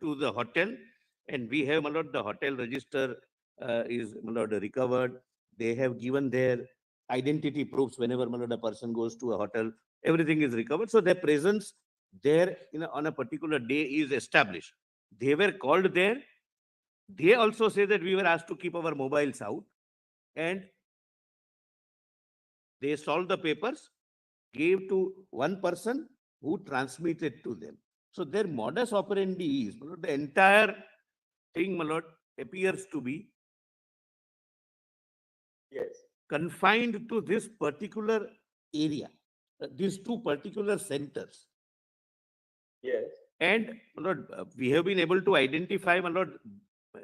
to the hotel, and we have, my lord, the hotel register is, my lord, recovered. They have given their identity proofs whenever, my lord, a person goes to a hotel. Everything is recovered. So their presence there on a particular day is established. They were called there. They also say that we were asked to keep our mobiles out, and they solved the papers, gave to one person who transmitted to them. So their modus operandi is, my lord, the entire thing, my lord, appears to be confined to this particular area, these two particular centers. Yes. And, my lord, we have been able to identify, my lord,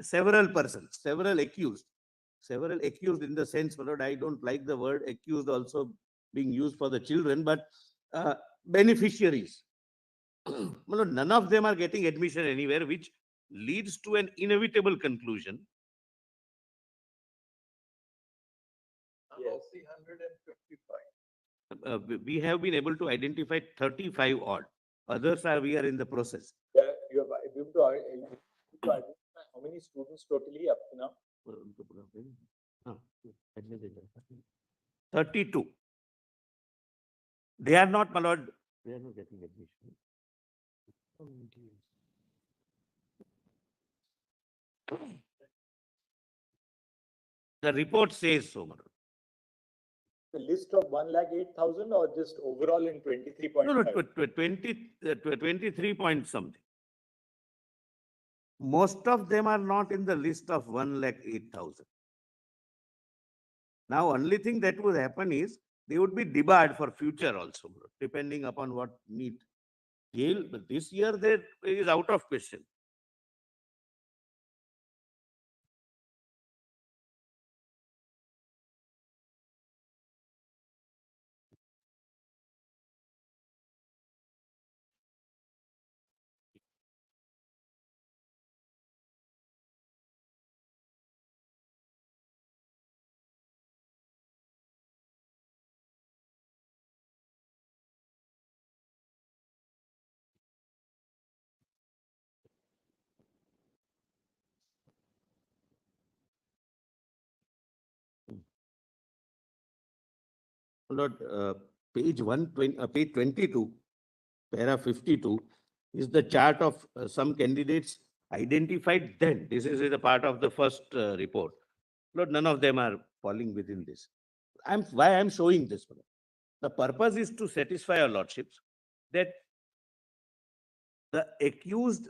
several persons, several accused in the sense, my lord, I don't like the word accused also being used for the children, but beneficiaries. My lord, none of them are getting admission anywhere, which leads to an inevitable conclusion. Yes. Of the 155. We have been able to identify 35 odd. Others we are in the process. Yeah, you have able to identify how many students totally up to now? 32. They are not, my lord, they are not getting admission. The report says so, my lord. The list of 1,08,000 or just overall in 23.5? No, 23 point something. Most of them are not in the list of 1,08,000. Now, only thing that would happen is they would be debarred for future also, depending upon what Neet jail. But this year that is out of question. Lord, page 120, page 22, para 52 is the chart of some candidates identified then. This is the part of the first report. Lord, none of them are falling within this. Why I'm showing this. The purpose is to satisfy our lordships that the accused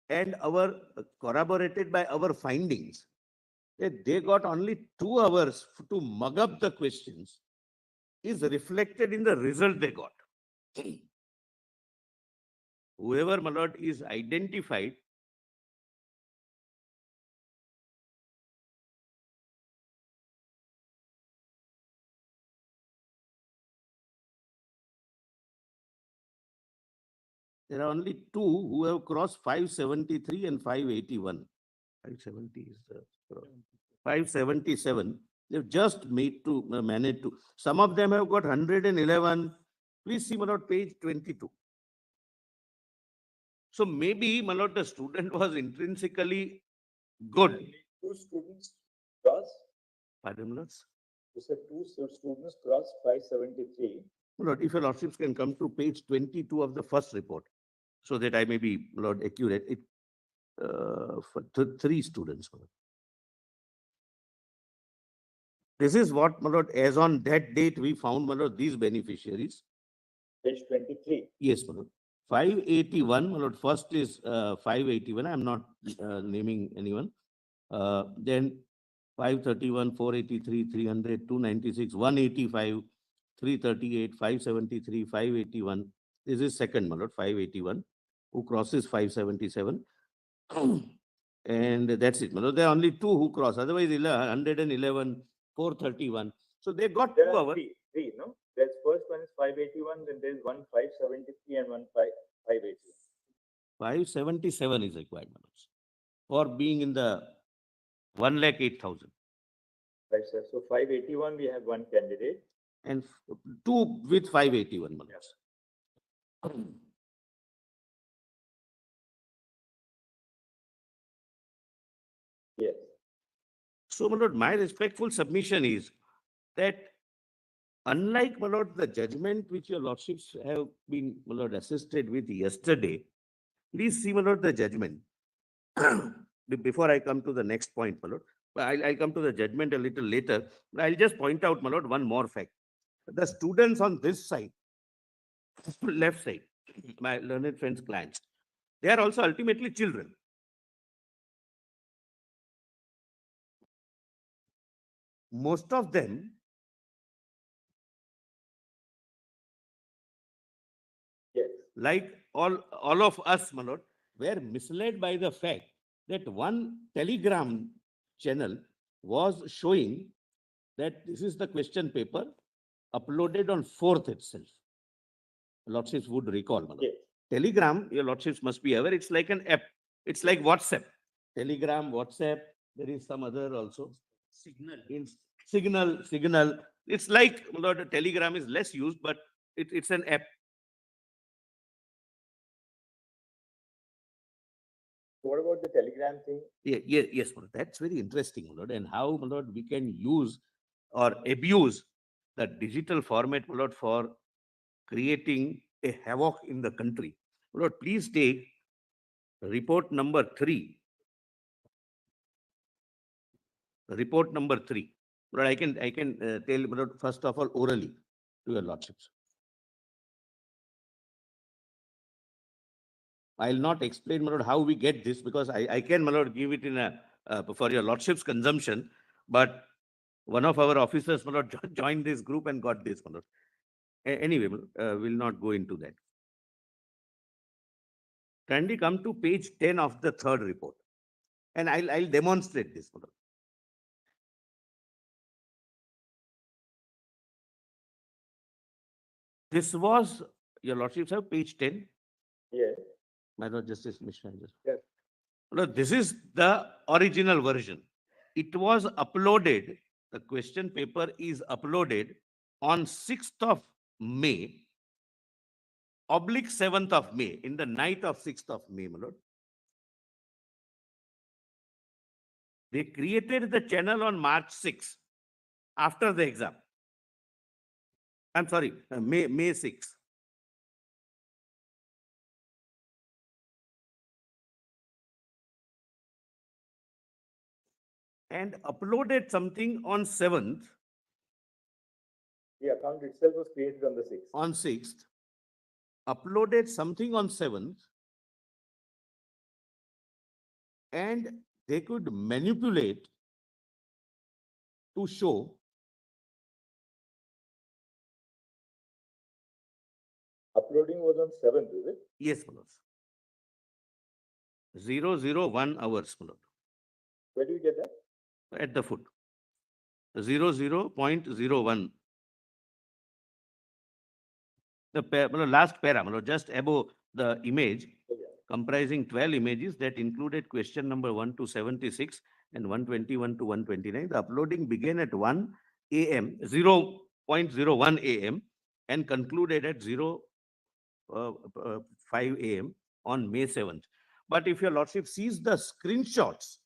and our corroborated by our findings that they got only 2 hours to mug up the questions is reflected in the result they got. Whoever, my lord, is identified, there are only 2 who have crossed 573 and 581. 570 is the 577. They've just made to manage to. Some of them have got 111. Please see, my lord, page 22. So maybe, my lord, the student was intrinsically good. 2 students cross? Pardon, my lord? You said 2 students cross 573. My lord, if your lordships can come to page 22 of the first report, so that I may be, my lord, accurate. It, for 3 students. My lord. This is what, my lord, as on that date, we found, my lord, these beneficiaries. Page 23. Yes, my lord. 581, my lord, first is 581. I'm not naming anyone. Then 531, 483, 300, 296, 185, 338, 573, 581. This is second, my lord, 581, who crosses 577. And that's it, my lord. There are only 2 who cross. Otherwise, 111, 431. So they got There 2 are hours. three, no? There's first one is 581, then there's one 573 and one 581. 577 is required, my lords, for being in the 1,08,000. Right, sir. So 581, we have one candidate. And 2 with 581, my lords. Yes. So, my lord, my respectful submission is that unlike, my lord, the judgment which your lordships have been, my lord, assisted with yesterday, please see, my lord, the judgment. Before I come to the next point, my lord, I'll come to the judgment a little later. But I'll just point out, my lord, one more fact. The students on this side, left side, my learned friends' clients, they are also ultimately children. Most of them, Yes. like all of us, my lord, were misled by the fact that one telegram channel was showing that this is the question paper uploaded on 4th itself. Lordships would recall, my lord. Yes. Telegram, your lordships must be aware, it's like an app. It's like WhatsApp. Telegram, WhatsApp, there is some other also. Signal. Signal. It's like, my lord, Telegram is less used, but it's an app. What about the telegram thing? Yes, my lord. That's very interesting, my lord. And how, my lord, we can use or abuse the digital format, my lord, for creating a havoc in the country. My lord, please take report number 3. Report number 3. But I can tell, my lord, first of all, orally to your lordships. I'll not explain, my lord, how we get this, because I can, my lord, give it in a for your lordship's consumption. But one of our officers, my lord, joined this group and got this, my lord. Anyway, my lord, we'll not go into that. Kindly come to page 10 of the 3rd report, and I'll demonstrate this, my lord. This was, your lordships have page 10. Yes. My lord Justice Mishra. Yes. No, this is the original version. It was uploaded, the question paper is uploaded on 6th of May, oblique 7th of May, in the night of 6th of May, my lord. They created the channel on March 6th, after the exam. I'm sorry, May 6th. And uploaded something on 7th. The account itself was created on the 6th. On 6th, uploaded something on 7th, and they could manipulate to show Uploading was on 7th, is it? yes, my lord. 001 hours, my lord. Where do you get that? At the foot. 00.01. The last para, my lord, just above the image, comprising 12 images that included question number 1 to 76 and 121 to 129. The uploading began at 1 a.m., 0.01 a.m. and concluded at 5 a.m. on May 7th. But if your lordship sees the screenshots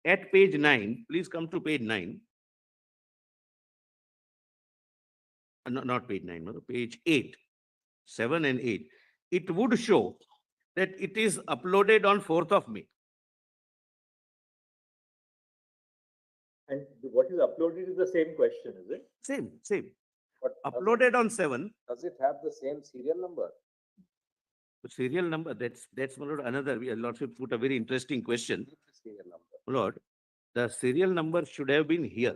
at page 9, please come to page 9. Not page 9, no, page 8, 7 and 8. It would show that it is uploaded on 4th of May. And what is uploaded is the same question, is it? Same. But Uploaded on 7th. does it have the same serial number? Serial number, that's my lord, another, your lordship put a very interesting question. Serial number. Lord, the serial number should have been here.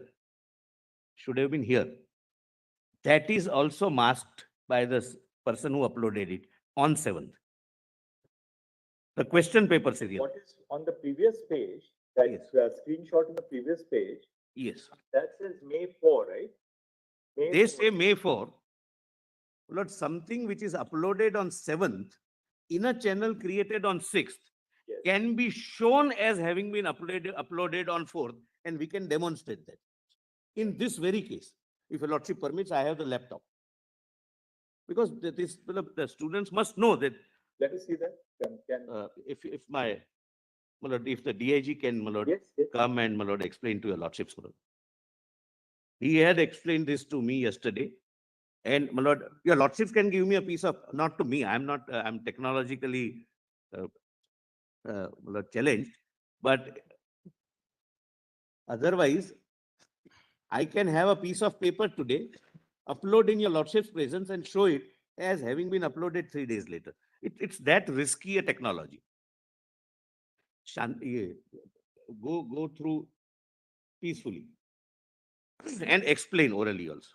That is also masked by the person who uploaded it on 7th. The question paper serial. What is on the previous page, that Yes. screenshot on the previous page, Yes. that says May 4, right? May They 4. say May 4. Lord, something which is uploaded on 7th in a channel created on 6th Yes. can be shown as having been uploaded on 4th, and we can demonstrate that. In this very case, if your lordship permits, I have the laptop. Because the students must know that Let us see that. if my my lord, if the DIG can, my lord, Yes, yes. come and, my lord, explain to your lordships, my lord. He had explained this to me yesterday. And, my lord, your lordships can give me a piece of, not to me, I'm not, I'm technologically my lord, challenged, but otherwise, I can have a piece of paper today, upload in your lordship's presence and show it as having been uploaded 3 days later. It's that risky a technology. Shanti, go through peacefully and explain orally also.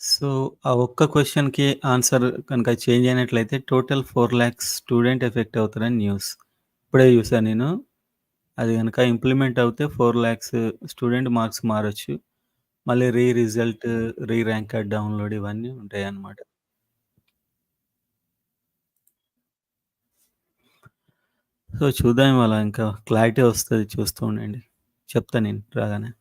So, ఆ ఒక్క క్వెషన్‌కి answer కనుక change అయినట్లయితే total 4,00,000 student effect అవుతారని news. ఇప్పుడే చూసా నేను. అది గనక ఇంప్లిమెంట్ అవుతే 4,00,000 స్టూడెంట్ మార్క్స్ మారొచ్చు. మళ్ళీ రిజల్ట్, ర్యాంకర్ డౌన్‌లోడ్ ఇవన్నీ ఉంటాయన్నమాట. సో, చూద్దాం ఇవాళ ఇంకా క్లారిటీ వస్తది చూస్తూ ఉండండి. చెప్తా నేను రాగానే.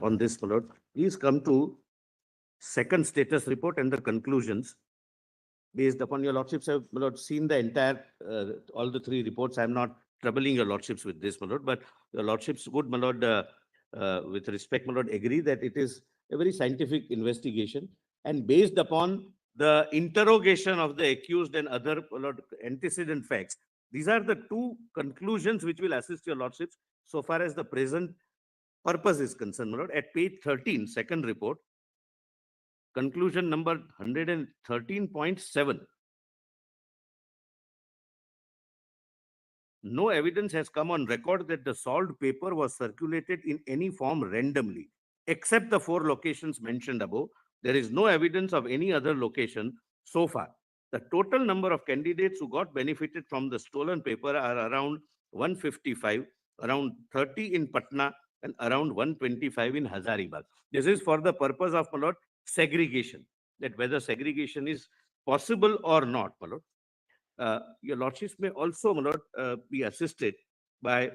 On this, my lord, please come to second status report and the conclusions. Based upon your lordships have, my lord, seen the entire, all the 3 reports. I'm not troubling your lordships with this, my lord, but your lordships would, my lord, with respect, my lord, agree that it is a very scientific investigation, and based upon the interrogation of the accused and other, my lord, antecedent facts, these are the 2 conclusions which will assist your lordships so far as the present purpose is concerned, my lord. At page 13, second report, conclusion number 113.7. No evidence has come on record that the solved paper was circulated in any form randomly, except the 4 locations mentioned above. There is no evidence of any other location so far. The total number of candidates who got benefited from the stolen paper are around 155, around 30 in Patna, and around 125 in Hazaribagh. This is for the purpose of, my lord, segregation, that whether segregation is possible or not, my lord. Your lordships may also, my lord, be assisted by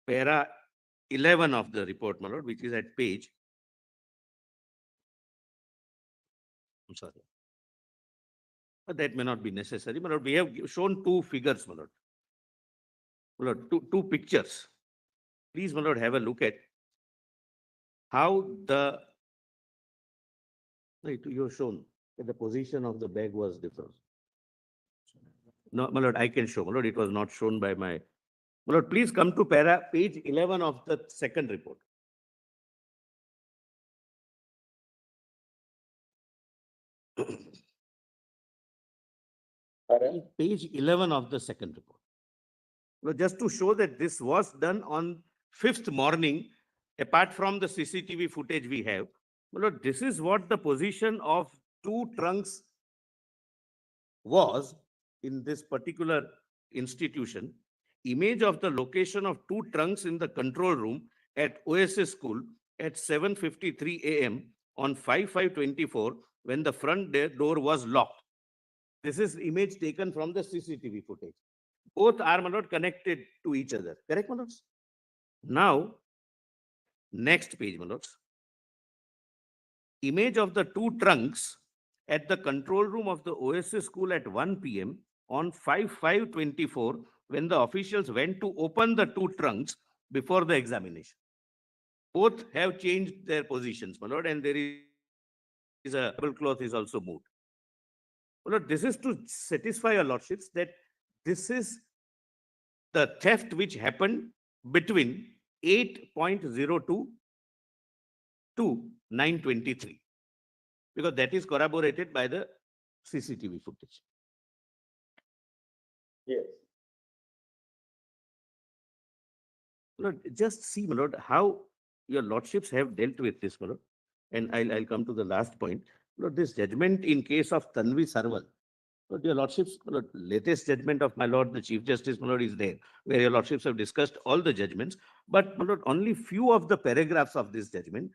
para 11 of the report, my lord, which is at page, I'm sorry, but that may not be necessary, my lord. We have shown two figures, my lord. My lord, two pictures. Please, my lord, have a look at how the, right, you have shown that the position of the bag was different. No, my lord, I can show, my lord, it was not shown by my lord. Please come to page 11 of the second report. Page 11 of the second report. Well, just to show that this was done on 5th morning, apart from the CCTV footage we have. Well, this is what the position of two trunks was in this particular institution. Image of the location of two trunks in the control room at OSS school at 7:53 a.m. on 5/5/24 when the front door was locked. This is image taken from the CCTV footage. Both are, my lord, connected to each other. Correct, my lords? Now, next page, my lords. Image of the two trunks at the control room of the OSS school at 1 p.m. on 5/5/24 when the officials went to open the two trunks before the examination. Both have changed their positions, my lord, and there is a tablecloth is also moved. My lord, this is to satisfy your lordships that this is the theft which happened between 8:02 to 9:23, because that is corroborated by the CCTV footage. Yes. Lord, just see, my lord, how your lordships have dealt with this, my lord. And I'll come to the last point. Lord, this judgment in case of Tanvi Sarwal. Lord, your lordships, my lord, latest judgment of my lord, the Chief Justice, my lord, is there, where your lordships have discussed all the judgments, but my lord, only few of the paragraphs of this judgment.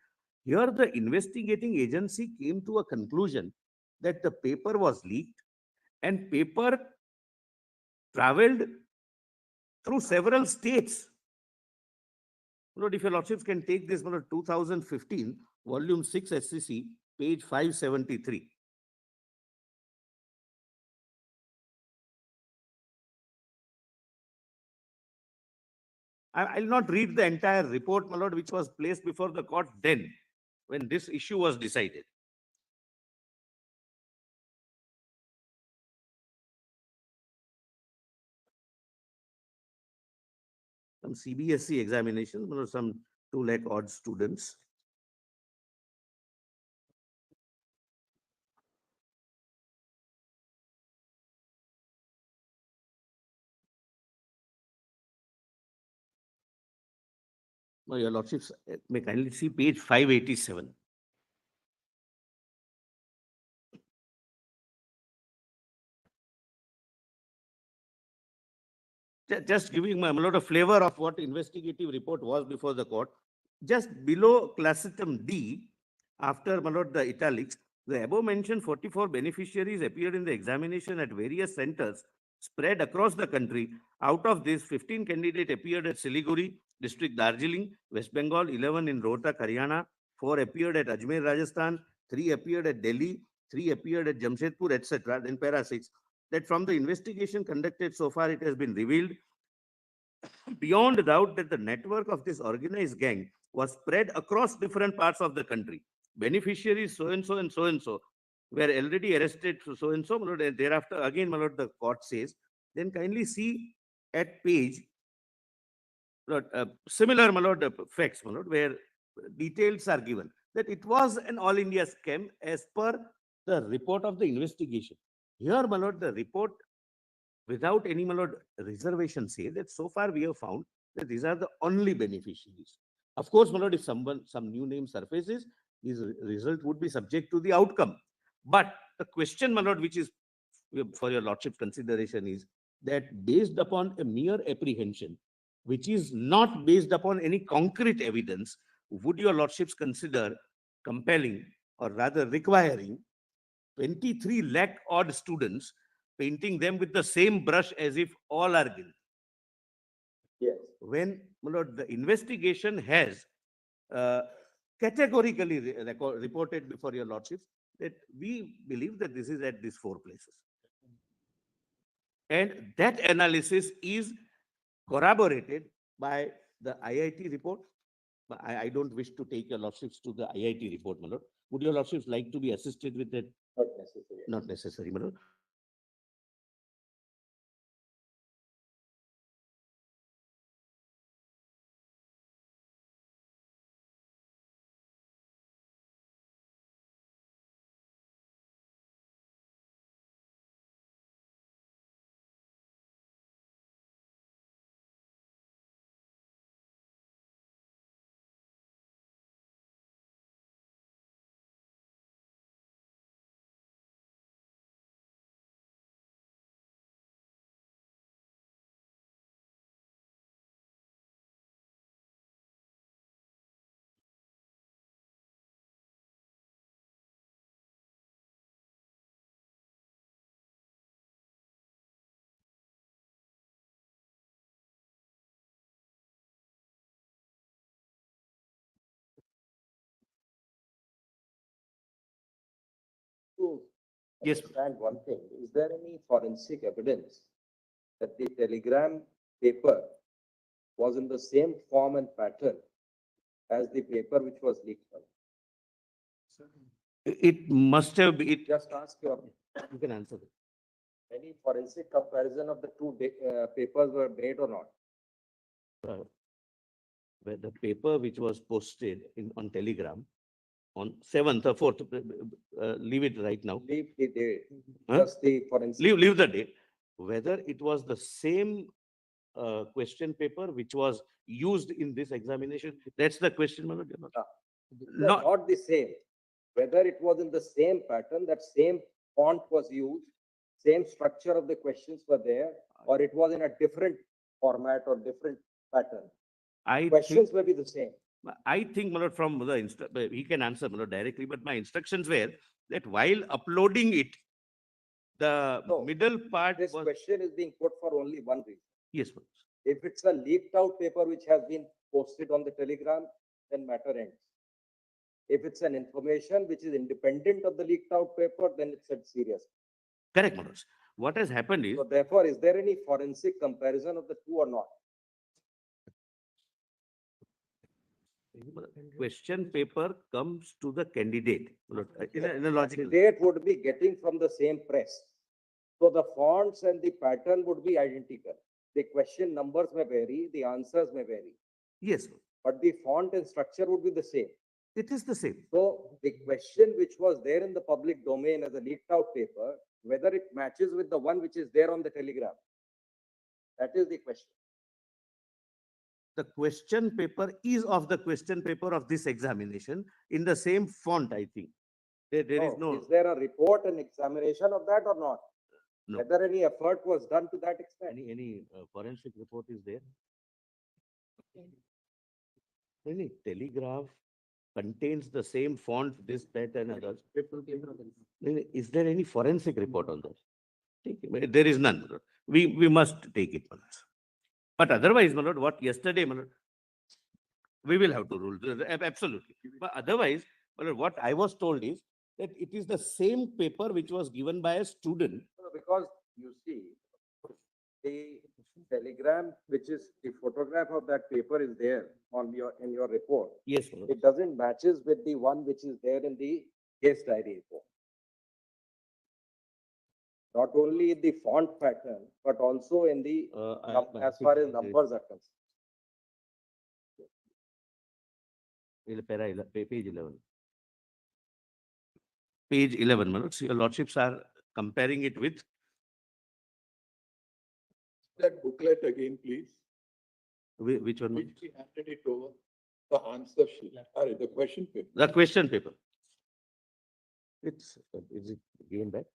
Here, the investigating agency came to a conclusion that the paper was leaked and paper traveled through several states. Lord, if your lordships can take this, Lord, 2015, volume 6 SCC, page 573. I'll not read the entire report, my lord, which was placed before the court then, when this issue was decided. Some CBSE examinations, my lord, some 2 lakh odd students. Now, your lordships may kindly see page 587. Just giving my lord a flavor of what investigative report was before the court. Just below classitum D, after my lord the italics, the above mentioned 44 beneficiaries appeared in the examination at various centers spread across the country. Out of this, 15 candidates appeared at Siliguri, district Darjeeling, West Bengal, 11 in Rohtak, Haryana, 4 appeared at Ajmer, Rajasthan, 3 appeared at Delhi, 3 appeared at Jamshedpur, etc. Then para 6. That from the investigation conducted so far, it has been revealed beyond doubt that the network of this organized gang was spread across different parts of the country. Beneficiaries so-and-so and so-and-so were already arrested so-and-so, and thereafter, again, my lord, the court says, then kindly see at page, similar, my lord, facts, my lord, where details are given, that it was an all India scam as per the report of the investigation. Here, my lord, the report without any, my lord, reservation say that so far we have found that these are the only beneficiaries. Of course, my lord, if some new name surfaces, his result would be subject to the outcome. But the question, my lord, which is for your lordship's consideration is that based upon a mere apprehension, which is not based upon any concrete evidence, would your lordships consider compelling or rather requiring 23 lakh odd students, painting them with the same brush as if all are guilty? Yes. When my lord, the investigation has uh, categorically reported before your lordships that we believe that this is at these 4 places. And that analysis is corroborated by the IIT report. But I don't wish to take your lordships to the IIT report, my lord. Would your lordships like to be assisted with that? Not necessary. Not necessary, my lord. To Yes, understand one thing, is there any forensic evidence that the telegram paper was in the same form and pattern as the paper which was leaked out? it must have been, Just ask your, you can answer that. any forensic comparison of the two papers were made or not? Where the paper which was posted on Telegram on 7th or 4th, leave it right now. Leave the date, Huh? just the forensic. Leave the date. Whether it was the same question paper which was used in this examination, that's the question, my lord. They're Not, not the same. Whether it was in the same pattern, that same font was used, same structure of the questions were there, or it was in a different format or different pattern. I think, Questions may be the same. my lord, from the he can answer, my lord, directly, but my instructions were that while uploading it, the No, middle part This was, question is being put for only one reason. yes, my lord. If it's a leaked out paper which has been posted on the Telegram, then matter ends. If it's an information which is independent of the leaked out paper, then it's a serious. Correct, my lord. What has happened is, So therefore, is there any forensic comparison of the two or not? question paper comes to the candidate, my lord, in a logical. Candidate would be getting from the same press. So the fonts and the pattern would be identical. The question numbers may vary, the answers may vary, Yes, but the font and structure would be the same. it is the same. So the question which was there in the public domain as a leaked out paper, whether it matches with the one which is there on the Telegram. That is the question. The question paper is of the question paper of this examination in the same font, I think. There is no, Is there a report and examination of that or not? no, Whether any effort was done to that extent? any forensic report is there? Any telegraph contains the same font, this, that, and others. Is there any forensic report on that? Take it. There is none, my lord. We must take it, my lord. But otherwise, my lord, what yesterday, my lord, we will have to rule, absolutely. But otherwise, my lord, what I was told is that it is the same paper which was given by a student. Because you see, the telegram, which is the photograph of that paper is there on in your report. Yes, my lord. It doesn't matches with the one which is there in the case diary report. Not only in the font pattern, but also in the, as far as numbers are concerned. Page 11. Page 11, my lord. So your lordships are comparing it with, That booklet again, please, which one? my lord? which we handed it over, the answer sheet, sorry, the question paper. The question paper. It's, is it given back?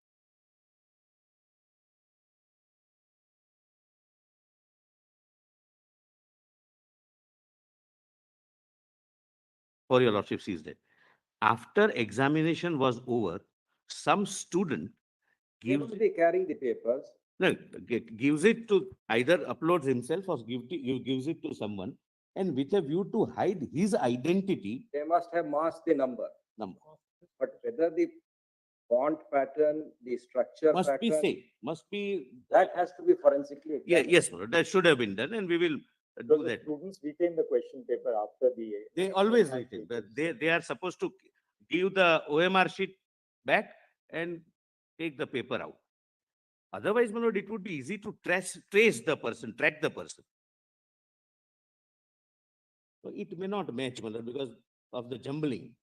for your lordship sees that. After examination was over, some student He gives, must be carrying the papers. no, gives it to, either uploads himself or gives it to someone, and with a view to hide his identity They must have masked the number. number. But whether the font pattern, the structure Must be pattern, same, must be, that has to be forensically yeah, examined. yes, Lord, that should have been done, and we will So do the that. students retain the question paper after the. They always OMR retain, sheet but is they are supposed to give the OMR sheet back and take the paper out. Otherwise, my lord, it would be easy to trace the person, track the person. So it may not match, my lord, because of the jumbling.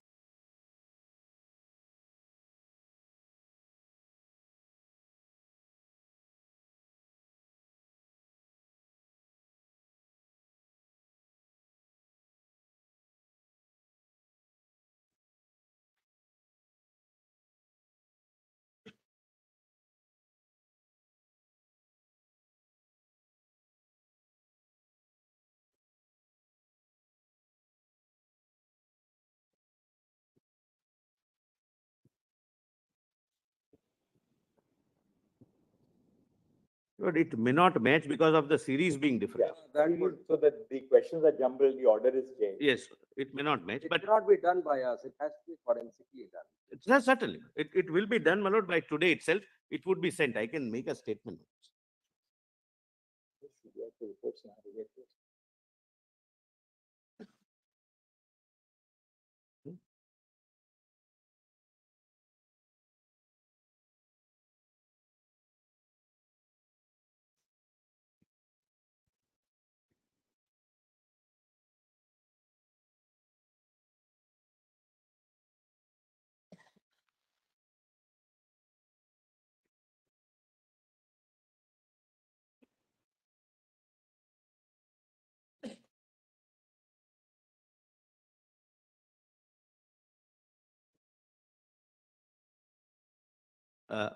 But it may not match because of the series being different. Yeah, That series, would, so that the questions are jumbled, the order is changed. Yes, it may not match, it but cannot be done by us. It has to be forensically done. certainly, it will be done, my lord, by today itself. It would be sent. I can make a statement. You have to report scenario.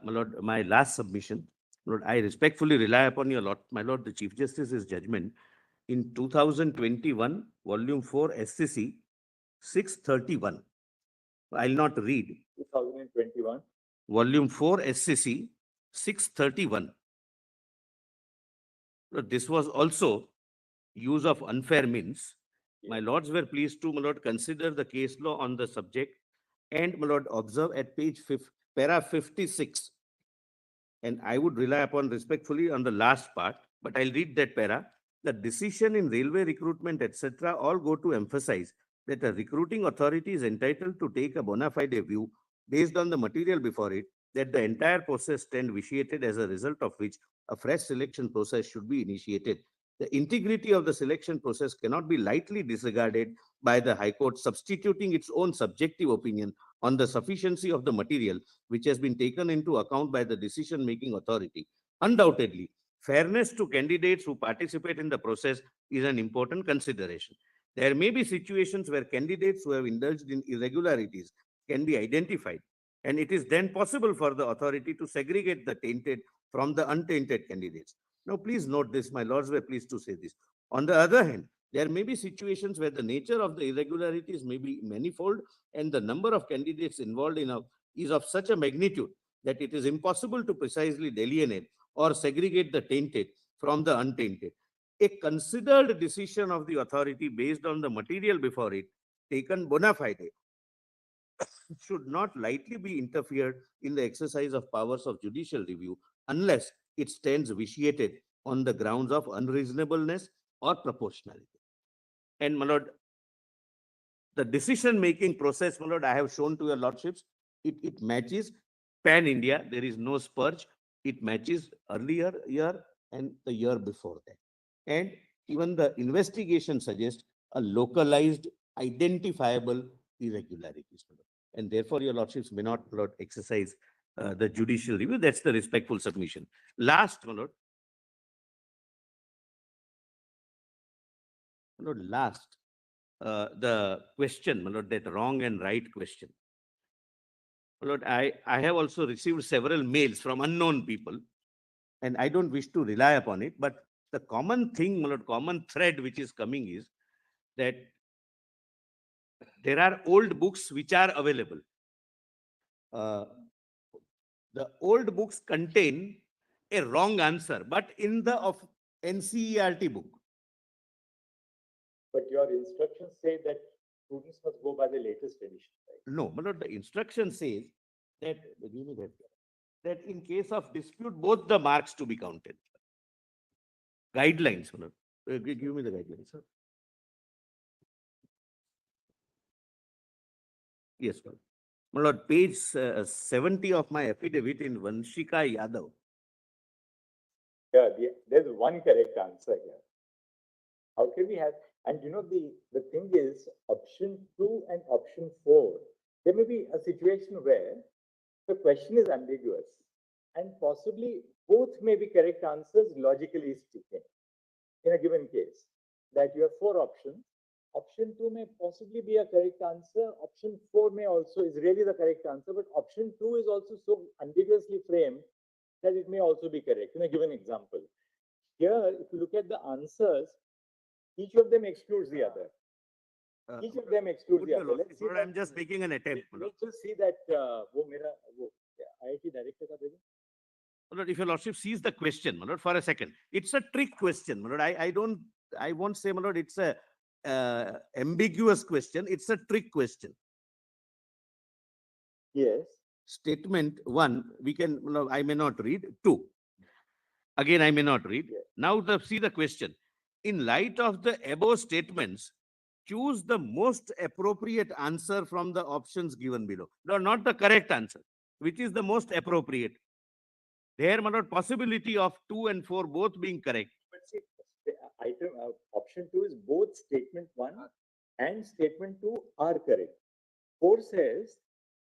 My lord, my last submission, Lord, I respectfully rely upon your lord, my lord, the Chief Justice's judgment in 2021, Volume 4, SCC 631. I'll not read. 2021. Volume 4, SCC 631. Lord, this was also use of unfair means. My lords were pleased to, my lord, consider the case law on the subject, and, my lord, observe at page 5, para 56. And I would rely upon respectfully on the last part, but I'll read that para. The decision in railway recruitment, etc., all go to emphasize that a recruiting authority is entitled to take a bona fide view based on the material before it, that the entire process stand vitiated, as a result of which a fresh selection process should be initiated. The integrity of the selection process cannot be lightly disregarded by the High Court, substituting its own subjective opinion on the sufficiency of the material which has been taken into account by the decision-making authority. Undoubtedly, fairness to candidates who participate in the process is an important consideration. There may be situations where candidates who have indulged in irregularities can be identified, and it is then possible for the authority to segregate the tainted from the untainted candidates. Now, please note this, my lords were pleased to say this. On the other hand, there may be situations where the nature of the irregularities may be manifold, and the number of candidates involved is of such a magnitude that it is impossible to precisely delineate or segregate the tainted from the untainted. A considered decision of the authority based on the material before it, taken bona fide, should not lightly be interfered in the exercise of powers of judicial review unless it stands vitiated on the grounds of unreasonableness or proportionality. And, my lord, the decision-making process, my lord, I have shown to your lordships, it matches pan-India. There is no spurge. It matches earlier year and the year before that. And even the investigation suggests a localized, identifiable irregularities. And therefore, your lordships may not, my lord, exercise the judicial review. That's the respectful submission. Last, my lord, last, the question, my lord, that wrong and right question. My lord, I have also received several mails from unknown people, and I don't wish to rely upon it, but the common thing, my lord, common thread which is coming is that there are old books which are available. The old books contain a wrong answer, but in the of NCERT book. But your instructions say that students must go by the latest edition, right? No, my lord, the instruction says that, give me that in case of dispute, both the marks to be counted. Guidelines, my lord. Give me the guidelines, sir. Yes, sir. My lord, page 70 of my affidavit in Vanshika Yadav. Yeah, there's one correct answer here. How can we have, and you know, the thing is, option 2 and option 4, there may be a situation where the question is ambiguous and possibly both may be correct answers logically speaking in a given case. That you have 4 options. Option 2 may possibly be a correct answer. Option 4 may also is really the correct answer, but option 2 is also so ambiguously framed that it may also be correct in a given example. Here, if you look at the answers, each of them excludes the other. Each of them excludes Put the your other. lordship, Let's see my lord, I'm that- just making an attempt, my lord. Let's just see that IIT director का देखो. My lord, if your lordship sees the question, my lord, for a second, it's a trick question, my lord. I won't say, my lord, it's a ambiguous question. It's a trick question. Yes. Statement 1, we can, my lord, I may not read. 2, again, I may not read. Yes. Now, see the question. In light of the above statements, choose the most appropriate answer from the options given below. No, not the correct answer. Which is the most appropriate? There, my lord, possibility of 2 and 4 both being correct. But see, item option 2 is both statement 1 and statement 2 are correct. 4 says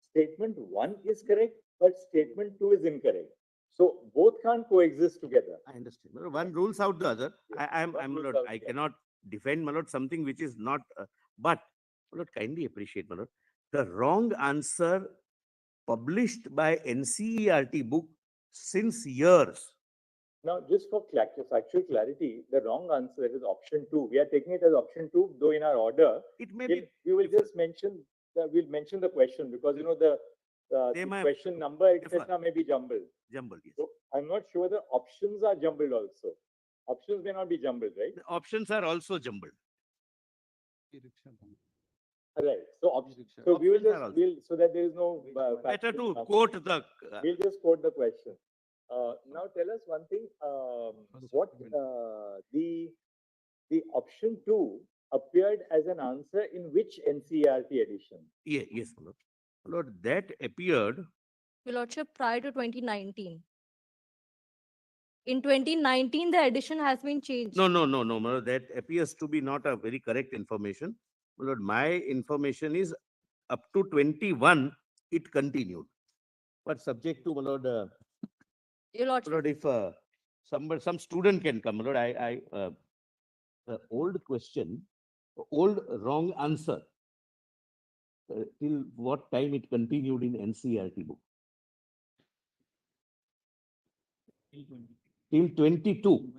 statement 1 is correct, but statement 2 is incorrect. So both can't coexist together. I understand. My lord, one rules out the other. Yes, I'm, one my rules lord, out I the other. cannot defend, my lord, something which is not, but, my lord, kindly appreciate, my lord, the wrong answer published by NCERT book since years. Now, just for factual clarity, the wrong answer is option 2. We are taking it as option 2, though in our order, It may be we will different. just mention we'll mention the question because you know the They might question number, differ. etc., may be jumbled. jumbled. Yes. So I'm not sure the options are jumbled also. Options may not be jumbled, right? The options are also jumbled. Right. So, so we will Options are just, also- we'll, so that there is no. Better factual to quote the. We'll just quote the question. Now tell us one thing, what, the option 2 appeared as an answer in which NCERT edition? Yeah, yes, my lord. My lord, that appeared. Your Lordship, prior to 2019. In 2019, the edition has been changed. No, my lord, that appears to be not a very correct information. My lord, my information is up to 21, it continued. But subject to, my lord, Your Lordship, Lord, if some student can come, Lord, the old question, old wrong answer, till what time it continued in NCERT book? Till 22.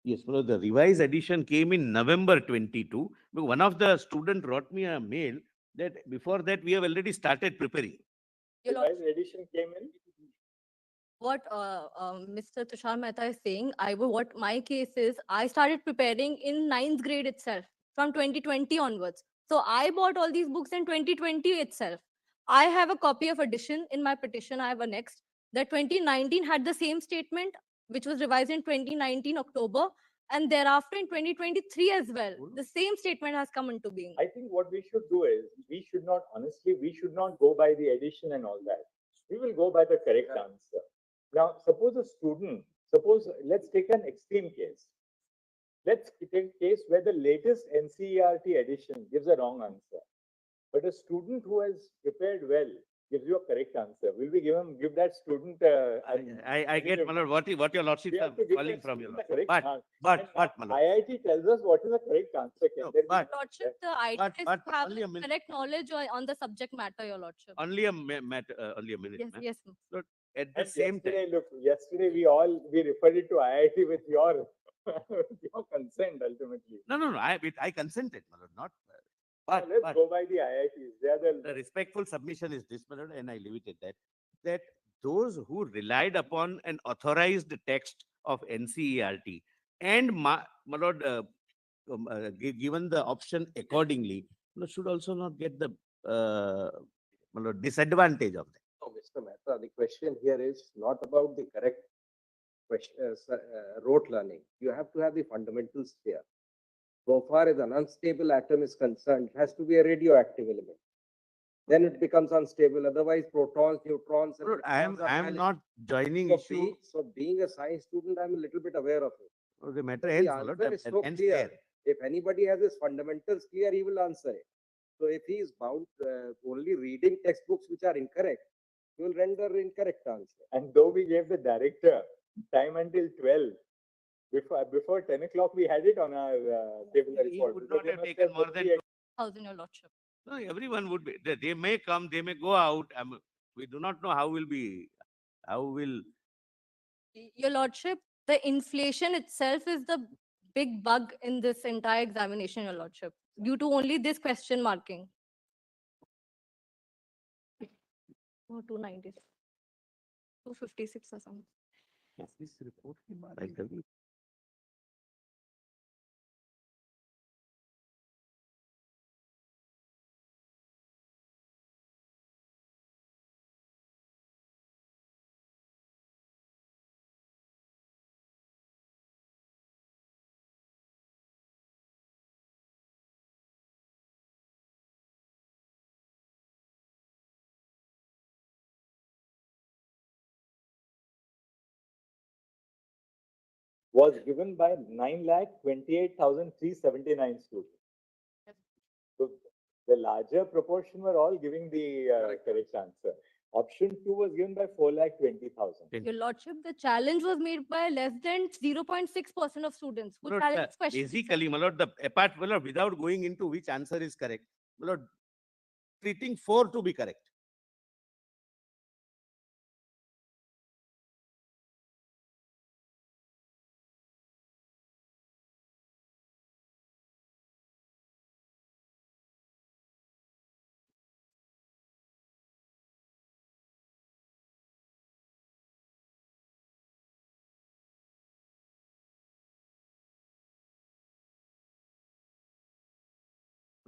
Yes, Lord, the revised edition came in November 22. But one of the student wrote me a mail that before that we have already started preparing. Your Revised Lordship, edition came in? what Mr. Tushar Mehta is saying, what my case is, I started preparing in 9th grade itself from 2020 onwards. So I bought all these books in 2020 itself. I have a copy of edition in my petition. I have annexed that 2019 had the same statement, which was revised in 2019 October, and thereafter in 2023 as well. The same statement has come into being. I think what we should do is, we should not go by the edition and all that. We will go by the correct answer. Now, let's take an extreme case. Let's take a case where the latest NCERT edition gives a wrong answer. But a student who has prepared well gives you a correct answer. Will we give that student? I get, my lord, what your lordships We are have to give falling that from your student lordship. the correct answer. But, my lord, IIT tells us what is the correct answer. No, There be- but- Lordship, the ITs but have only a minute. correct knowledge on the subject matter, Your Lordship. only a minute, Yes, ma'am. yes. At the And same time. yesterday, look, yesterday we referred it to IIT with your, with your consent ultimately. No, I consented, my lord, not. Let's but go by the IITs. They are the respectful submission is this, my lord, and I leave it at that, that those who relied upon an authorized text of NCERT and my lord, given the option accordingly, my lord, should also not get the my lord, disadvantage of that. No, Mr. Mehta, the question here is not about the correct question, rote learning. You have to have the fundamentals clear. So far as an unstable atom is concerned, it has to be a radioactive element. Then it becomes unstable. Otherwise, protons, neutrons, and My lord, I am electrons are not joining So, issue. so being a science student, I'm a little bit aware of it. The matter The ends, my lord, answer is so ends clear. there. If anybody has his fundamentals clear, he will answer it. So if he is bound only reading textbooks which are incorrect, he will render incorrect answer. And though we gave the director time until 12, before 10 o'clock, we had it on our table He report. would because not they have must taken more already than Thousand, your lordship. no, everyone would be. They may come, they may go out. We do not know how will. Your lordship, the inflation itself is the big bug in this entire examination, your lordship, due to only this question marking. Oh, 290. 256 or something. This report के बाद I tell you. was given by 9,28,379 students. So the larger proportion were all giving the correct answer. Option 2 was given by 4,20,000. Your lordship, the challenge was made by less than 0.6% of students who My lord, challenged this question. basically, my lord, my lord, without going into which answer is correct, my lord, treating 4 to be correct.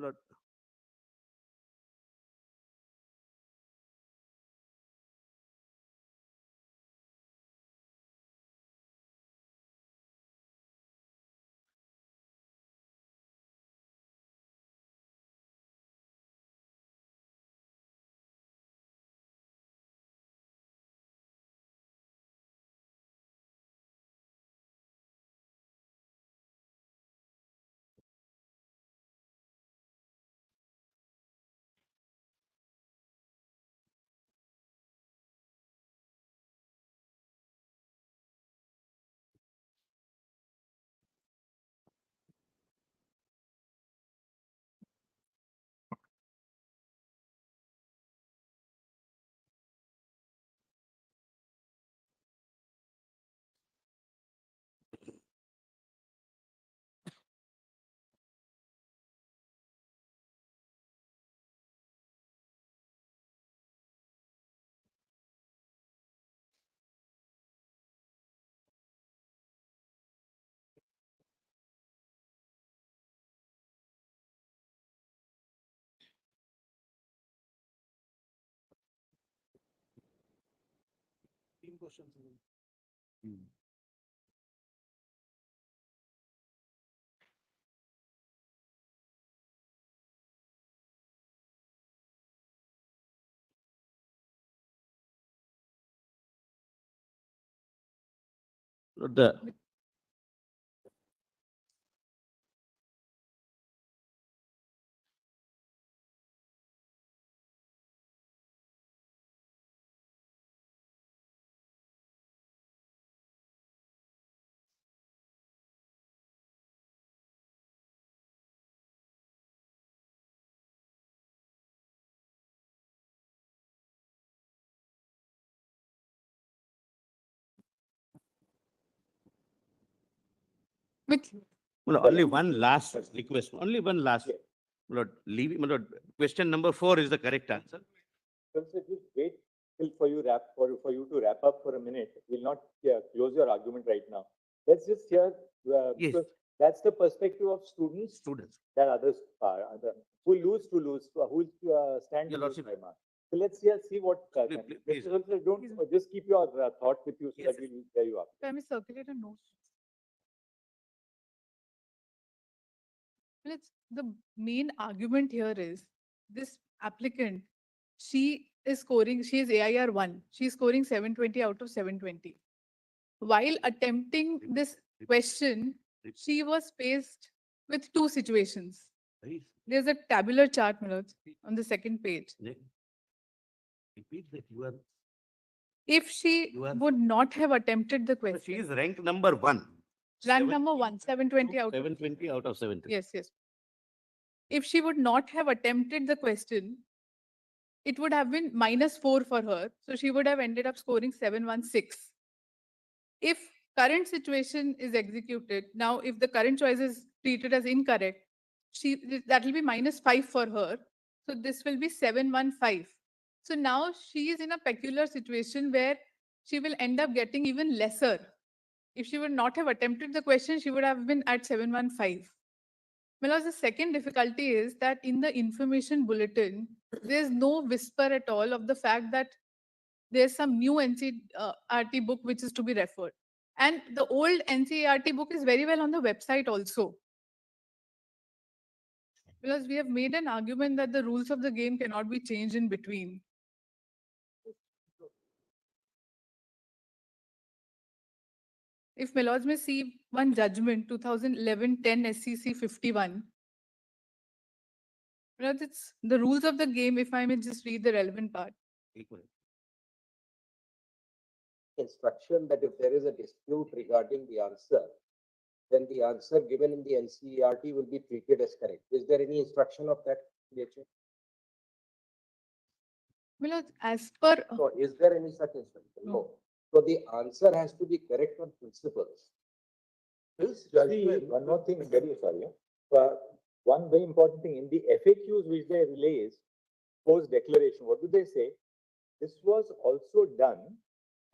My lord, the Which well, only one last request, only one last. Lord, leave, my lord, question number 4 is the correct answer. So just wait till for you to wrap up for a minute. We'll not close your argument right now. Let's just hear, Yes. because that's the perspective of students Students. that others are, who lose to lose, who stand Your to lose lordship. by mark. So let's see what, Please. Mr. Sultan, don't, just keep your thought with you so Yes, that we'll hear you up. Can we circulate a note? Well, the main argument here is this applicant, she is AIR 1. She's scoring 720 out of 720. While attempting this question, she was faced with two situations. There's a tabular chart, Manoj, on the second page. Repeat that you are, If she You are- would not have attempted the she question, is ranked number 1. rank number 1, 720 out of 720 out of 70. Yes, yes. If she would not have attempted the question, it would have been -4 for her. So she would have ended up scoring 716. If current situation is executed, now if the current choice is treated as incorrect, that will be -5 for her. So this will be 715. So now she is in a peculiar situation where she will end up getting even lesser. If she would not have attempted the question, she would have been at 715. Because the second difficulty is that in the information bulletin, there's no whisper at all of the fact that there's some new NCERT book which is to be referred. And the old NCERT book is very well on the website also. Because we have made an argument that the rules of the game cannot be changed in between. If my lords may see one judgment, 2011-10 SCC 51, it's the rules of the game, if I may just read the relevant part. Equal. Instruction that if there is a dispute regarding the answer, then the answer given in the NCERT will be treated as correct. Is there any instruction of that nature? Well, as per So is there any such instruction? No. So the answer has to be correct on principles. This judgment, one more thing, very sorry. One very important thing in the FAQs which they release, post declaration, what do they say? This was also done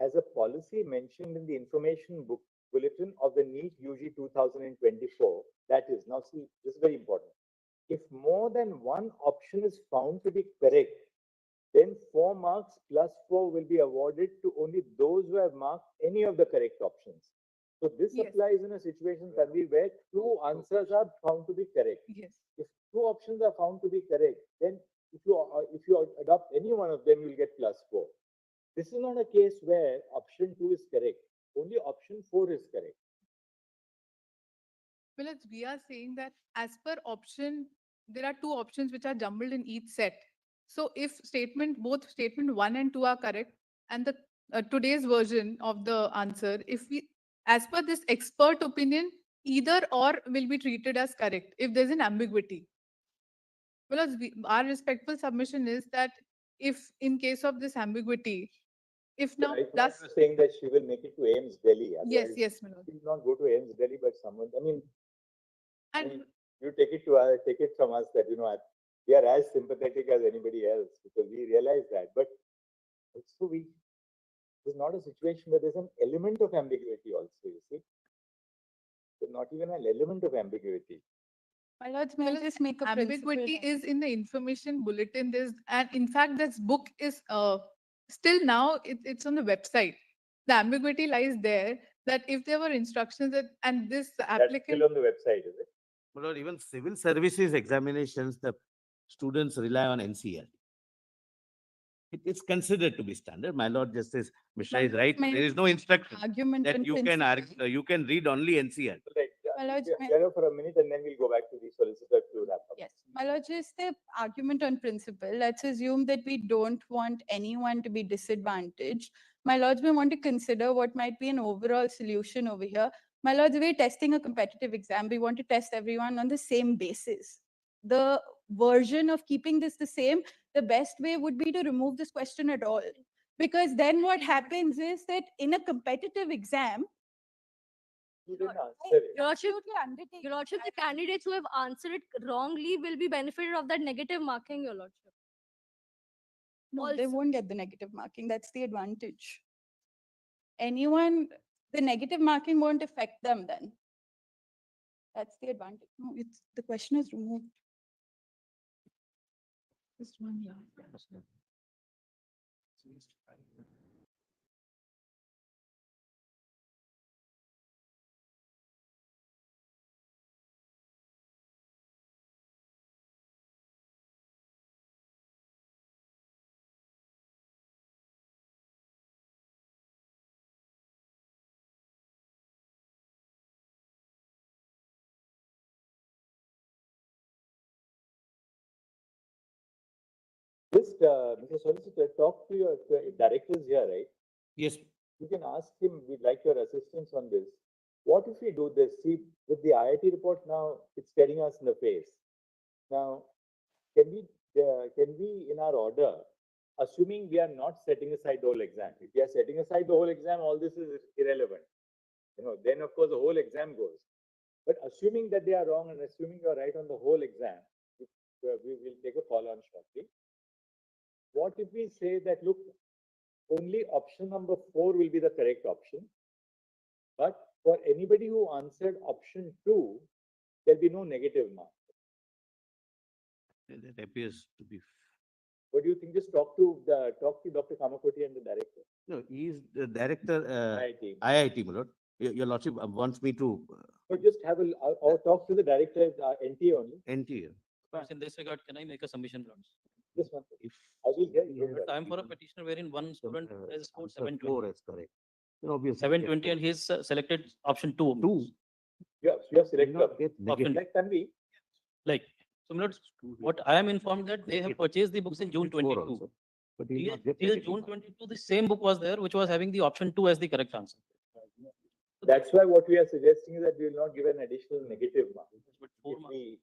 as a policy mentioned in the information book bulletin of the Neet UG 2024. That is, now see, this is very important. If more than one option is found to be correct, then 4 marks plus 4 will be awarded to only those who have marked any of the correct options. So this Yes. applies in a situation, Tanvi, where 2 answers are found to be correct. yes. If 2 options are found to be correct, then if you adopt any one of them, you'll get +4. This is not a case where option 2 is correct. Only option 4 is correct. Well, we are saying that as per option, there are 2 options which are jumbled in each set. So if both statement 1 and 2 are correct, and the today's version of the answer, as per this expert opinion, either or will be treated as correct if there's an ambiguity. Because our respectful submission is that if in case of this ambiguity, if now Right, plus you're saying that she will make it to AIMS Delhi. yes, otherwise yes, Manoj. She will not go to AIMS Delhi, but someone, I mean, And you take it from us that, we are as sympathetic as anybody else because we realize that. But also there's not a situation where there's an element of ambiguity also, you see. There's not even an element of ambiguity. My lords, may I just make a ambiguity principle- is in the information bulletin. And in fact, this book is still now it's on the website. The ambiguity lies there that if there were instructions and this That's applicant, still on the website, is it? But even civil services examinations, the students rely on NCL. It is considered to be standard. My Lord Justice Mishra is right. May- There is no instruction Argument that and you can principle. argue, you can read only NCL. Right. My lords, may- Clear for a minute and then we'll go back to the solicitor to wrap up. Yes, my lord, just the argument on principle. Let's assume that we don't want anyone to be disadvantaged. My lords, we want to consider what might be an overall solution over here. My lords, we're testing a competitive exam. We want to test everyone on the same basis. The version of keeping this the same, the best way would be to remove this question at all. Because then what happens is that in a competitive exam, You didn't answer it. Your Lordship, Absolutely undertake. Your Lordship, the candidates who have answered it wrongly will be benefited of that negative marking, Your Lordship. No, they Also- won't get the negative marking. That's the advantage. Anyone, the negative marking won't affect them then. That's the advantage. No, it's, the question is removed. Just one, yeah. Just, Mr. Solicitor, talk to your directors here, right? Yes, You can ask him, we'd like your assistance on this. What if we do this? See, with the IIT report now, it's staring us in the face. Now, can we in our order, assuming we are not setting aside the whole exam, if we are setting aside the whole exam, all this is irrelevant. You know, then of course the whole exam goes. But assuming that they are wrong and assuming you are right on the whole exam, we will take a follow on shortly. What if we say that, look, only option number 4 will be the correct option, but for anybody who answered option 2, there'll be no negative mark. that appears to be. What do you think? Just talk to Dr. Kamakoti and the director. No, he is the director, IIT. IIT, my lord. Your lordship wants me to But just have or talk to the director, NT only. enter. Perhaps in this regard, can I make a submission, Lords? This one. If I will hear he you. has But I am for a given, petitioner wherein one student has scored answer 720. 4 as correct. Then obviously. 720 and he's selected option 2. Two. You have selected. Not get Option negative. Like Tanvi, Like, so my lords, what I am informed that they have purchased the books in June It's four 22. also, but he'll Till not get till negative June mark. 22, the same book was there, which was having the option 2 as the correct answer. that's why what we are suggesting is that we will not give an additional negative mark. But 4 If marks. we,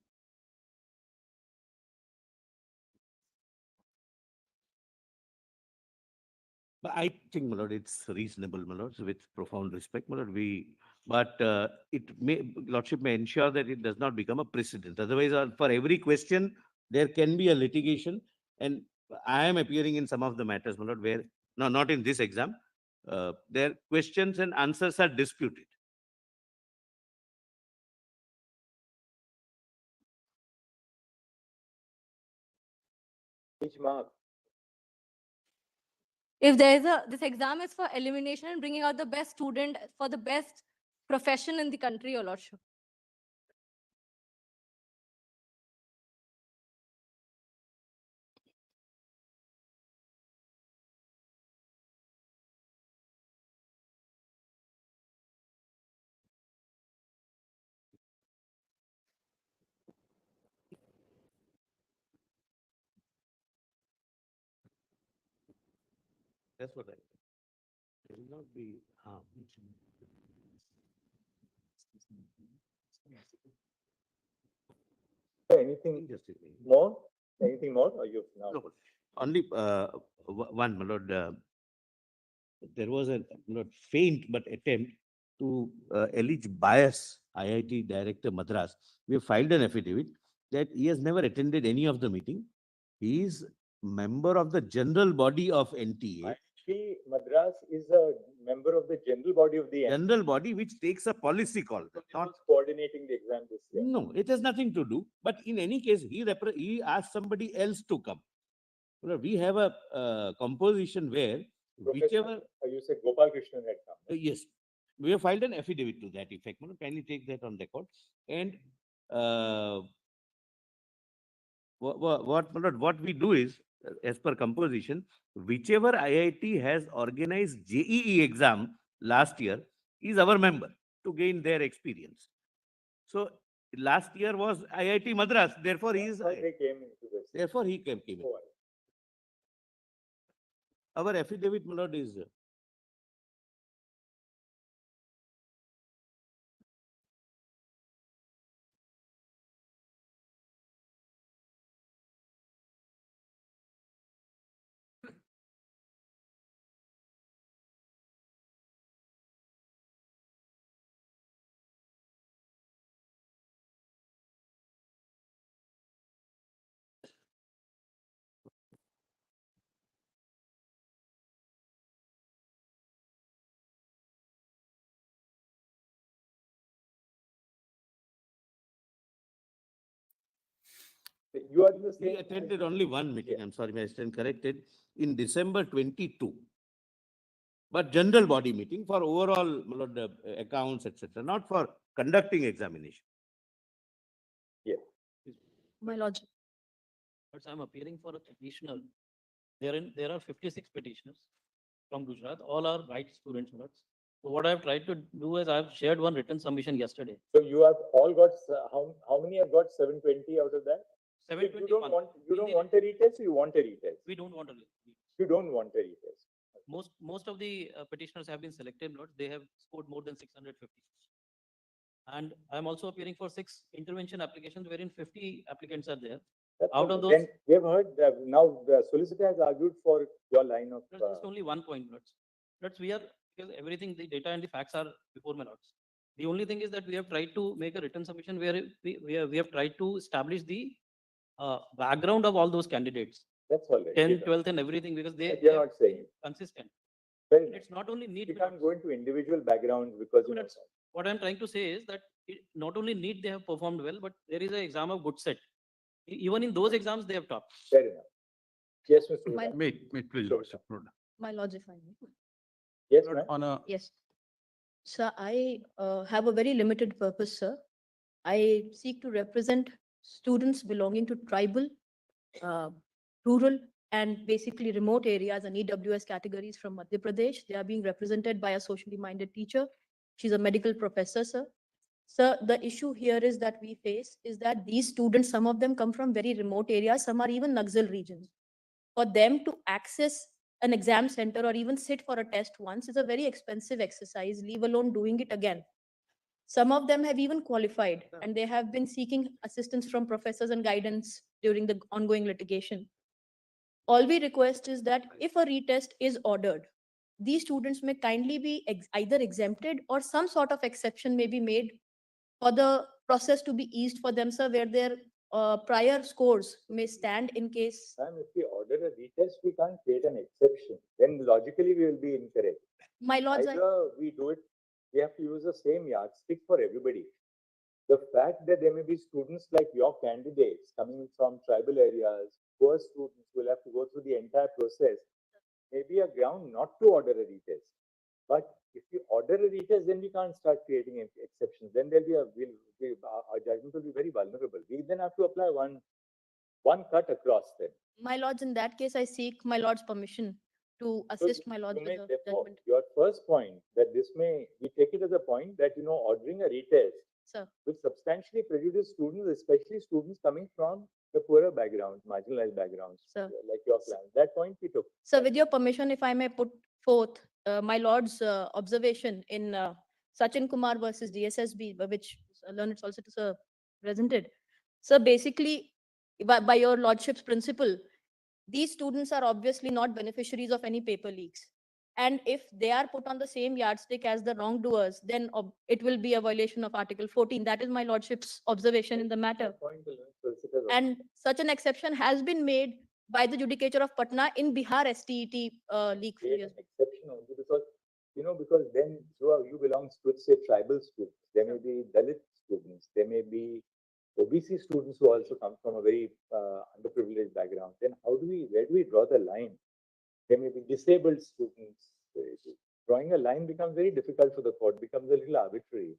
But I think, my lord, it's reasonable, my lord, with profound respect, my lord, but lordship may ensure that it does not become a precedent. Otherwise, for every question, there can be a litigation. And I am appearing in some of the matters, my lord, where, no, not in this exam, their questions and answers are disputed. which mark? If there's this exam is for elimination and bringing out the best student for the best profession in the country, Your Lordship. That's what I. There will not be harm. Anything Interestingly. more? Anything more? Or you've now? No, only one, my lord. There was a not faint but attempt to allege bias IIT Director Madras. We have filed an affidavit that he has never attended any of the meeting. He is member of the general body of NTA, IIT Madras is a member of the general body of the general body which takes a policy call. Not, coordinating the exam this year. no, it has nothing to do. But in any case, he asked somebody else to come. Well, we have a composition where whichever. You said Gopal Krishnan had come. Yes, we have filed an affidavit to that effect. Madam, kindly take that on record. And what we do is, as per composition, whichever IIT has organized JEE exam last year is our member to gain their experience. So last year was IIT Madras, therefore he is. That's how they came into this. Therefore he came in. Oh, Our affidavit, my lord, is You are in the We same. attended only one meeting, I'm sorry, I stand corrected, in December 22. But general body meeting for overall, my lord, accounts, etc., not for conducting examination. My lord, But I'm appearing for a petitioner. There are 56 petitioners from Gujarat. All are right students. My lords. So what I've tried to do is I've shared one written submission yesterday. So you have all got, how many have got 720 out of that? You 721. don't want a retest, you want a retest? We don't want to. You don't want a retest. Most of the petitioners have been selected, Lord. They have scored more than 650. And I'm also appearing for 6 intervention applications wherein 50 applicants are there. That's Out all. of those- Then we have heard that now the solicitor has argued for your line of. Lords, just only one point, Lords. Lords, we are, because everything, the data and the facts are before my Lords. The only thing is that we have tried to make a written submission where we have tried to establish the background of all those candidates, That's all right. 10th, 12th and everything, because You're not saying. consistent. Well, It's not only need. you can't go into individual backgrounds because you know. That's what I'm trying to say is that not only NEET they have performed well, but there is an exam of good set. Even in those exams, they have topped. Fair enough. Yes, Mr. My- Uda. Please, Sure. Lordship. my lords, if I may. Yes, ma'am. On a, Yes. Sir, I have a very limited purpose, sir. I seek to represent students belonging to tribal, rural, and basically remote areas and EWS categories from Madhya Pradesh. They are being represented by a socially minded teacher. She's a medical professor, sir. Sir, the issue here is that we face is that these students, some of them come from very remote areas, some are even Naxal regions. For them to access an exam center or even sit for a test once is a very expensive exercise, leave alone doing it again. Some of them have even qualified and they have been seeking assistance from professors and guidance during the ongoing litigation. All we request is that if a retest is ordered, these students may kindly be either exempted or some sort of exception may be made for the process to be eased for them, sir, where their prior scores may stand in case. Ma'am, if we order a retest, we can't create an exception. Then logically we will be incorrect. My lords, Either we do it, we have to use the same yardstick for everybody. The fact that there may be students like your candidates coming from tribal areas, poor students will have to go through the entire process, may be a ground not to order a retest. But if you order a retest, then we can't start creating exceptions. Then there'll be our judgment will be very vulnerable. We then have to apply one cut across them. my lords, in that case, I seek my lord's permission to assist my lords You with may, the therefore, judgment. your first point that we take it as a point that, ordering a retest Sir, will substantially prejudice students, especially students coming from the poorer backgrounds, marginalized backgrounds, Sir. like your client. That point we took. sir, with your permission, if I may put forth my lord's observation in Sachin Kumar versus DSSB, which learned solicitor sir presented. So basically, by your lordship's principle, these students are obviously not beneficiaries of any paper leaks. And if they are put on the same yardstick as the wrongdoers, then it will be a violation of Article 14. That is my lordship's observation in the matter. That point will solicitors also. And such an exception has been made by the judicature of Patna in Bihar STET leak few Create years. an exception only because, because then you belong to, say, tribal students. There may be Dalit students. There may be OBC students who also come from a very underprivileged background. Then where do we draw the line? There may be disabled students. Drawing a line becomes very difficult for the court, becomes a little arbitrary.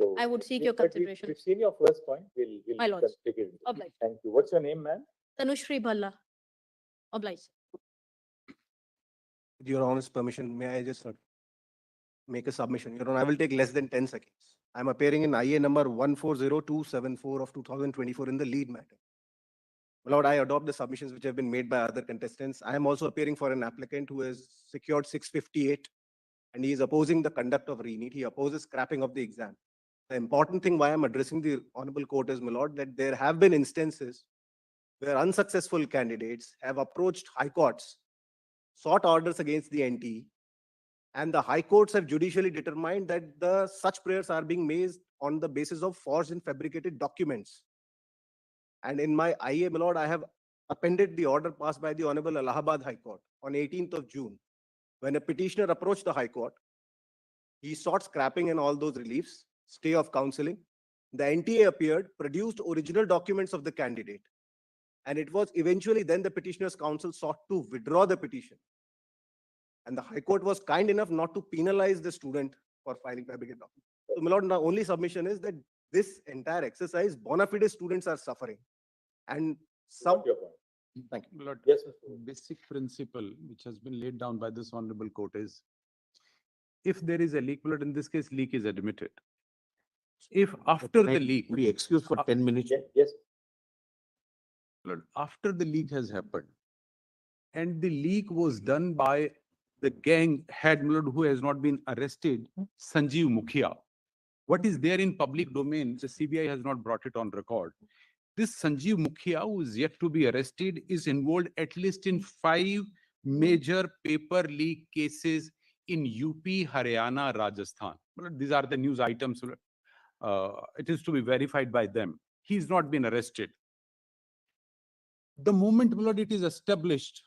So I would seek your consideration. We've seen your first point. We'll My lords. take it. Obliged. Thank you. What's your name, ma'am? Tanushri Bhalla. Obliged. With your Honor's permission, may I just make a submission? Your Honor, I will take less than 10 seconds. I'm appearing in IA number 140274 of 2024 in the lead matter. My Lord, I adopt the submissions which have been made by other contestants. I am also appearing for an applicant who has secured 658 and he is opposing the conduct of re-NEET. He opposes scrapping of the exam. The important thing why I'm addressing the Honorable Court is, my Lord, that there have been instances where unsuccessful candidates have approached high courts, sought orders against the NT, and the high courts have judicially determined that such prayers are being made on the basis of forged and fabricated documents. And in my IA, my Lord, I have appended the order passed by the Honorable Allahabad High Court on 18th of June. When a petitioner approached the High Court, he sought scrapping and all those reliefs, stay of counselling, The NTA appeared, produced original documents of the candidate, and it was eventually then the petitioner's counsel sought to withdraw the petition. And the High Court was kind enough not to penalize the student for filing fabricated documents. So, my lord, the only submission is that this entire exercise, bona fide students are suffering. And some. Got your point. Thank you. Lord, Yes, Mr. basic principle which has been laid down by this honorable court is, if there is a leak, Lord, in this case, leak is admitted. If after the leak, Be excused for 10 minutes. Yes, yes. Lord, after the leak has happened, and the leak was done by the gang head, Lord, who has not been arrested, Sanjeev Mukhia. What is there in public domain, the CBI has not brought it on record. This Sanjeev Mukhia, who is yet to be arrested, is involved at least in 5 major paper leak cases in UP, Haryana, Rajasthan. Lord, these are the news items. It is to be verified by them. He's not been arrested. The moment, Lord, it is established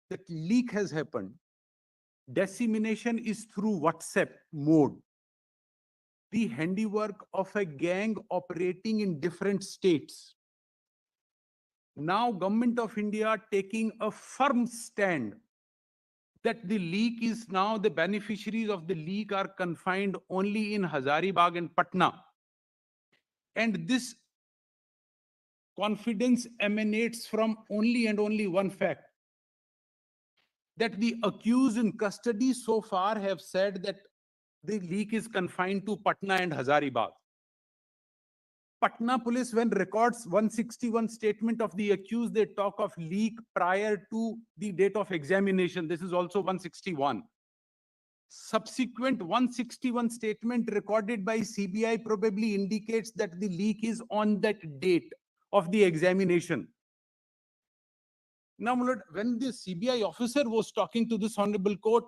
that leak has happened, dissemination is through WhatsApp mode, the handiwork of a gang operating in different states. Now, Government of India taking a firm stand that the leak is now, the beneficiaries of the leak are confined only in Hazaribagh and Patna. And this confidence emanates from only and only one fact, that the accused in custody so far have said that the leak is confined to Patna and Hazaribagh. Patna police, when records 161 statement of the accused, they talk of leak prior to the date of examination. This is also 161. Subsequent 161 statement recorded by CBI probably indicates that the leak is on that date of the examination. Now, my lord, when the CBI officer was talking to this honorable court,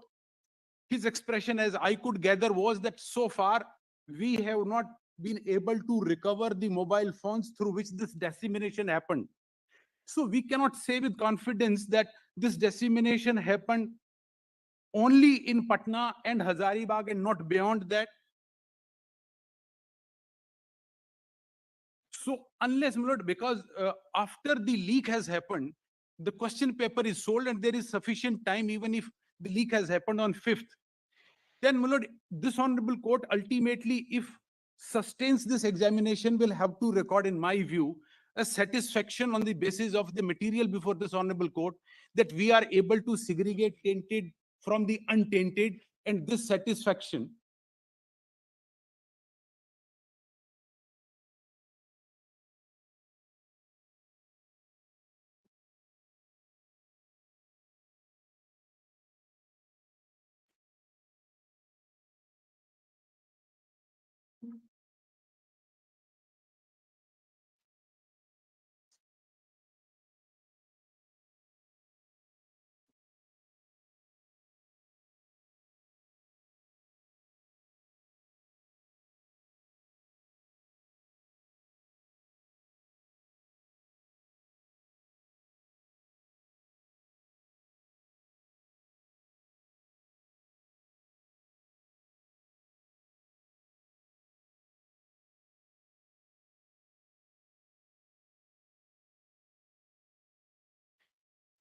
his expression, as I could gather, was that so far we have not been able to recover the mobile phones through which this dissemination happened. So we cannot say with confidence that this dissemination happened only in Patna and Hazaribagh and not beyond that. So unless, my lord, because after the leak has happened, the question paper is sold and there is sufficient time, even if the leak has happened on 5th. Then, my lord, this honorable court ultimately, if sustains this examination, will have to record, in my view, a satisfaction on the basis of the material before this honorable court that we are able to segregate tainted from the untainted, and this satisfaction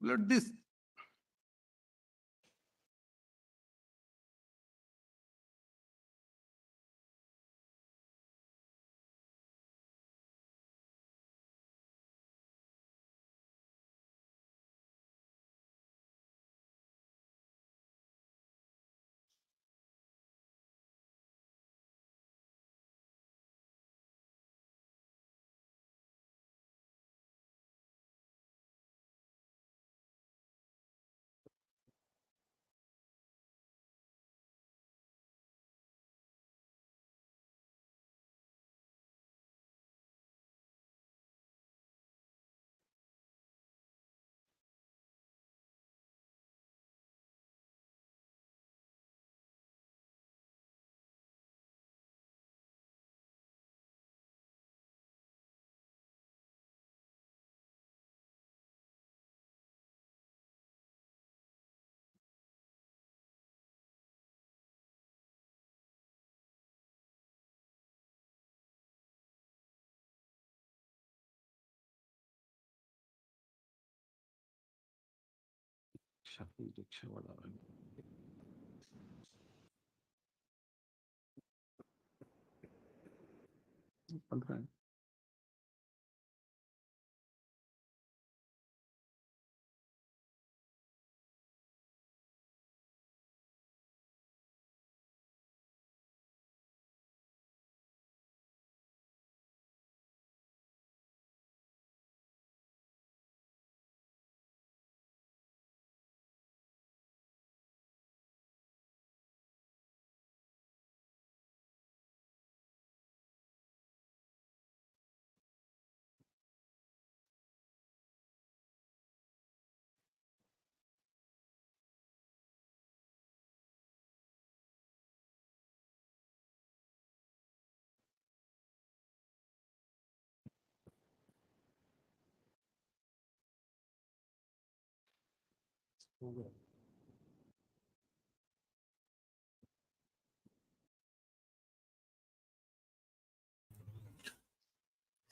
Lord, this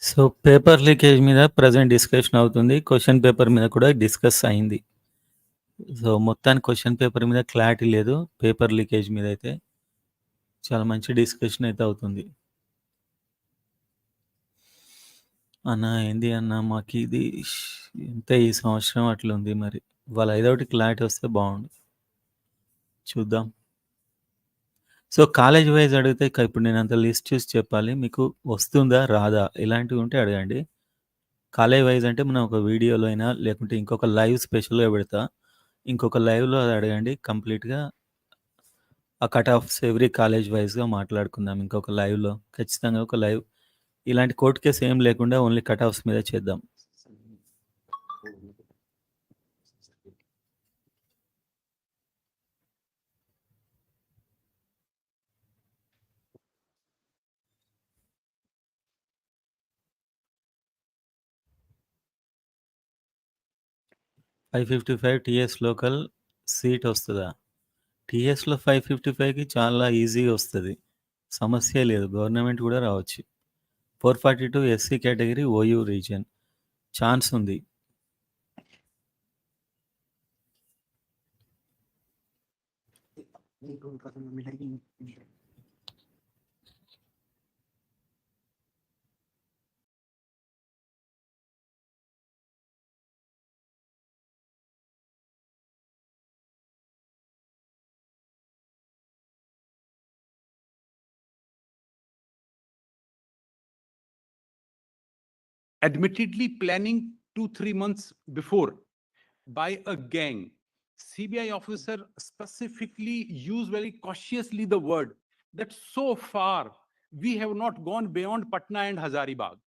so paper leakage మీద present discussion అవుతుంది. Question paper మీద కూడా discuss అయింది. So మొత్తానికి question paper మీద clarity లేదు. Paper leakage మీద అయితే చాలా మంచి డిస్కషన్ అయితే అవుతుంది. అన్న ఏంది అన్న మాకు ఇది ఇంత ఈ సంవత్సరం అట్లుంది మరి. వాళ్ళ ఏదో ఒకటి క్లారిటీ వస్తే బాగుండు. చూద్దాం. సో కాలేజ్ వైజ్ అడిగితే ఇప్పుడు నేను అంత లిస్ట్ చూసి చెప్పాలి. మీకు వస్తుందా రాదా ఇలాంటివి ఉంటే అడగండి. కాలేజ్ వైజ్ అంటే మనం ఒక వీడియోలో అయినా లేకుంటే ఇంకొక లైవ్ స్పెషల్గా పెడతా. ఇంకొక లైవ్లో అది అడగండి. కంప్లీట్గా ఆ కట్ ఆఫ్స్ ఎవ్రీ కాలేజ్ వైజ్గా మాట్లాడుకుందాం. ఇంకొక లైవ్లో ఖచ్చితంగా ఒక లైవ్ ఇలాంటి కోర్టు కేసు ఏం లేకుండా ఓన్లీ కట్ ఆఫ్స్ మీద చేద్దాం. $555 టీఎస్ లోకల్ సీట్ వస్తుందా? టీఎస్లో 555కి చాలా ఈజీగా వస్తుంది. సమస్య లేదు. గవర్నమెంట్ కూడా రావచ్చు. 442 SC category OU region chance ఉంది. Admittedly planning 2-3 months before by a gang. CBI officer specifically used very cautiously the word that so far we have not gone beyond Patna and Hazaribagh.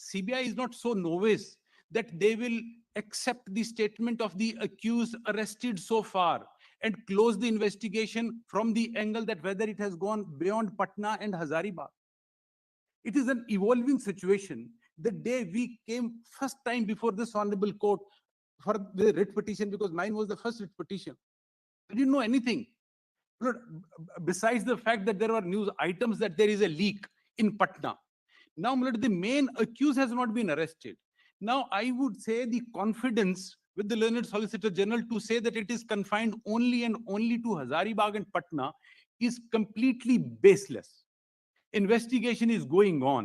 CBI is not so novice that they will accept the statement of the accused arrested so far and close the investigation from the angle that whether it has gone beyond Patna and Hazaribagh. It is an evolving situation. The day we came first time before this honorable court for the writ petition, because mine was the first writ petition, I didn't know anything. Besides the fact that there were news items that there is a leak in Patna. Now, the main accused has not been arrested. Now, I would say the confidence with the learned Solicitor General to say that it is confined only and only to Hazaribagh and Patna is completely baseless. Investigation is going on.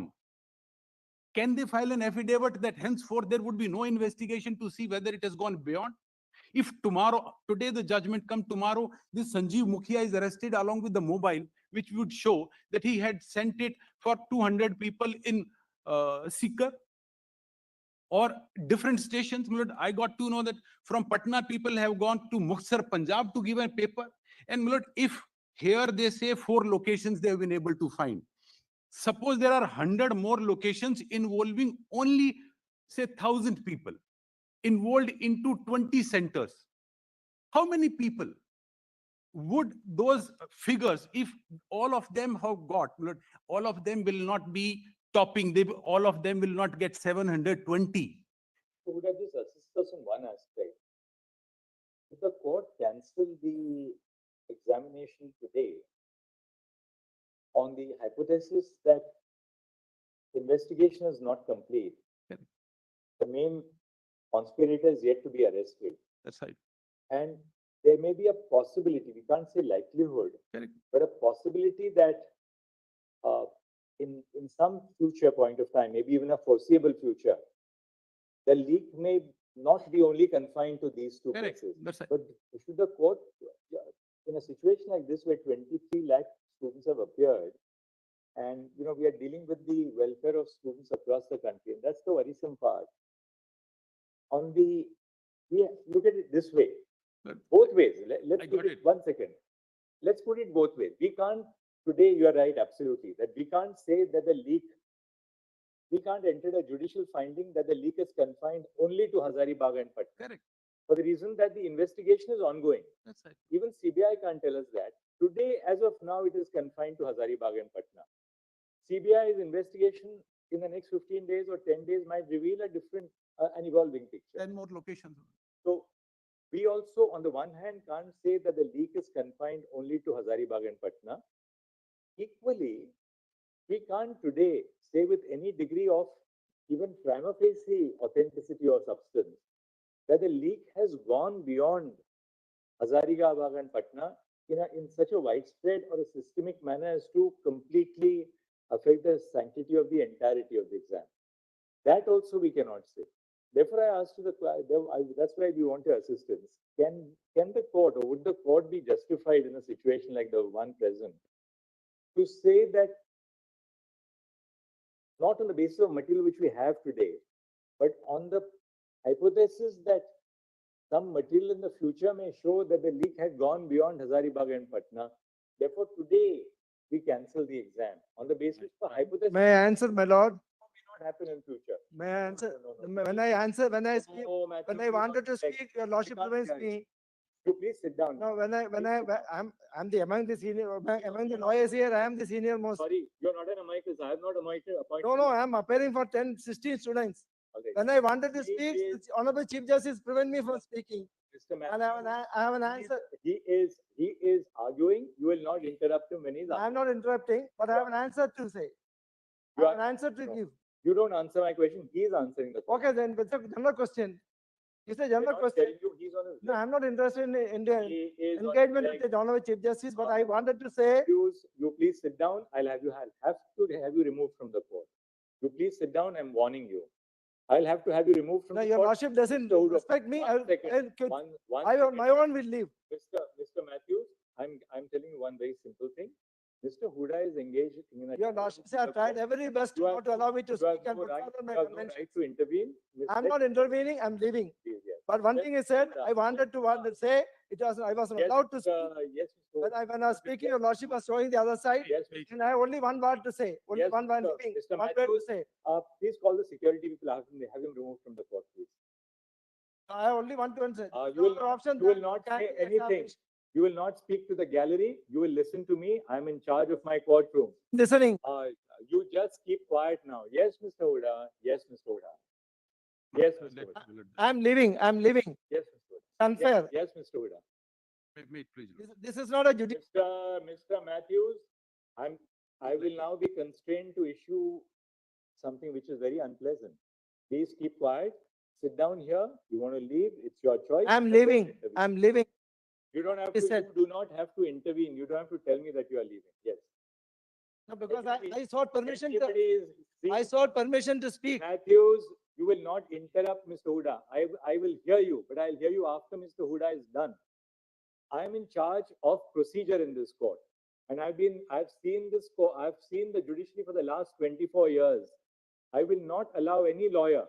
Can they file an affidavit that henceforth there would be no investigation to see whether it has gone beyond? If tomorrow, today the judgment come, tomorrow this Sanjeev Mukhia is arrested along with the mobile, which would show that he had sent it for 200 people in Sikar or different stations. I got to know that from Patna people have gone to Muxar, Punjab to give a paper. And if here they say 4 locations they have been able to find. Suppose there are 100 more locations involving only, say, 1,000 people involved into 20 centers. How many people would those figures, if all of them have got, all of them will not be topping, all of them will not get 720. So would I just assist us on one aspect? If the court cancel the examination today on the hypothesis that investigation is not complete, the main conspirator is yet to be arrested. That's right. And there may be a possibility, we can't say likelihood, Correct. but a possibility that in some future point of time, maybe even a foreseeable future, the leak may not be only confined to these two Correct. places. That's right. But should the court, in a situation like this where 23 lakh students have appeared, and we are dealing with the welfare of students across the country, and that's the worrisome part. We look at it this way, Good. both ways. Let's I put got it it. 1 second. Let's put it both ways. We can't today. You are right, absolutely. That we can't say that the leak. We can't enter a judicial finding that the leak is confined only to Hazaribagh and Patna. Correct. For the reason that the investigation is ongoing. That's right. Even CBI can't tell us that. Today, as of now, it is confined to Hazaribagh and Patna. CBI's investigation in the next 15 days or 10 days might reveal a different, an evolving picture. 10 more locations. So we also, on the one hand, can't say that the leak is confined only to Hazaribagh and Patna. Equally, we can't today say with any degree of even prima facie authenticity or substance that the leak has gone beyond Hazaribagh and Patna in such a widespread or a systemic manner as to completely affect the sanctity of the entirety of the exam. That also we cannot say. Therefore, I asked you that's why we want your assistance. Can the court, or would the court be justified in a situation like the one present to say that not on the basis of material which we have today, but on the hypothesis that some material in the future may show that the leak had gone beyond Hazaribagh and Patna. Therefore, today we cancel the exam on the basis of hypothesis. May I answer, my lord? May not happen in future. May I answer? No. When I answer, when I speak, No, Matthew, when I please wanted to don't beg. speak, your lordship can't prevents hear you. me. You please sit down. No, I'm the among the senior, among the lawyers here, I am the senior most. Sorry, you're not an amicus. I have not appointed. No, I'm appearing for 10, 16 students. Okay. When I wanted to He speak, is- the Honorable Chief Justice prevent me from speaking. Mr. Matthew, And I have an answer. He is arguing. You will not interrupt him when he's I'm arguing. not interrupting, but I have an answer to say. I You have an are- answer to no. give. You don't answer my question. He is answering the question. Okay, then, it's a general question. It's a We're general not question. telling you he's on his No, leg. I'm not interested in the He is on his engagement leg. with the Honorable Chief Justice, but I wanted to say, You please sit down. I'll have to have you removed from the court. You please sit down. I'm warning you. I'll have to have you removed from no, the your court. lordship doesn't Mr. Udo, respect me. one second. One second. My own will leave. Mr. Matthews, I'm telling you one very simple thing. Mr. Huda is engaged in a. Your lordship have tried every best You have not to allow me to You have speak and no put right, forward my you have no convention. right to intervene. I'm not intervening, I'm leaving. Please, yes. But one Yes, thing is said, Mr. I wanted to say, I wasn't Yes, allowed to speak. Yes, Mr. When I was speaking, your lordship was showing the other side, Yes, and I have only one word to say, only Yes, one word Mr. leaving, Mr. one word to Matthews. say. Please call the security people, have him removed from the court, please. I only want to answer. You will, No option you will that not can say be anything. established. You will not speak to the gallery. You will listen to me. I'm in charge of my courtroom. Listening. You just keep quiet now. Yes, Mr. Huda. Yes, Mr. Huda. Yes, Mr. Huda. I'm leaving. Yes, Mr. Huda. Unfair. Yes, Mr. Huda. Please. This is not a judicial. Mr. Matthews, I will now be constrained to issue something which is very unpleasant. Please keep quiet. Sit down here. You want to leave? It's your choice. I'm But don't leaving. intervene. I'm leaving. You don't have He to. said- You do not have to intervene. You don't have to tell me that you are leaving. Yes. No, because Anybody- I sought permission to, Anybody is- I sought permission to speak. Matthews, you will not interrupt Mr. Huda. I will hear you, but I'll hear you after Mr. Huda is done. I am in charge of procedure in this court. And I've seen this court, I've seen the judiciary for the last 24 years. I will not allow any lawyer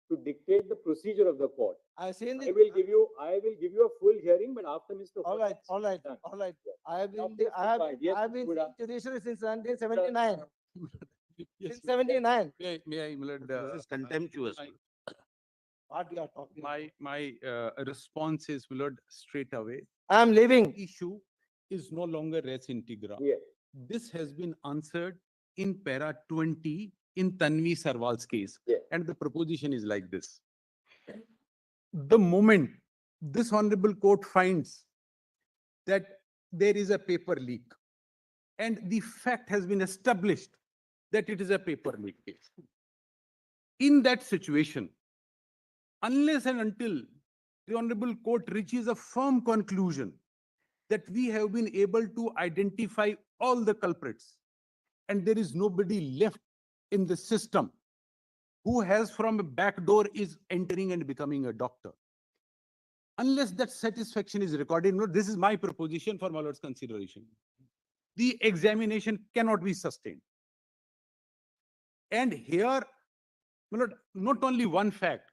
to dictate the procedure of the court. I've seen I this. will give you a full hearing, but after Mr. All Huda right, is all right, done. all right. Yeah. I have Now, been, please I have, be quiet. Yes, I've been Buddha. seeing judiciary since 1979. Yes, Since 79. may I, my lord, This is contemptuous. What you are talking about? my response is, my lord, straight away. I'm leaving. Issue is no longer res integra. Yes. This has been answered in para 20 in Tanvi Sarwal's case. Yeah. And the proposition is like this. The moment this honorable court finds that there is a paper leak and the fact has been established that it is a paper leak case. In that situation, unless and until the Honorable Court reaches a firm conclusion that we have been able to identify all the culprits and there is nobody left in the system who has from a back door is entering and becoming a doctor. Unless that satisfaction is recorded, no, this is my proposition for my lord's consideration. The examination cannot be sustained. And here, my lord, not only one fact.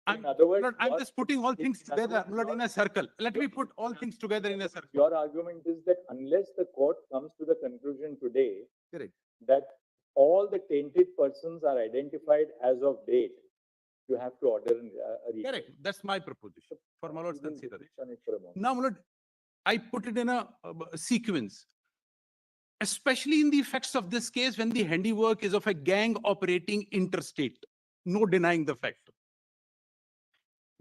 In other words, Lord, I'm your- just putting all things in other together, words, my lord, in a circle. Let me put all things together in a circle. Your argument is that unless the court comes to the conclusion today Correct. that all the tainted persons are identified as of date, you have to order a recall. Correct. That's my proposition for my lord's We will consideration. finish on it for a moment. Now, my lord, I put it in a sequence, especially in the effects of this case when the handiwork is of a gang operating interstate. No denying the fact.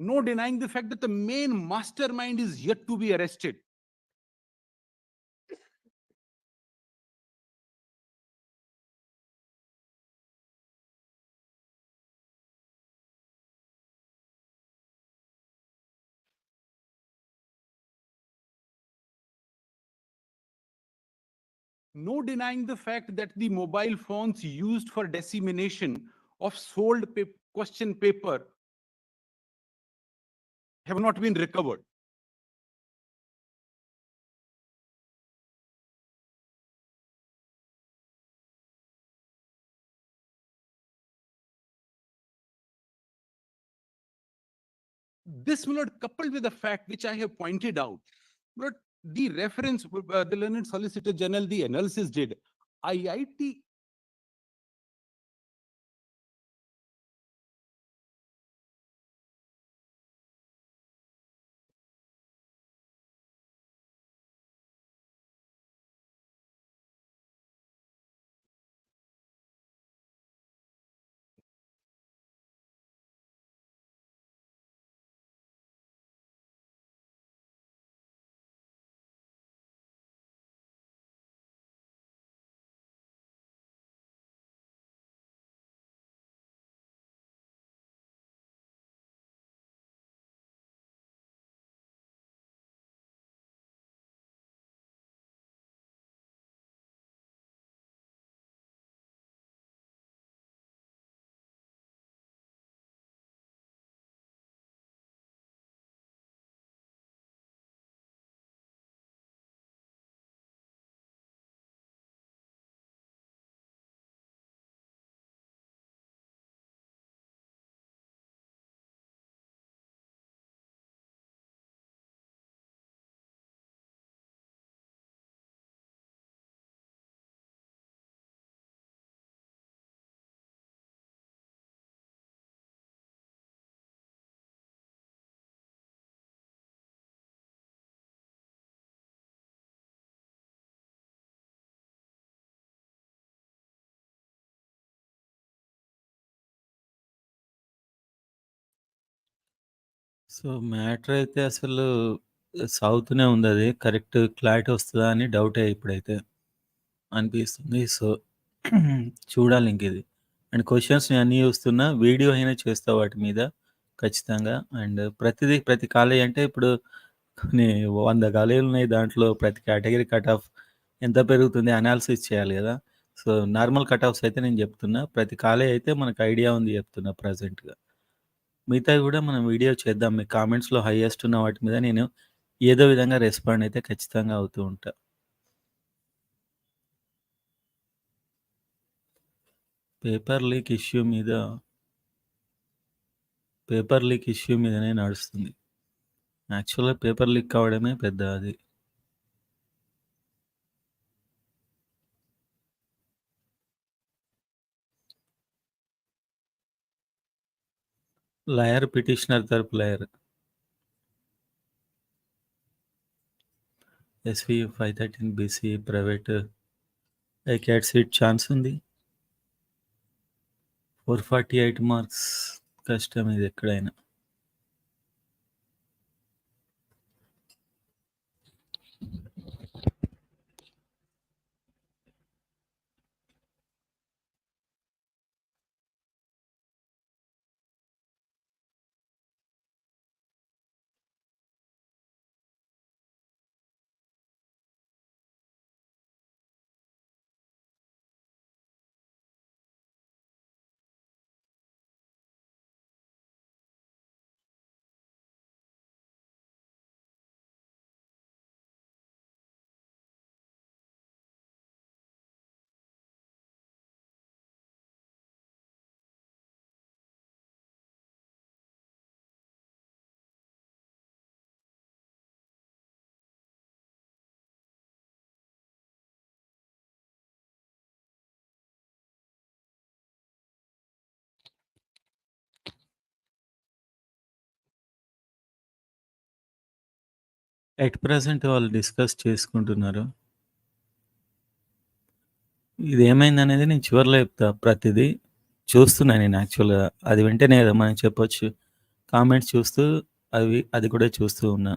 No denying the fact that the main mastermind is yet to be arrested. No denying the fact that the mobile phones used for dissemination of sold question paper have not been recovered. This, my lord, coupled with the fact which I have pointed out, but the reference, the learned Solicitor General, the analysis did, IIT. So, matter అయితే అసలు సాగుతూనే ఉంది అది. Correct clarity వస్తదా అని డౌటే ఇప్పుడైతే అనిపిస్తుంది. సో, చూడాలి ఇంకిది. అండ్ క్వెషన్స్ నేను అన్నీ చూస్తున్నా. వీడియో అయినా చేస్తా వాటి మీద ఖచ్చితంగా. అండ్ ప్రతి కాలేజ్ అంటే ఇప్పుడు కొన్ని 100 కాలేజీలున్నాయి. దాంట్లో ప్రతి కేటగిరీ కట్ ఆఫ్ ఎంత పెరుగుతుంది అనాలిసిస్ చేయాలి గదా! సో, నార్మల్ కట్ ఆఫ్స్ అయితే నేను చెప్తున్నా. ప్రతి కాలేజ్ అయితే మనకు ఐడియా ఉంది చెప్తున్నా ప్రెజెంట్‌గా. మిగతావి గూడా మనం వీడియో చేద్దాం. మీ కామెంట్స్‌లో హైయెస్ట్ ఉన్న వాటి మీద నేను ఏదో విధంగా రెస్పాండ్ అయితే ఖచ్చితంగా అవుతూ ఉంటా. పేపర్ లీక్ ఇష్యూ మీదనే నడుస్తుంది. యాక్చువల్‌గా పేపర్ లీక్ కావడమే పెద్ద అది. లాయర్ పిటిషనర్ తరపు లాయర్. ఎస్‌వి 513 బీసీ ప్రైవేట్ ఐక్యాట్ సీట్ ఛాన్స్ ఉంది. 448 మార్క్స్ కష్టం ఇది ఎక్కడైనా. ఎట్ ప్రెజెంట్ వాళ్ళు డిస్కస్ చేసుకుంటున్నారు. ఇదేమైందనేది నేను చివర్లో చెప్తా ప్రతిదీ. చూస్తున్నా నేను యాక్చువల్‌గా. అది వింటేనే కదా మనం చెప్పొచ్చు. కామెంట్స్ చూస్తూ అది కూడా చూస్తూ ఉన్నా.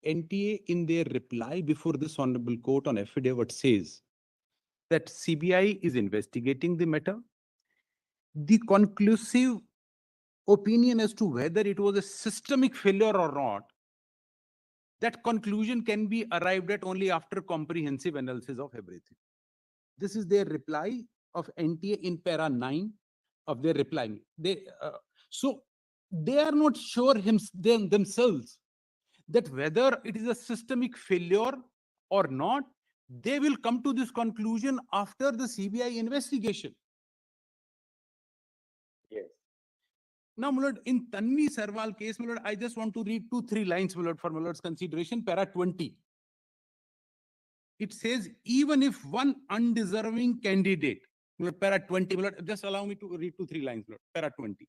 NTA in their reply before this honorable court on affidavit says that CBI is investigating the matter. The conclusive opinion as to whether it was a systemic failure or not, that conclusion can be arrived at only after comprehensive analysis of everything. This is their reply of NTA in para 9 of their reply. So they are not sure themselves that whether it is a systemic failure or not. They will come to this conclusion after the CBI investigation. Yes. Now, my lord, in Tanvi Sarwal case, my lord, I just want to read 2-3 lines, my lord, for my lord's consideration, para 20. It says, even if one undeserving candidate, my lord, para 20, my lord, just allow me to read 2-3 lines, my lord, para 20.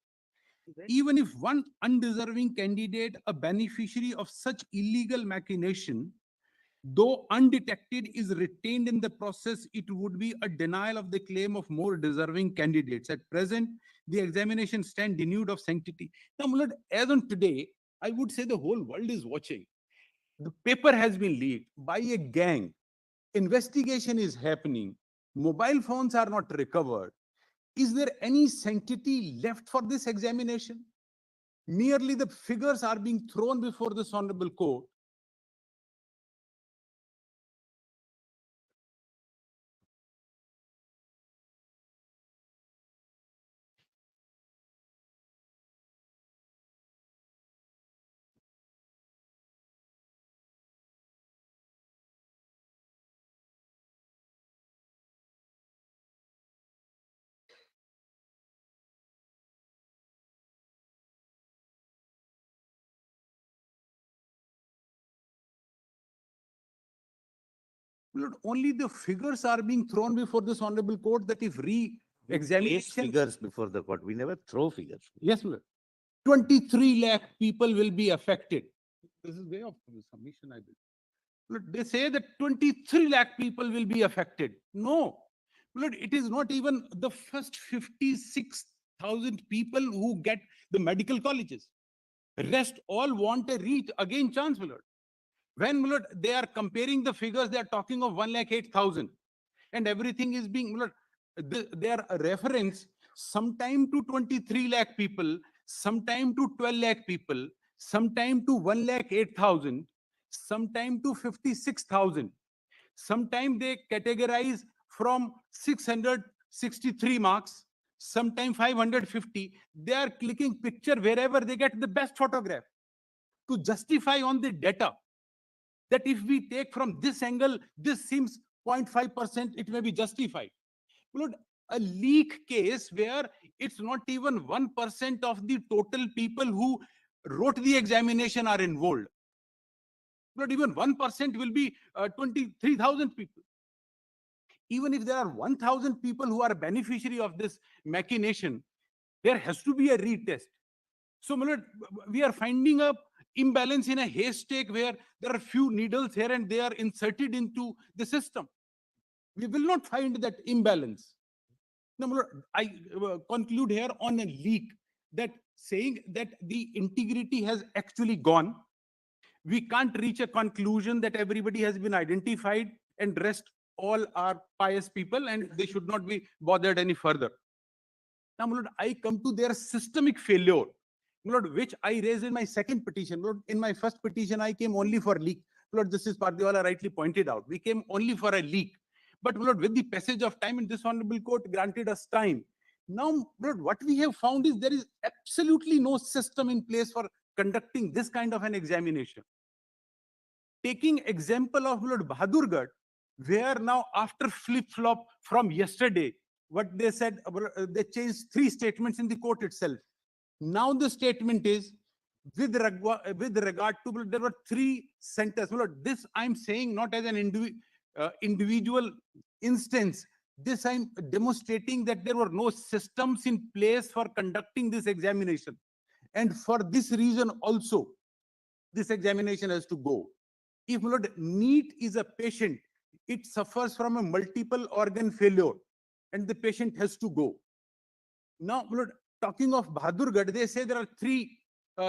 Even if one undeserving candidate, a beneficiary of such illegal machination, though undetected, is retained in the process, it would be a denial of the claim of more deserving candidates. At present, the examination stand denuded of sanctity. Now, my lord, as on today, I would say the whole world is watching. The paper has been leaked by a gang. Investigation is happening. Mobile phones are not recovered. Is there any sanctity left for this examination? Merely the figures are being thrown before this honorable court. Lord, only the figures are being thrown before this honorable court that if Place re-examination. figures before the court. We never throw figures. Yes, Lord. 23 lakh people will be affected. This is way of submission, I believe. Lord, they say that 23 lakh people will be affected. No. Lord, it is not even the first 56,000 people who get the medical colleges. Rest all want a reach again chance, my lord. When, my lord, they are comparing the figures, they are talking of 1,08,000, and everything is being, my lord, their reference sometime to 23 lakh people, sometime to 12 lakh people, sometime to 1,08,000, sometime to 56,000. Sometime they categorize from 663 marks, sometime 550. They are clicking picture wherever they get the best photograph to justify on the data that if we take from this angle, this seems 0.5%, it may be justified. Lord, a leak case where it's not even 1% of the total people who wrote the examination are involved. Not even 1% will be 23,000 people. Even if there are 1,000 people who are beneficiary of this machination, there has to be a retest. So, my lord, we are finding a imbalance in a haystack where there are few needles here and they are inserted into the system. We will not find that imbalance. Now, my lord, I conclude here on a leak that saying that the integrity has actually gone. We can't reach a conclusion that everybody has been identified and rest all are pious people and they should not be bothered any further. Now, my lord, I come to their systemic failure, my lord, which I raised in my second petition. My lord, in my first petition, I came only for leak. My lord, this is Pardiwala rightly pointed out. We came only for a leak. But, my lord, with the passage of time in this honorable court granted us time. Now, my lord, what we have found is there is absolutely no system in place for conducting this kind of an examination. Taking example of Lord Bahadurgarh, where now after flip-flop from yesterday, what they said, they changed 3 statements in the court itself. Now the statement is, with regard to, there were 3 centers. This I'm saying not as an individual instance. This I'm demonstrating that there were no systems in place for conducting this examination. And for this reason also, this examination has to go. If Lord, Neet is a patient, it suffers from a multiple organ failure and the patient has to go. Now, Lord, talking of Bahadurgarh, they say there are 3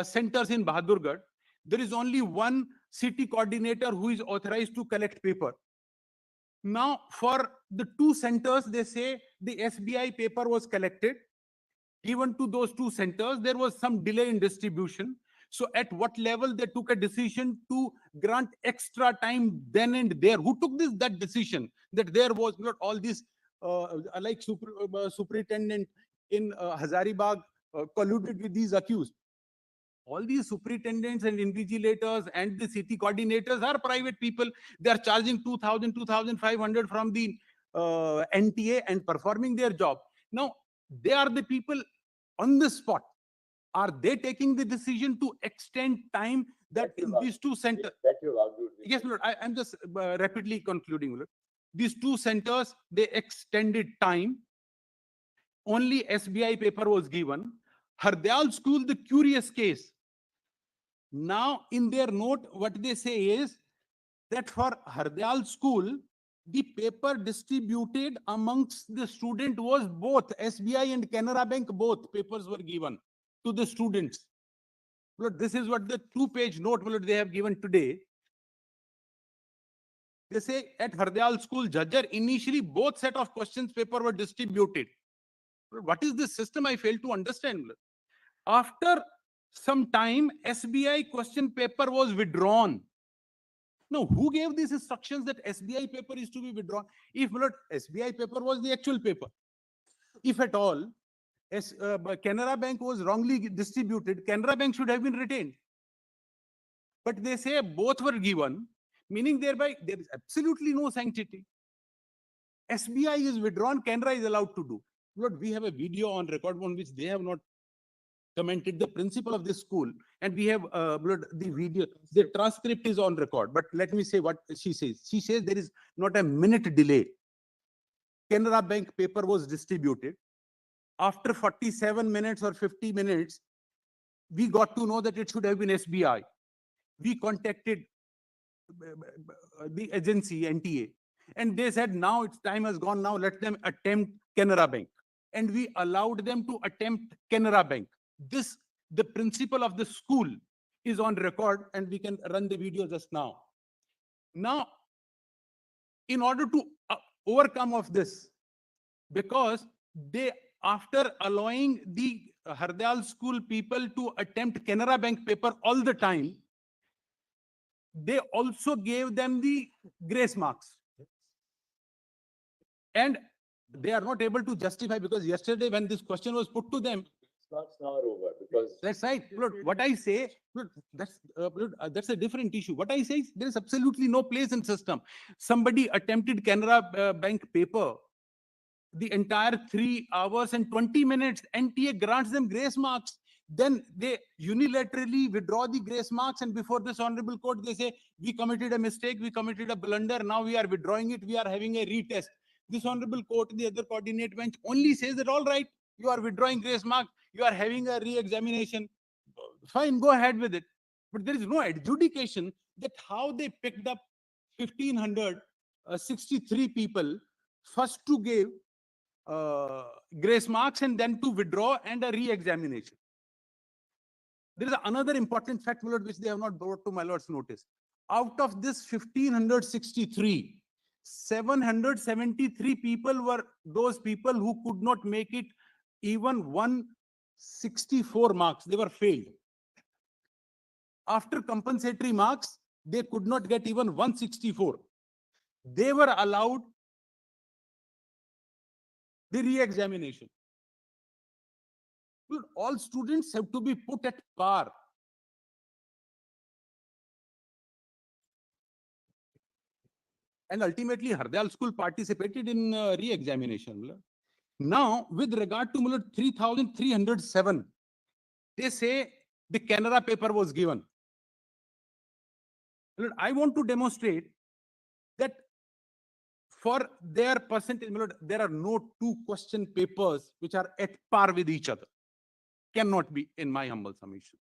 centers in Bahadurgarh. there is only one city coordinator who is authorized to collect paper. Now, for the two centers, they say the SBI paper was collected, given to those two centers. There was some delay in distribution. So at what level they took a decision to grant extra time then and there? Who took that decision that there was not all this like superintendent in Hazaribagh colluded with these accused? All these superintendents and invigilators and the city coordinators are private people. They are charging 2,000, 2,500 from the NTA and performing their job. Now, they are the people on the spot. Are they taking the decision to extend time that in these two centers? That you argued. Yes, Lord, I'm just rapidly concluding, Lord. These two centers, they extended time. Only SBI paper was given. Hardyal School, the curious case. Now, in their note, what they say is that for Hardyal School, the paper distributed amongst the student was both SBI and Canara Bank, both papers were given to the students. But this is what the 2-page note they have given today. They say at Hardyal School, Judger, initially both set of questions paper were distributed. What is this system? I fail to understand. After some time, SBI question paper was withdrawn. Now, who gave these instructions that SBI paper is to be withdrawn? If not, SBI paper was the actual paper. If at all, Canara Bank was wrongly distributed, Canara Bank should have been retained. But they say both were given, meaning thereby there is absolutely no sanctity. SBI is withdrawn, Canara is allowed to do. Lord, we have a video on record on which they have not commented the principal of this school, and we have the video, the transcript is on record. But let me say what she says. She says there is not a minute delay. Canara Bank paper was distributed. After 47 minutes or 50 minutes, we got to know that it should have been SBI. We contacted the agency, NTA, and they said, now its time has gone, now let them attempt Canara Bank. And we allowed them to attempt Canara Bank. This, the principal of the school is on record, and we can run the video just now. Now, in order to overcome of this, because they, after allowing the Hardyal School people to attempt Canara Bank paper all the time, they also gave them the grace marks. And they are not able to justify, because yesterday when this question was put to them, Marks now are over because that's right. Look, what I say, look, that's a different issue. What I say is there is absolutely no place in system. Somebody attempted Canara Bank paper, the entire 3 hours and 20 minutes, NTA grants them grace marks. Then they unilaterally withdraw the grace marks, and before this honorable court, they say, we committed a mistake, we committed a blunder, now we are withdrawing it, we are having a retest. This honorable court, the other coordinate bench, only says that, all right, you are withdrawing grace mark, you are having a re-examination. Fine, go ahead with it. But there is no adjudication that how they picked up 1,563 people, first to give grace marks and then to withdraw and a re-examination. There is another important fact, my lord, which they have not brought to my lord's notice. Out of this 1,563, 773 people were those people who could not make it even 164 marks. They were failed. After compensatory marks, they could not get even 164. They were allowed the re-examination. All students have to be put at par. And ultimately, Hardyal School participated in re-examination. Now, with regard to 3,307, they say the Canara paper was given. I want to demonstrate that for their percentage, there are no two question papers which are at par with each other. Cannot be, in my humble summation.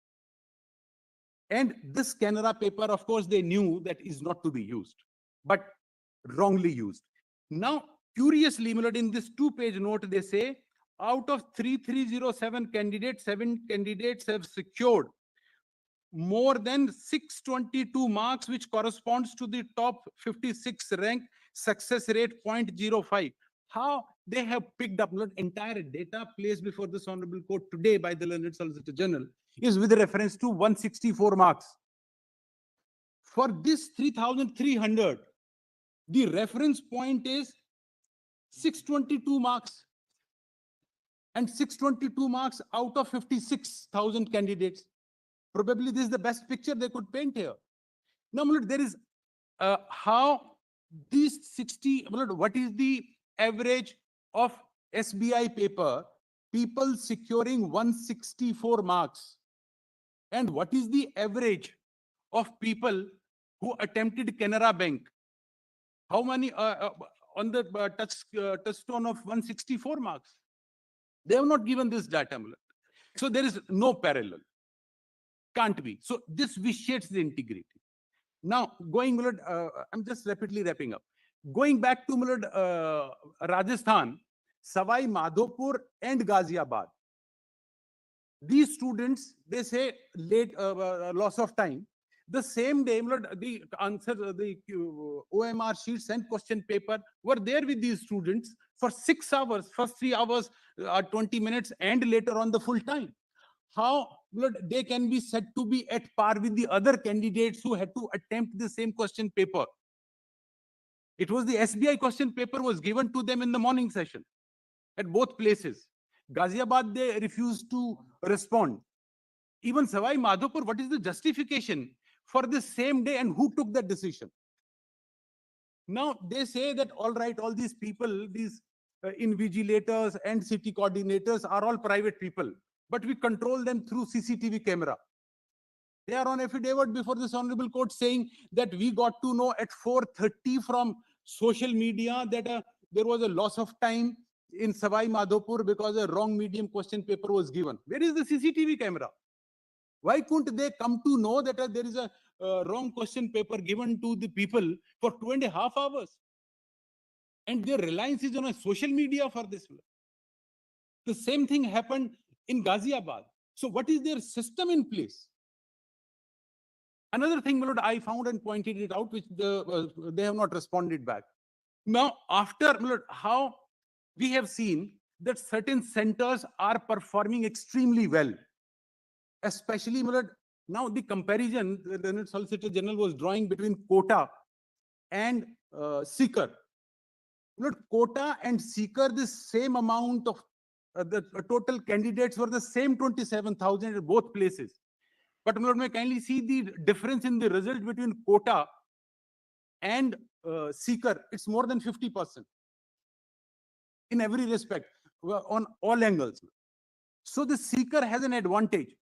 And this Canara paper, of course, they knew that is not to be used, but wrongly used. Now, curiously, in this 2-page note, they say, out of 3,307 candidates, 7 candidates have secured more than 622 marks, which corresponds to the top 56 rank, success rate 0.05. How they have picked up entire data placed before this honorable court today by the learned Solicitor General is with reference to 164 marks. For this 3,300, the reference point is 622 marks. And 622 marks out of 56,000 candidates. Probably this is the best picture they could paint here. Now, there is how these 60, what is the average of SBI paper, people securing 164 marks? And what is the average of people who attempted Canara Bank? How many on the touchstone of 164 marks? They have not given this data. So there is no parallel. Can't be. So this vitiates the integrity. Now, going, I'm just rapidly wrapping up. Going back to Rajasthan, Savai Madhopur and Ghaziabad. These students, they say late loss of time. The same day, the answer, the OMR sheets and question paper were there with these students for 6 hours, first 3 hours, 20 minutes, and later on the full time. How they can be said to be at par with the other candidates who had to attempt the same question paper? It was the SBI question paper was given to them in the morning session at both places. Ghaziabad, they refused to respond. Even Savai Madhopur, what is the justification for the same day and who took that decision? Now, they say that, all right, all these people, these invigilators and city coordinators are all private people, but we control them through CCTV camera. They are on affidavit before this honorable court saying that we got to know at 4:30 from social media that there was a loss of time in Savai Madhopur because a wrong medium question paper was given. Where is the CCTV camera? Why couldn't they come to know that there is a wrong question paper given to the people for 2.5 hours? And their reliance is on a social media for this. The same thing happened in Ghaziabad. So what is their system in place? Another thing, I found and pointed it out, which they have not responded back. Now, after how we have seen that certain centers are performing extremely well, especially now the comparison the Solicitor General was drawing between quota and seeker. Quota and seeker, the same amount of the total candidates were the same 27,000 at both places. But may kindly see the difference in the result between quota and seeker. It's more than 50% in every respect, on all angles. So the seeker has an advantage.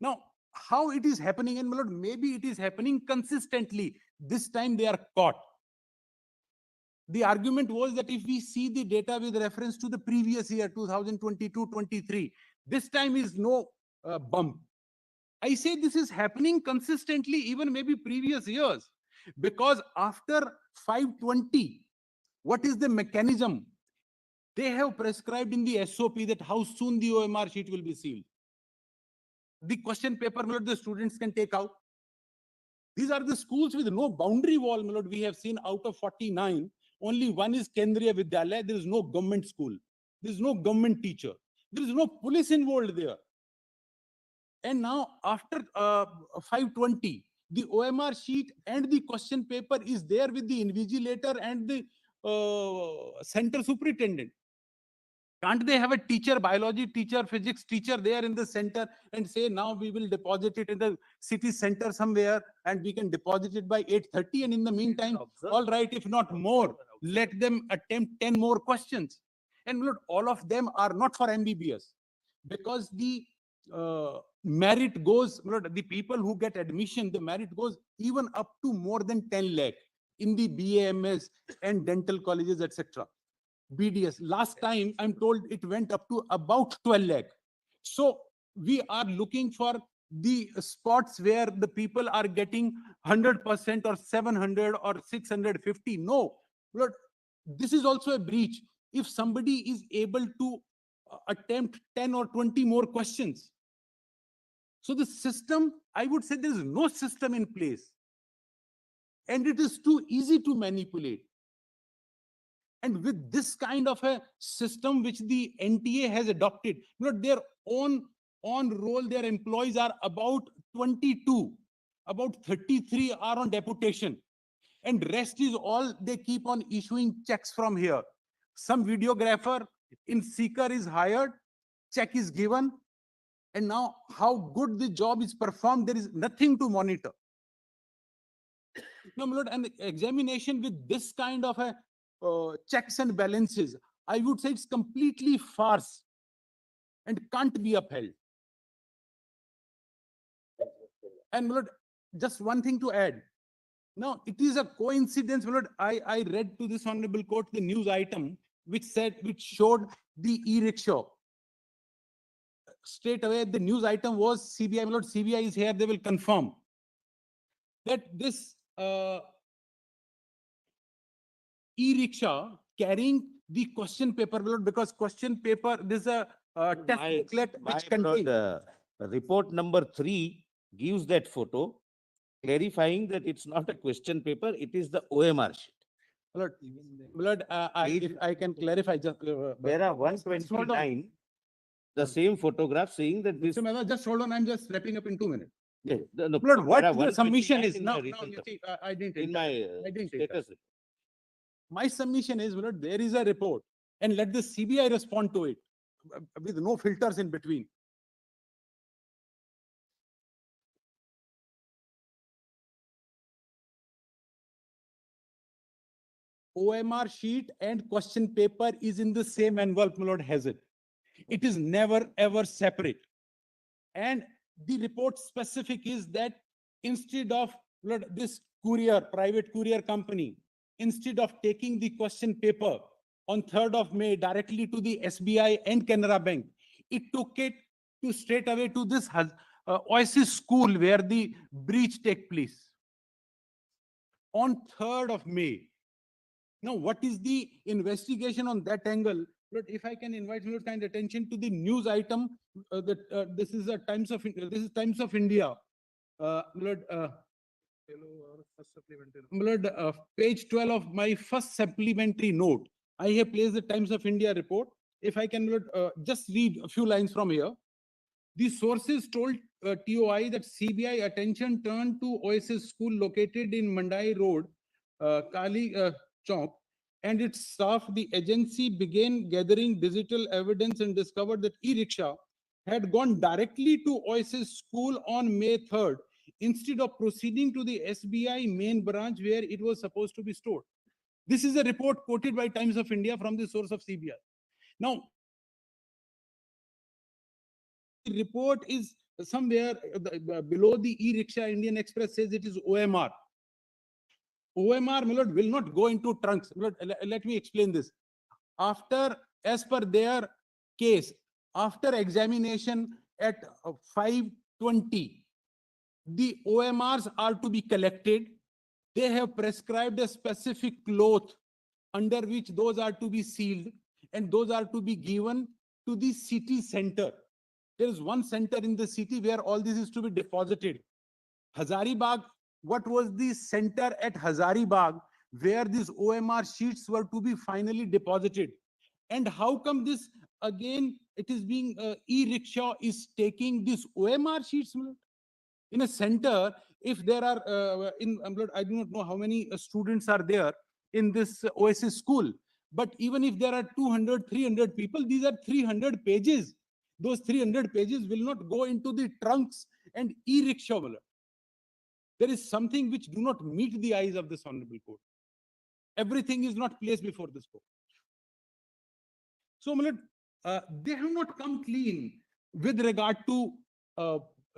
Now, how it is happening, and maybe it is happening consistently. This time they are caught. The argument was that if we see the data with reference to the previous year, 2022-23, this time is no bump. I say this is happening consistently, even maybe previous years, because after 520, what is the mechanism? They have prescribed in the SOP that how soon the OMR sheet will be sealed. The question paper, the students can take out. These are the schools with no boundary wall, we have seen out of 49, only one is Kendriya Vidyalaya. There is no government school. There is no government teacher. There is no police involved there. And now after 520, the OMR sheet and the question paper is there with the invigilator and the center superintendent. Can't they have a teacher, biology teacher, physics teacher there in the center and say, now we will deposit it in the city center somewhere and we can deposit it by 8:30, and in the meantime, all right, if not more, let them attempt 10 more questions. And look, all of them are not for MBBS, because the merit goes, the people who get admission, the merit goes even up to more than 10 lakh in the BAMS and dental colleges, etc. BDS. Last time, I'm told it went up to about 12 lakh. So we are looking for the spots where the people are getting 100% or 700 or 650. No, Lord, this is also a breach. If somebody is able to attempt 10 or 20 more questions, So the system, I would say there is no system in place. And it is too easy to manipulate. And with this kind of a system which the NTA has adopted, their own on roll, their employees are about 22, about 33 are on deputation. And rest is all they keep on issuing checks from here. Some videographer in seeker is hired, check is given, and now how good the job is performed, there is nothing to monitor. No, my lord, and examination with this kind of a checks and balances, I would say it's completely farce and can't be upheld. And my lord, just one thing to add. Now, it is a coincidence, my lord, I read to this honorable court the news item which showed the e-rickshaw. Straight away, the news item was CBI, my lord, CBI is here, they will confirm that this e-rickshaw carrying the question paper, my lord, because question paper, there's a test booklet which contains. Report number 3 gives that photo, clarifying that it's not a question paper, it is the OMR sheet. Lord, if I can clarify, just Para 129, the same photograph saying that this. Just hold on, I'm just wrapping up in 2 minutes. Yeah, no, Lord, what para the submission 129 is in now, the you recent see, I didn't in take my that. I didn't take that. status report. My submission is, Lord, there is a report, and let the CBI respond to it with no filters in between. OMR sheet and question paper is in the same envelope, my lord, has it. It is never ever separate. And the report specific is that instead of Lord, this courier, private courier company, instead of taking the question paper on 3rd of May directly to the SBI and Canara Bank, it took it to straight away to this Oasis school where the breach take place on 3rd of May. Now, what is the investigation on that angle? But if I can invite your kind attention to the news item, this is a Times of India. Page 12 of my first supplementary note. I have placed the Times of India report. If I can just read a few lines from here. The sources told TOI that CBI attention turned to Oasis School located in Mandai Road, Kali Chowk, and its staff. The agency began gathering digital evidence and discovered that e-rickshaw had gone directly to Oasis School on May 3rd instead of proceeding to the SBI main branch where it was supposed to be stored. This is a report quoted by Times of India from the source of CBI. Now, the report is somewhere below the e-rickshaw. Indian Express says it is OMR. OMR, my lord, will not go into trunks. Lord, let me explain this. After, as per their case, after examination at 5:20, the OMRs are to be collected. They have prescribed a specific cloth under which those are to be sealed, and those are to be given to the city center. There is one center in the city where all this is to be deposited. Hazaribagh, what was the center at Hazaribagh where these OMR sheets were to be finally deposited? And how come this, again, it is being, e-rickshaw is taking these OMR sheets in a center? If there are, I do not know how many students are there in this Oasis school, but even if there are 200, 300 people, these are 300 pages. Those 300 pages will not go into the trunks and e-rickshaw. There is something which do not meet the eyes of this honorable court. Everything is not placed before this court. So, they have not come clean with regard to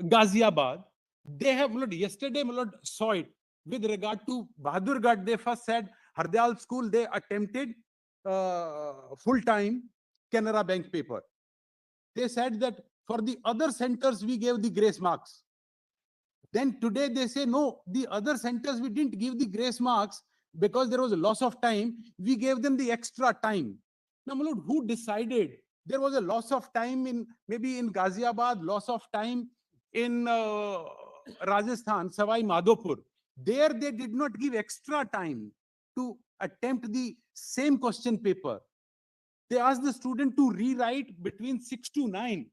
Ghaziabad. They have, yesterday, saw it with regard to Bahadurgarh. They first said Hardayal school, they attempted full-time Canara Bank paper. They said that for the other centers, we gave the grace marks. Then today they say, no, the other centers, we didn't give the grace marks because there was a loss of time. We gave them the extra time. Now, my lord, who decided there was a loss of time in maybe in Ghaziabad, loss of time in Rajasthan, Savai Madhopur. There they did not give extra time to attempt the same question paper. They asked the student to rewrite between 6 to 9.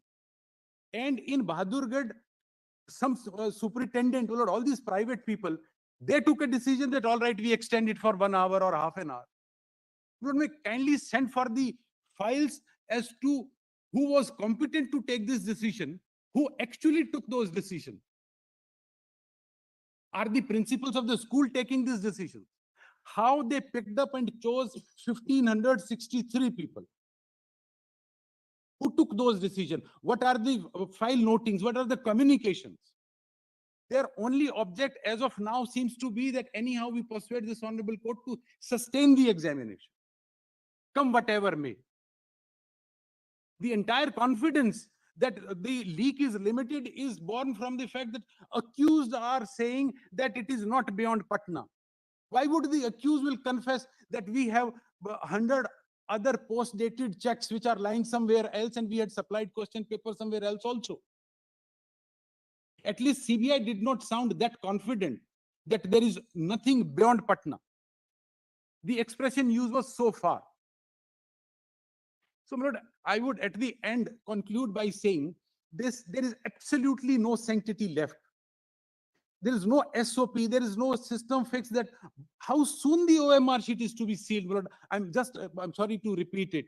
And in Bahadurgarh, some superintendent, or all these private people, they took a decision that, all right, we extend it for 1 hour or half an hour. Lord, may kindly send for the files as to who was competent to take this decision, who actually took those decisions. Are the principals of the school taking this decision? How they picked up and chose 1,563 people? Who took those decisions? What are the file notings? What are the communications? Their only object as of now seems to be that anyhow we persuade this honorable court to sustain the examination, come whatever may. The entire confidence that the leak is limited is born from the fact that accused are saying that it is not beyond Patna. Why would the accused will confess that we have 100 other post-dated checks which are lying somewhere else and we had supplied question paper somewhere else also? At least CBI did not sound that confident that there is nothing beyond Patna. The expression used was so far. So, my lord, I would at the end conclude by saying this: there is absolutely no sanctity left. There is no SOP, there is no system fix that how soon the OMR sheet is to be sealed. Lord, I'm sorry to repeat it.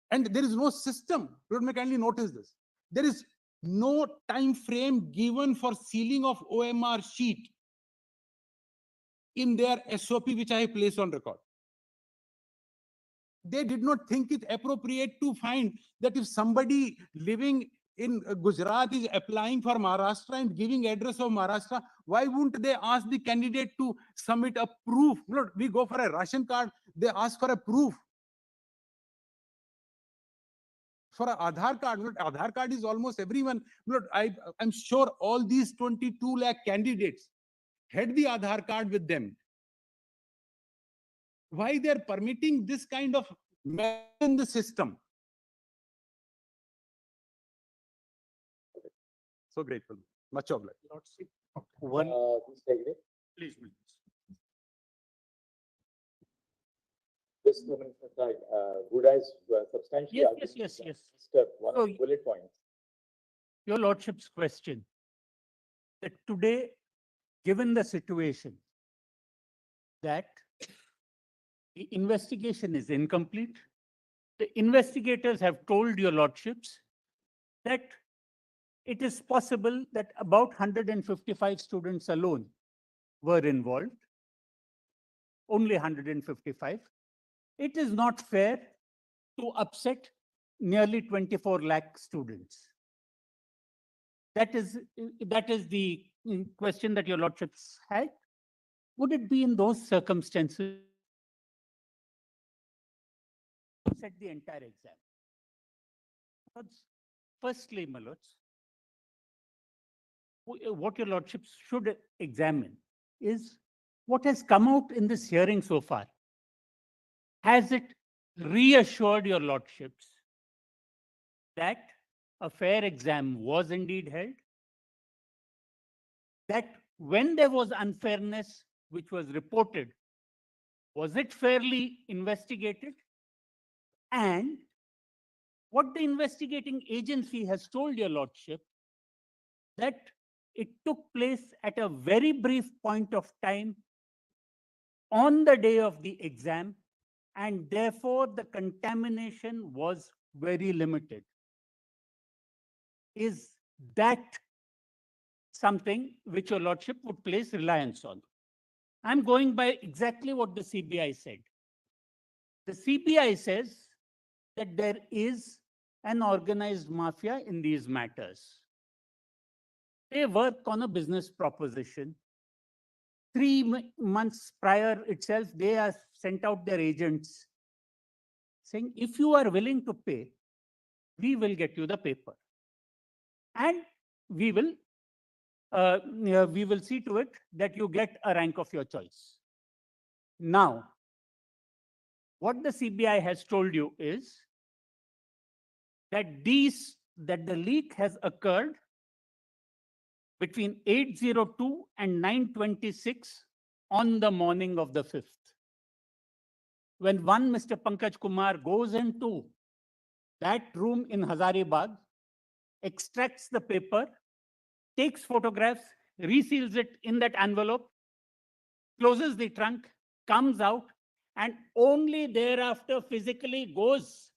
And there is no system. Lord, may kindly notice this. There is no time frame given for sealing of OMR sheet in their SOP, which I have placed on record. They did not think it appropriate to find that if somebody living in Gujarat is applying for Maharashtra and giving address of Maharashtra, why wouldn't they ask the candidate to submit a proof? Look, we go for a ration card, they ask for a proof. For an Aadhaar card, look, Aadhaar card is almost everyone. Look, I'm sure all these 22 lakh candidates had the Aadhaar card with them. Why they're permitting this kind of mess in the system? So grateful. Much obliged. One, Please, please. just 2 minutes aside, would I substantially? Yes. Step one So, bullet points. Your Lordship's question, that today, given the situation that the investigation is incomplete, the investigators have told Your Lordships that it is possible that about 155 students alone were involved, only 155. It is not fair to upset nearly 24 lakh students. That is the question that Your Lordships had. Would it be in those circumstances upset the entire exam? Firstly, my lords, what Your Lordships should examine is what has come out in this hearing so far. Has it reassured Your Lordships that a fair exam was indeed held? That when there was unfairness which was reported, was it fairly investigated? And what the investigating agency has told Your Lordship, that it took place at a very brief point of time on the day of the exam, and therefore the contamination was very limited. Is that something which Your Lordship would place reliance on? I'm going by exactly what the CBI said. The CBI says that there is an organized mafia in these matters. They work on a business proposition. 3 months prior itself, they have sent out their agents saying, if you are willing to pay, we will get you the paper. And we will see to it that you get a rank of your choice. Now, what the CBI has told you is that the leak has occurred between 8:02 and 9:26 on the morning of the 5th. When one Mr. Pankaj Kumar goes into that room in Hazaribagh, extracts the paper, takes photographs, reseals it in that envelope, closes the trunk, comes out, and only thereafter physically goes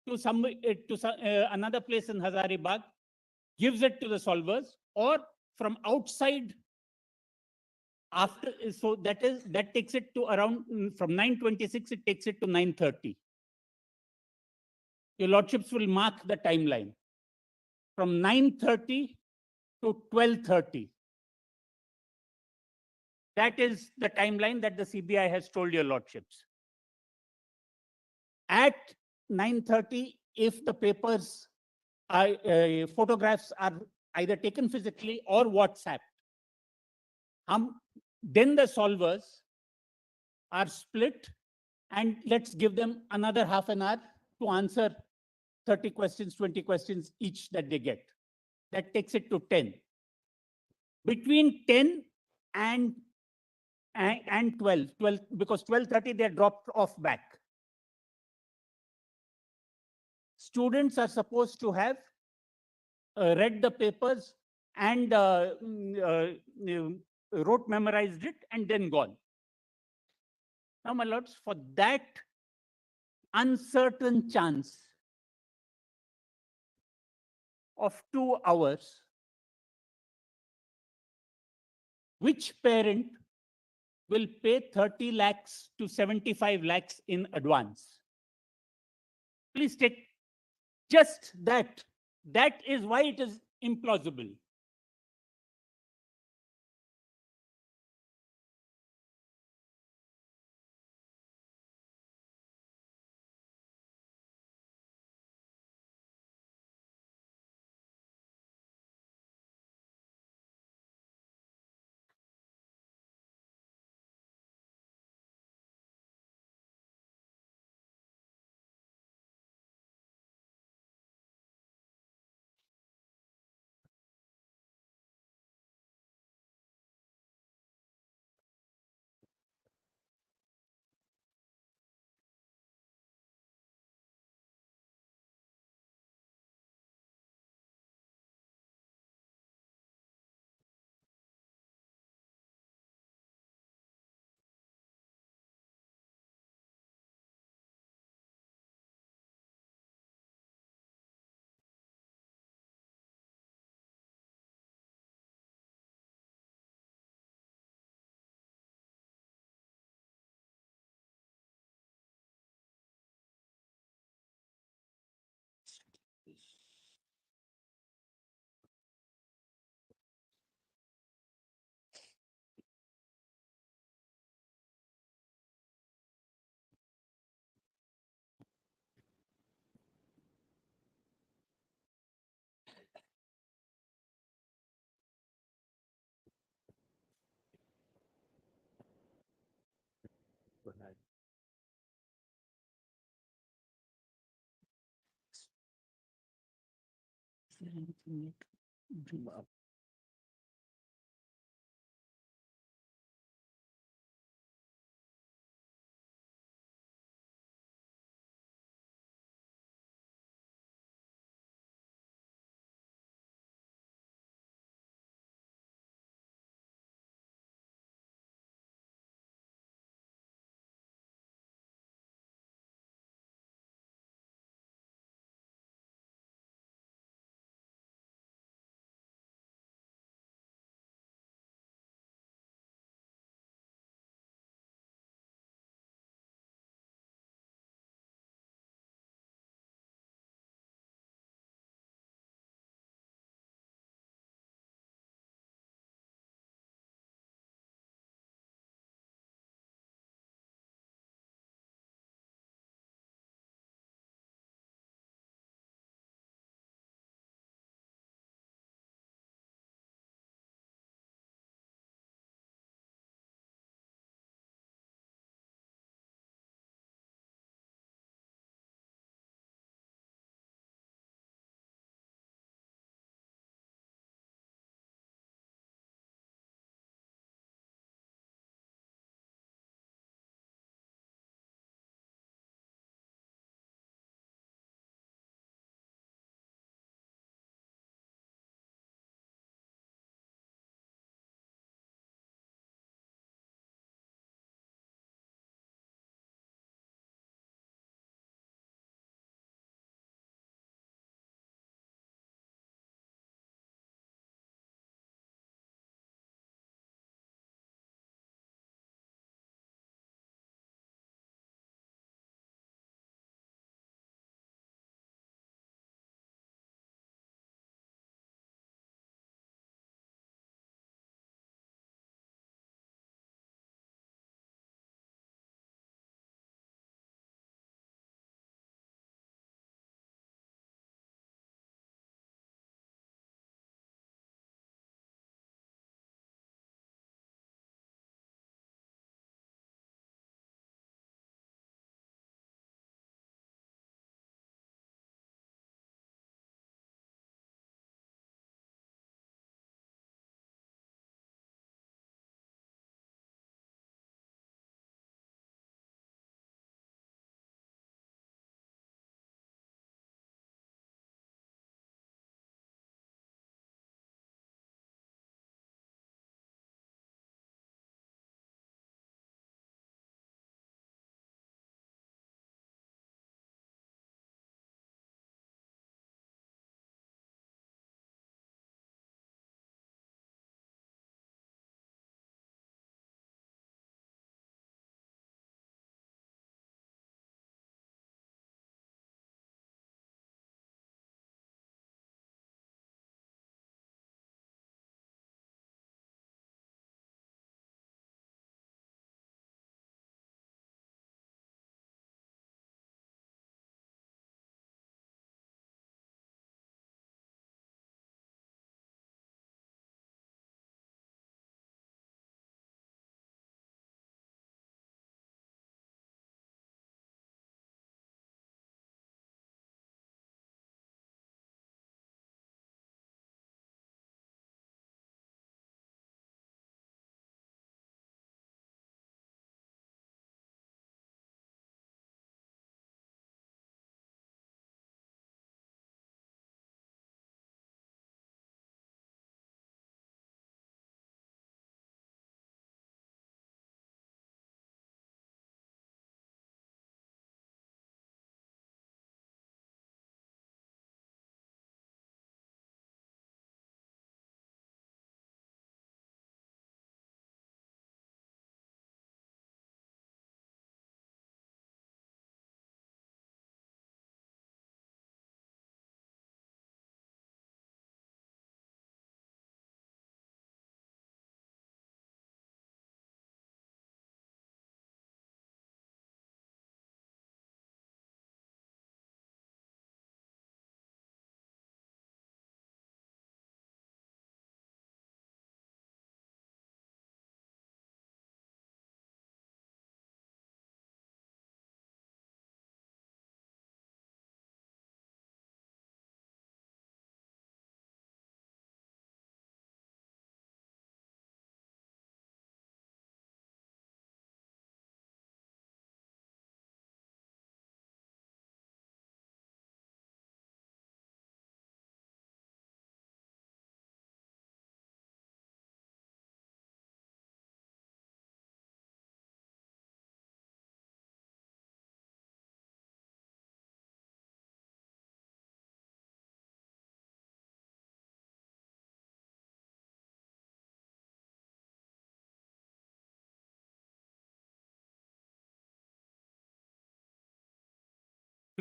to another place in Hazaribagh, gives it to the solvers, or from outside after. So that takes it to around from 9:26. It takes it to 9:30. Your lordships will mark the timeline from 9:30 to 12:30. That is the timeline that the CBI has told your lordships. At 9:30, if the papers are, photographs are either taken physically or WhatsApp, then the solvers are split, and let's give them another half an hour to answer 30 questions, 20 questions each that they get. That takes it to 10. Between 10 and 12, because 12:30 they're dropped off back. Students are supposed to have read the papers and wrote, memorized it, and then gone. Now, my lords, for that uncertain chance of 2 hours, which parent will pay 30 lakhs to 75 lakhs in advance? Please take just that. That is why it is implausible. Is there anything need to bring up?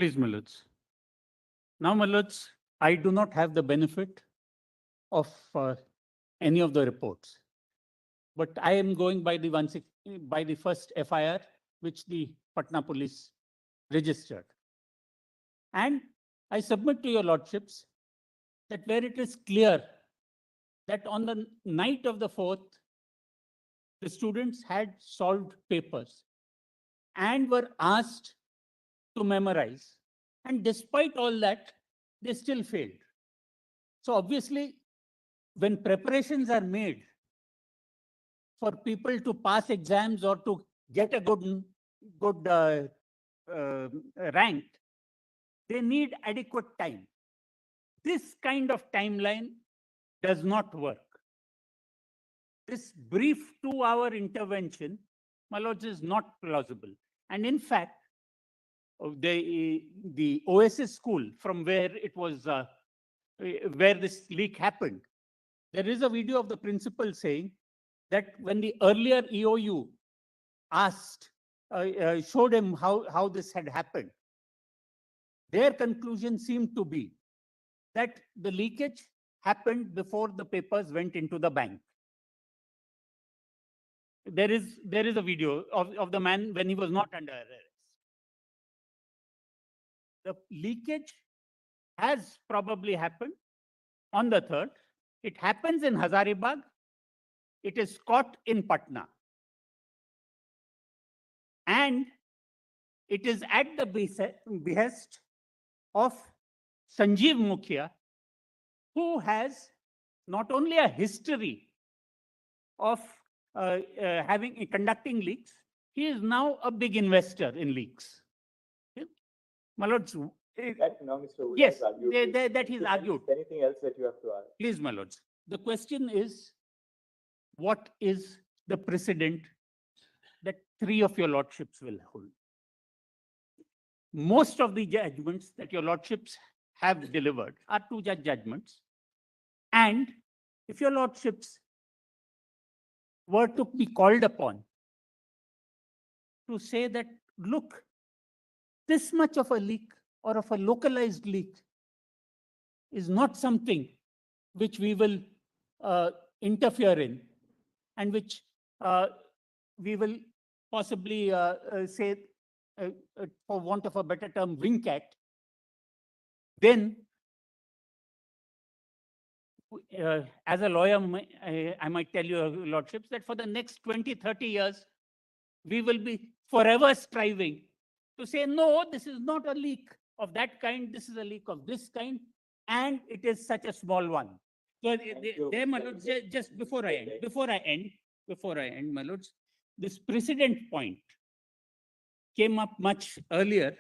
Please, my lords. Now, my lords, I do not have the benefit of any of the reports, but I am going by the by the first FIR which the Patna police registered. And I submit to your lordships that where it is clear that on the night of the 4th, the students had solved papers and were asked to memorize. And despite all that, they still failed. So obviously, when preparations are made for people to pass exams or to get a good rank, they need adequate time. This kind of timeline does not work. This brief 2-hour intervention, my lords, is not plausible. And in fact, the OSS school from where it was, where this leak happened, there is a video of the principal saying that when the earlier EOU asked, showed him how this had happened, their conclusion seemed to be that the leakage happened before the papers went into the bank. There is a video of the man when he was not under arrest. The leakage has probably happened on the 3rd. It happens in Hazaribagh. It is caught in Patna. And it is at the behest of Sanjeev Mukhia, who has not only a history of conducting leaks, he is now a big investor in leaks. Okay? My lords, That now, Mr. Wood yes, has argued. that he's argued. Anything else that you have to add? Please, my lords. The question is, what is the precedent that 3 of your lordships will hold? Most of the judgments that your lordships have delivered are 2-judge judgments. And if your lordships were to be called upon to say that, look, this much of a leak or of a localized leak is not something which we will interfere in and which we will possibly say, for want of a better term, wink at, then as a lawyer, I might tell your lordships that for the next 20, 30 years, we will be forever striving to say, no, this is not a leak of that kind, this is a leak of this kind, and it is such a small one. So there, my lords, just before I end, my lords, this precedent point came up much earlier,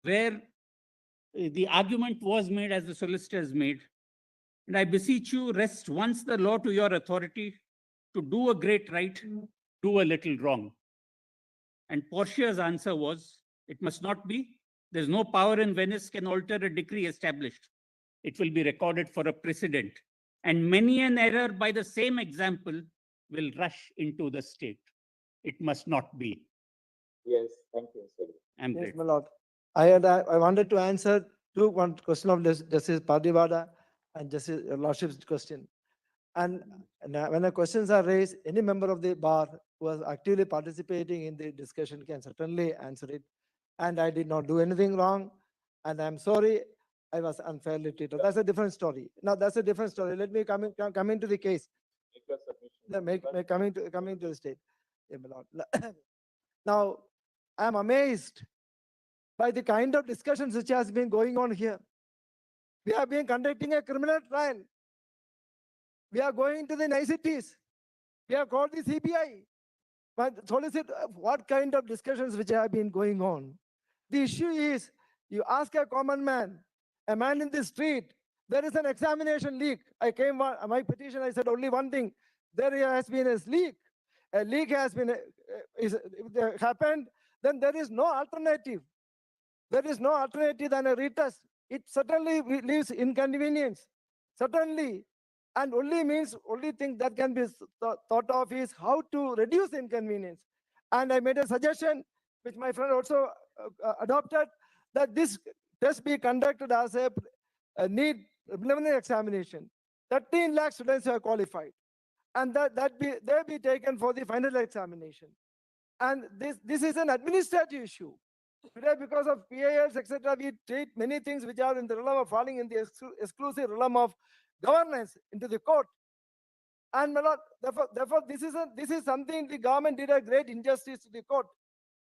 where the argument was made as the solicitors made. And I beseech you, rest once the law to your authority to do a great right, do a little wrong. And Portia's answer was, it must not be. There's no power in Venice can alter a decree established. It will be recorded for a precedent. And many an error by the same example will rush into the state. It must not be. Yes, thank you, Mr. Wood. I'm Yes, grateful. my lord. I wanted to answer one question of Justice Pardivada and Justice Lordship's question. And when the questions are raised, any member of the bar who was actively participating in the discussion can certainly answer it. And I did not do anything wrong. And I'm sorry, I was unfairly treated. That's a different story. Now, that's a different story. Let me come into the case. Make your submission. Coming to the state. Yeah, my lord. Now, I'm amazed by the kind of discussions which has been going on here. We have been conducting a criminal trial. We are going to the niceties. We have called the CBI. But solicit what kind of discussions which have been going on. The issue is, you ask a common man, a man in the street, there is an examination leak. I came, my petition, I said only one thing. There has been a leak. A leak has been happened, then there is no alternative. There is no alternative than a retest. It certainly leaves inconvenience. Certainly. And only thing that can be thought of is how to reduce inconvenience. And I made a suggestion, which my friend also adopted, that this test be conducted as a Neet preliminary examination. 13 lakh students are qualified, and they be taken for the final examination. And this is an administrative issue. Today, because of PAS, etc., we treat many things which are in the realm of falling in the exclusive realm of governance into the court. And my lord, therefore, this is something the government did a great injustice to the court.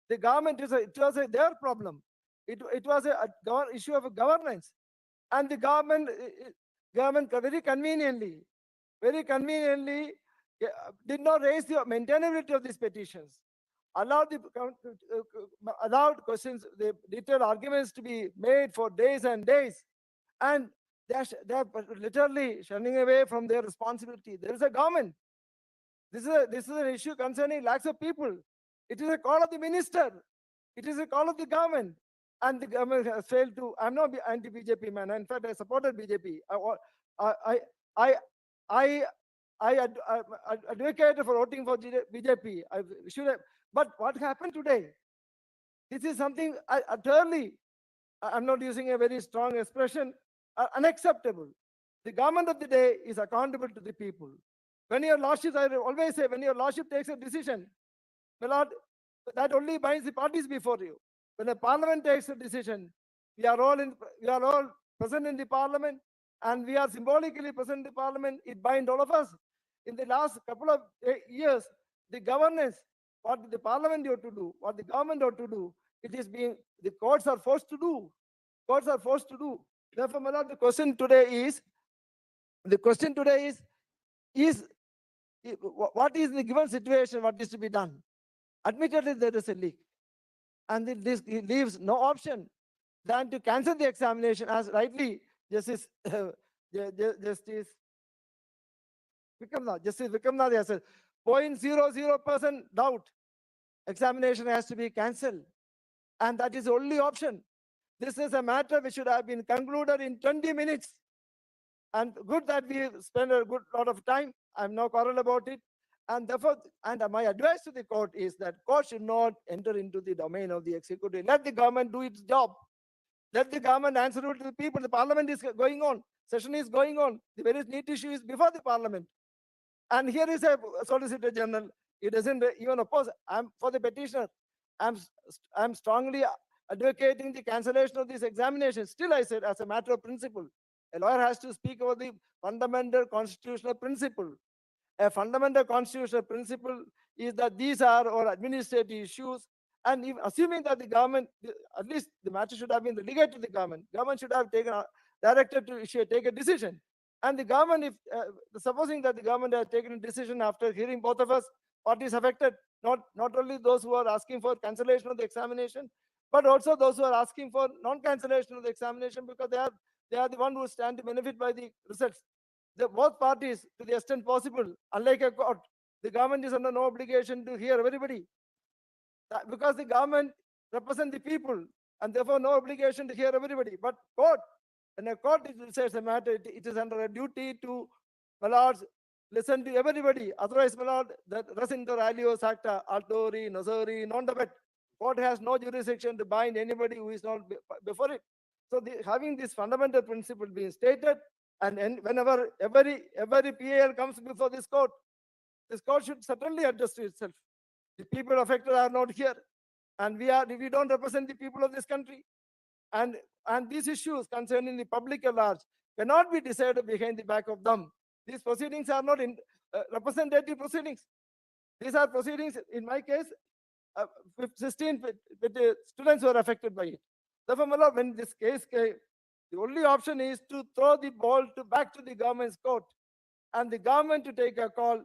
The government it was their problem. It was a issue of governance, and the government very conveniently did not raise the maintainability of these petitions, allowed allowed questions, the detailed arguments to be made for days and days, and they're literally shunning away from their responsibility. There is a government. This is an issue concerning lakhs of people. It is a call of the minister. It is a call of the government, and the government has failed to. I'm not anti-BJP man. In fact, I supported BJP. I advocated for voting for BJP. I should have. But what happened today? This is something utterly, I'm not using a very strong expression, unacceptable. The government of the day is accountable to the people. When your lordship, I always say, when your lordship takes a decision, my lord, that only binds the parties before you. When a parliament takes a decision, we are all present in the parliament, and we are symbolically present in the parliament. It binds all of us. In the last couple of years, the governance, what the parliament ought to do, what the government ought to do, it is being, the courts are forced to do. Courts are forced to do. Therefore, my lord, the question today is, what is the given situation, what is to be done? Admittedly, there is a leak, and this leaves no option than to cancel the examination, as rightly Justice Vikramnath has said, 0.00% doubt, examination has to be cancelled, and that is the only option. This is a matter which should have been concluded in 20 minutes, and good that we spend a good lot of time. I'm no quarrel about it. And therefore, and my advice to the court is that court should not enter into the domain of the executive. Let the government do its job. Let the government answer to the people. The parliament is going on. Session is going on. The very neat issue is before the parliament. And here is a Solicitor General. He doesn't even oppose. I'm for the petitioner. I'm strongly advocating the cancellation of this examination. Still, I said, as a matter of principle, a lawyer has to speak about the fundamental constitutional principle. A fundamental constitutional principle is that these are our administrative issues, and if, assuming that the government, at least the matter should have been relegated to the government should have taken directed to take a decision. And the government, if supposing that the government has taken a decision after hearing both of us, parties affected, not only those who are asking for cancellation of the examination, but also those who are asking for non-cancellation of the examination, because they are the one who stand to benefit by the results. Both parties, to the extent possible, unlike a court, the government is under no obligation to hear everybody, because the government represents the people, and therefore no obligation to hear everybody. But court, when a court decides a matter, it is under a duty to, my lords, listen to everybody. Otherwise, my lord, the res inter alios acta, altori, nosori, non debet. Court has no jurisdiction to bind anybody who is not before it. So having this fundamental principle being stated, and whenever every PAL comes before this court should certainly adjust to itself. The people affected are not here, and we don't represent the people of this country. And these issues concerning the public at large cannot be decided behind the back of them. These proceedings are not representative proceedings. These are proceedings, in my case, 16 students were affected by it. Therefore, my lord, when this case came, the only option is to throw the ball back to the government's court, and the government to take a call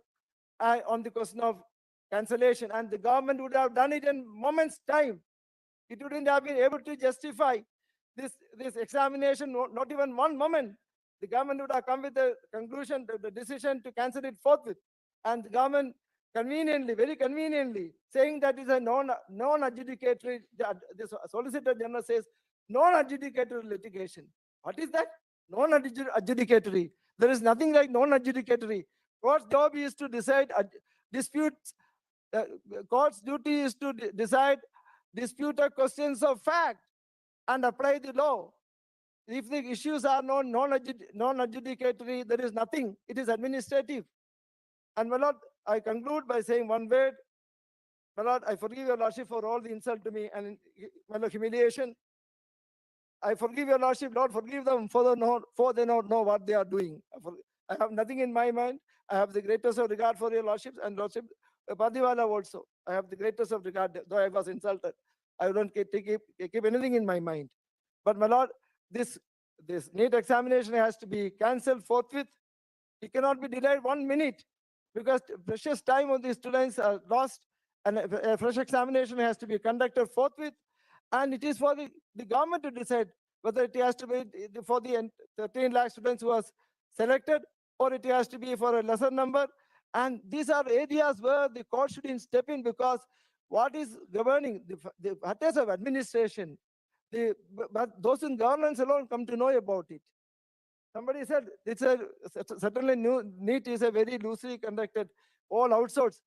on the question of cancellation. And the government would have done it in moments' time. It wouldn't have been able to justify this examination, not even one moment. The government would have come with the conclusion, the decision to cancel it forthwith. And the government conveniently, very conveniently, saying that is a non-adjudicatory, the Solicitor General says, non-adjudicatory litigation. What is that? Non-adjudicatory. There is nothing like non-adjudicatory. Court's job is to decide disputes. Court's duty is to decide disputed questions of fact. and apply the law. If the issues are non-adjudicatory, there is nothing. It is administrative. And my lord, I conclude by saying one word. My lord, I forgive your lordship for all the insult to me and my lord, humiliation. I forgive your lordship. Lord, forgive them for they not know what they are doing. I have nothing in my mind. I have the greatest of regard for your lordship and lordship Padiwala also. I have the greatest of regard, though I was insulted. I don't keep anything in my mind. But my lord, this NEET examination has to be cancelled forthwith. It cannot be delayed 1 minute because precious time of the students are lost, and a fresh examination has to be conducted forthwith. And it is for the government to decide whether it has to be for the 13 lakh students who was selected, or it has to be for a lesser number. And these are areas where the court should step in, because what is governing the matters of administration, but those in governance alone come to know about it. Somebody said it's certainly NEET is a very loosely conducted, all outsourced.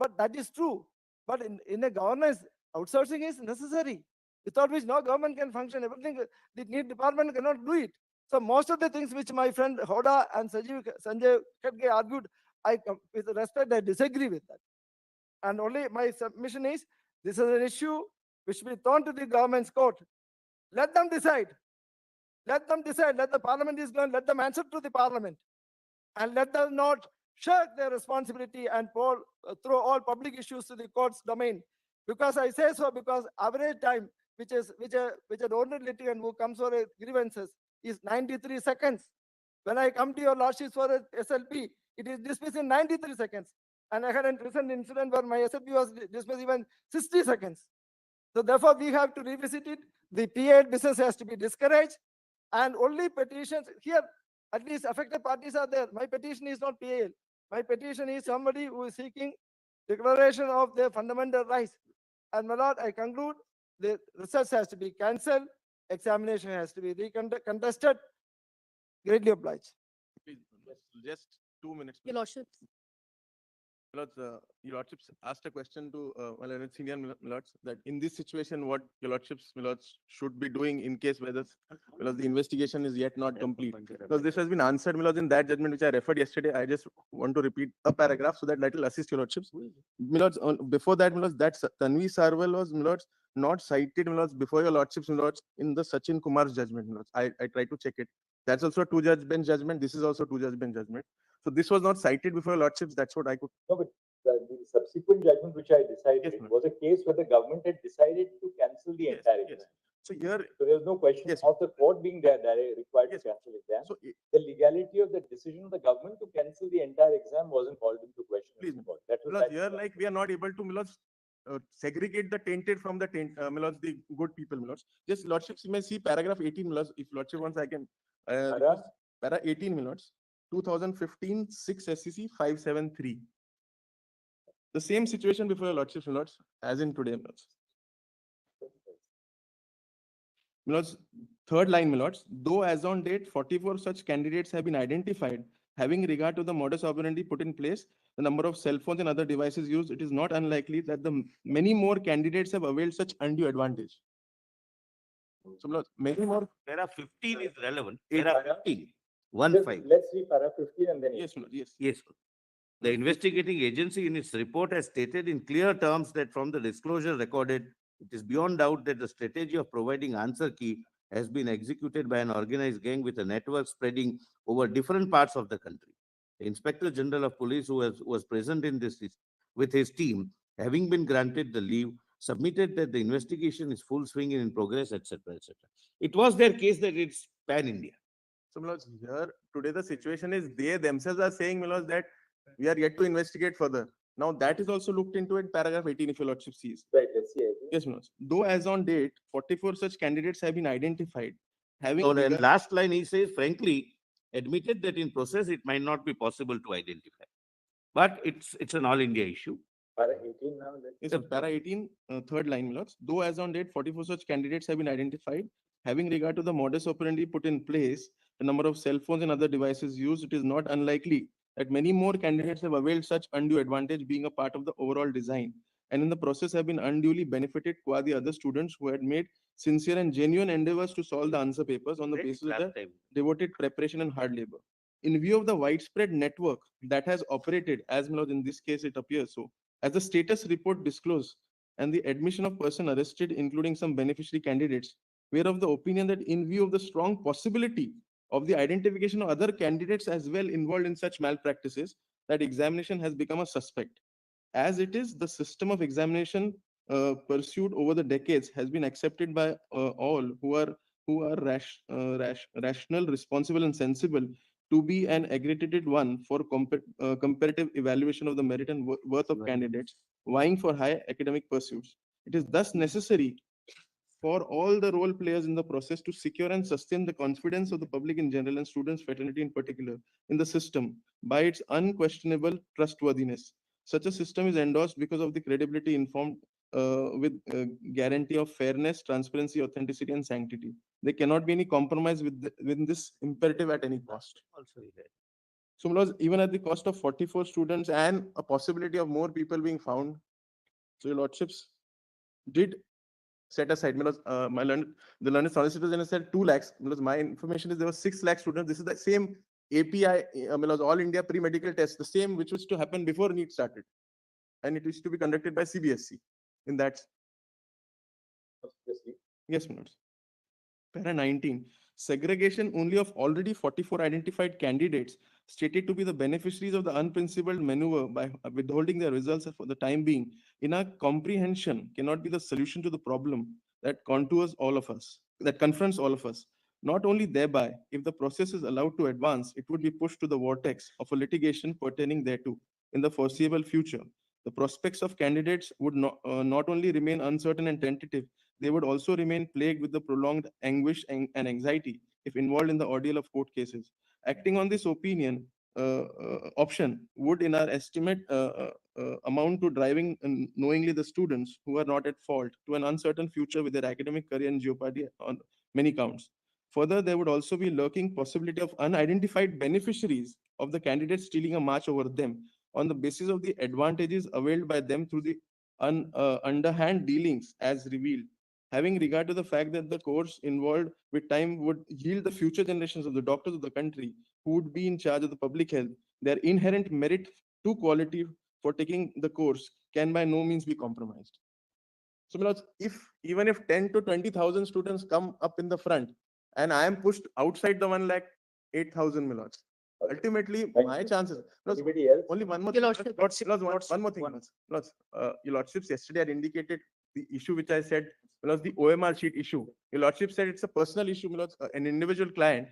But that is true. But in a governance, outsourcing is necessary, without which no government can function. Everything, the NEET department cannot do it. So most of the things which my friend Hoda and Sanjay Khadge argued, with respect, I disagree with that. And only my submission is, this is an issue which will be thrown to the government's court. Let them decide. Let them decide. Let the parliament is going. Let them answer to the parliament, and let them not shirk their responsibility and throw all public issues to the court's domain. Because I say so, because average time which an ordinary litigant who comes for a grievances is 93 seconds. When I come to your lordships for a SLP, it is dismissed in 93 seconds. And I had a recent incident where my SLP was dismissed even 60 seconds. So therefore, we have to revisit it. The PA business has to be discouraged, and only petitions here, at least affected parties are there. My petition is not PAL. My petition is somebody who is seeking declaration of their fundamental rights. And my lord, I conclude, the research has to be cancelled, examination has to be contested. Greatly obliged. Please, just 2 minutes. Your lordships. Your lordships asked a question to senior lords, that in this situation, what your lordships should be doing in case whether the investigation is yet not complete. Because this has been answered in that judgment which I referred yesterday. I just want to repeat a paragraph so that will assist your lordships. Before that, that's Tanvi Sarwal was not cited before your lordships in the Sachin Kumar's judgment. I tried to check it. That's also a 2-judge bench judgment. This is also a 2-judge bench judgment. So this was not cited before your lordships. That's what I could. No, but the subsequent judgment which I decided was a case where the government had decided to cancel the entire exam. So here, so there was no question of the court being there required to cancel exam. So the legality of the decision of the government to cancel the entire exam wasn't called into question. Please, that was here, we are not able to segregate the tainted from the the good people. Just lordships, you may see paragraph 18. If lordship wants, I can. Para 18. 2015 6 SCC 573. The same situation before your lordships, as in today, third line, though as on date 44 such candidates have been identified, having regard to the modus operandi put in place, the number of cell phones and other devices used, it is not unlikely that the many more candidates have availed such undue advantage. So many more. Para 15 is relevant. Para 15. 1-5. Let's see para 15 and then. Yes. The investigating agency in its report has stated in clear terms that from the disclosure recorded, it is beyond doubt that the strategy of providing answer key has been executed by an organized gang with a network spreading over different parts of the country. The Inspector General of Police, who was present in this with his team, having been granted the leave, submitted that the investigation is full swing and in progress, etc., etc. It was their case that it's pan-India. So, here today the situation is they themselves are saying, that we are yet to investigate further. Now that is also looked into in paragraph 18, if your lordship sees. Right, let's see. Yes, though as on date, 44 such candidates have been identified. So the last line he says, frankly, admitted that in process it might not be possible to identify. But it's an all India issue. Para 18 now. Yes, para 18, third line, though as on date, 44 such candidates have been identified. Having regard to the modus operandi put in place, the number of cell phones and other devices used, it is not unlikely that many more candidates have availed such undue advantage being a part of the overall design. and in the process have been unduly benefited qua the other students who had made sincere and genuine endeavors to solve the answer papers on the basis of their devoted preparation and hard labor. In view of the widespread network that has operated, as well as in this case it appears so, as the status report disclosed, and the admission of person arrested, including some beneficiary candidates, were of the opinion that in view of the strong possibility of the identification of other candidates as well involved in such malpractices, that examination has become a suspect. As it is, the system of examination pursued over the decades has been accepted by all who are rational, responsible, and sensible to be an aggregated one for comparative evaluation of the merit and worth of candidates vying for high academic pursuits. It is thus necessary for all the role players in the process to secure and sustain the confidence of the public in general and students fraternity in particular in the system by its unquestionable trustworthiness. Such a system is endorsed because of the credibility informed with guarantee of fairness, transparency, authenticity, and sanctity. There cannot be any compromise with this imperative at any cost. So, Mlaws, even at the cost of 44 students and a possibility of more people being found, so your lordships did set aside. Because the learned solicitor general said 2 lakhs. Because my information is there were 6 lakh students. This is the same API, All India pre-medical test, the same which was to happen before Neet started, and it is to be conducted by CBSE. In that, yes, Manoj. Para 19, segregation only of already 44 identified candidates stated to be the beneficiaries of the unprincipled maneuver by withholding their results for the time being, in our comprehension, cannot be the solution to the problem that contours all of us, that confronts all of us. Not only thereby, if the process is allowed to advance, it would be pushed to the vortex of a litigation pertaining thereto in the foreseeable future. The prospects of candidates would not only remain uncertain and tentative, they would also remain plagued with the prolonged anguish and anxiety if involved in the ordeal of court cases. Acting on this option would, in our estimate, amount to driving knowingly the students who are not at fault to an uncertain future with their academic career in jeopardy on many counts. Further, there would also be lurking possibility of unidentified beneficiaries of the candidates stealing a march over them on the basis of the advantages availed by them through the underhand dealings as revealed. Having regard to the fact that the course involved with time would yield the future generations of the doctors of the country who would be in charge of the public health, their inherent merit to quality for taking the course can by no means be compromised. So, Milords, even if 10 to 20,000 students come up in the front and I am pushed outside the 1,08,000, Milords, ultimately my chances. Anybody else? Only one more Your thing. Lordship, One more thing. Milords, your Lordships yesterday had indicated the issue which I said was the OMR sheet issue. Your Lordship said it's a personal issue, Milords, an individual client.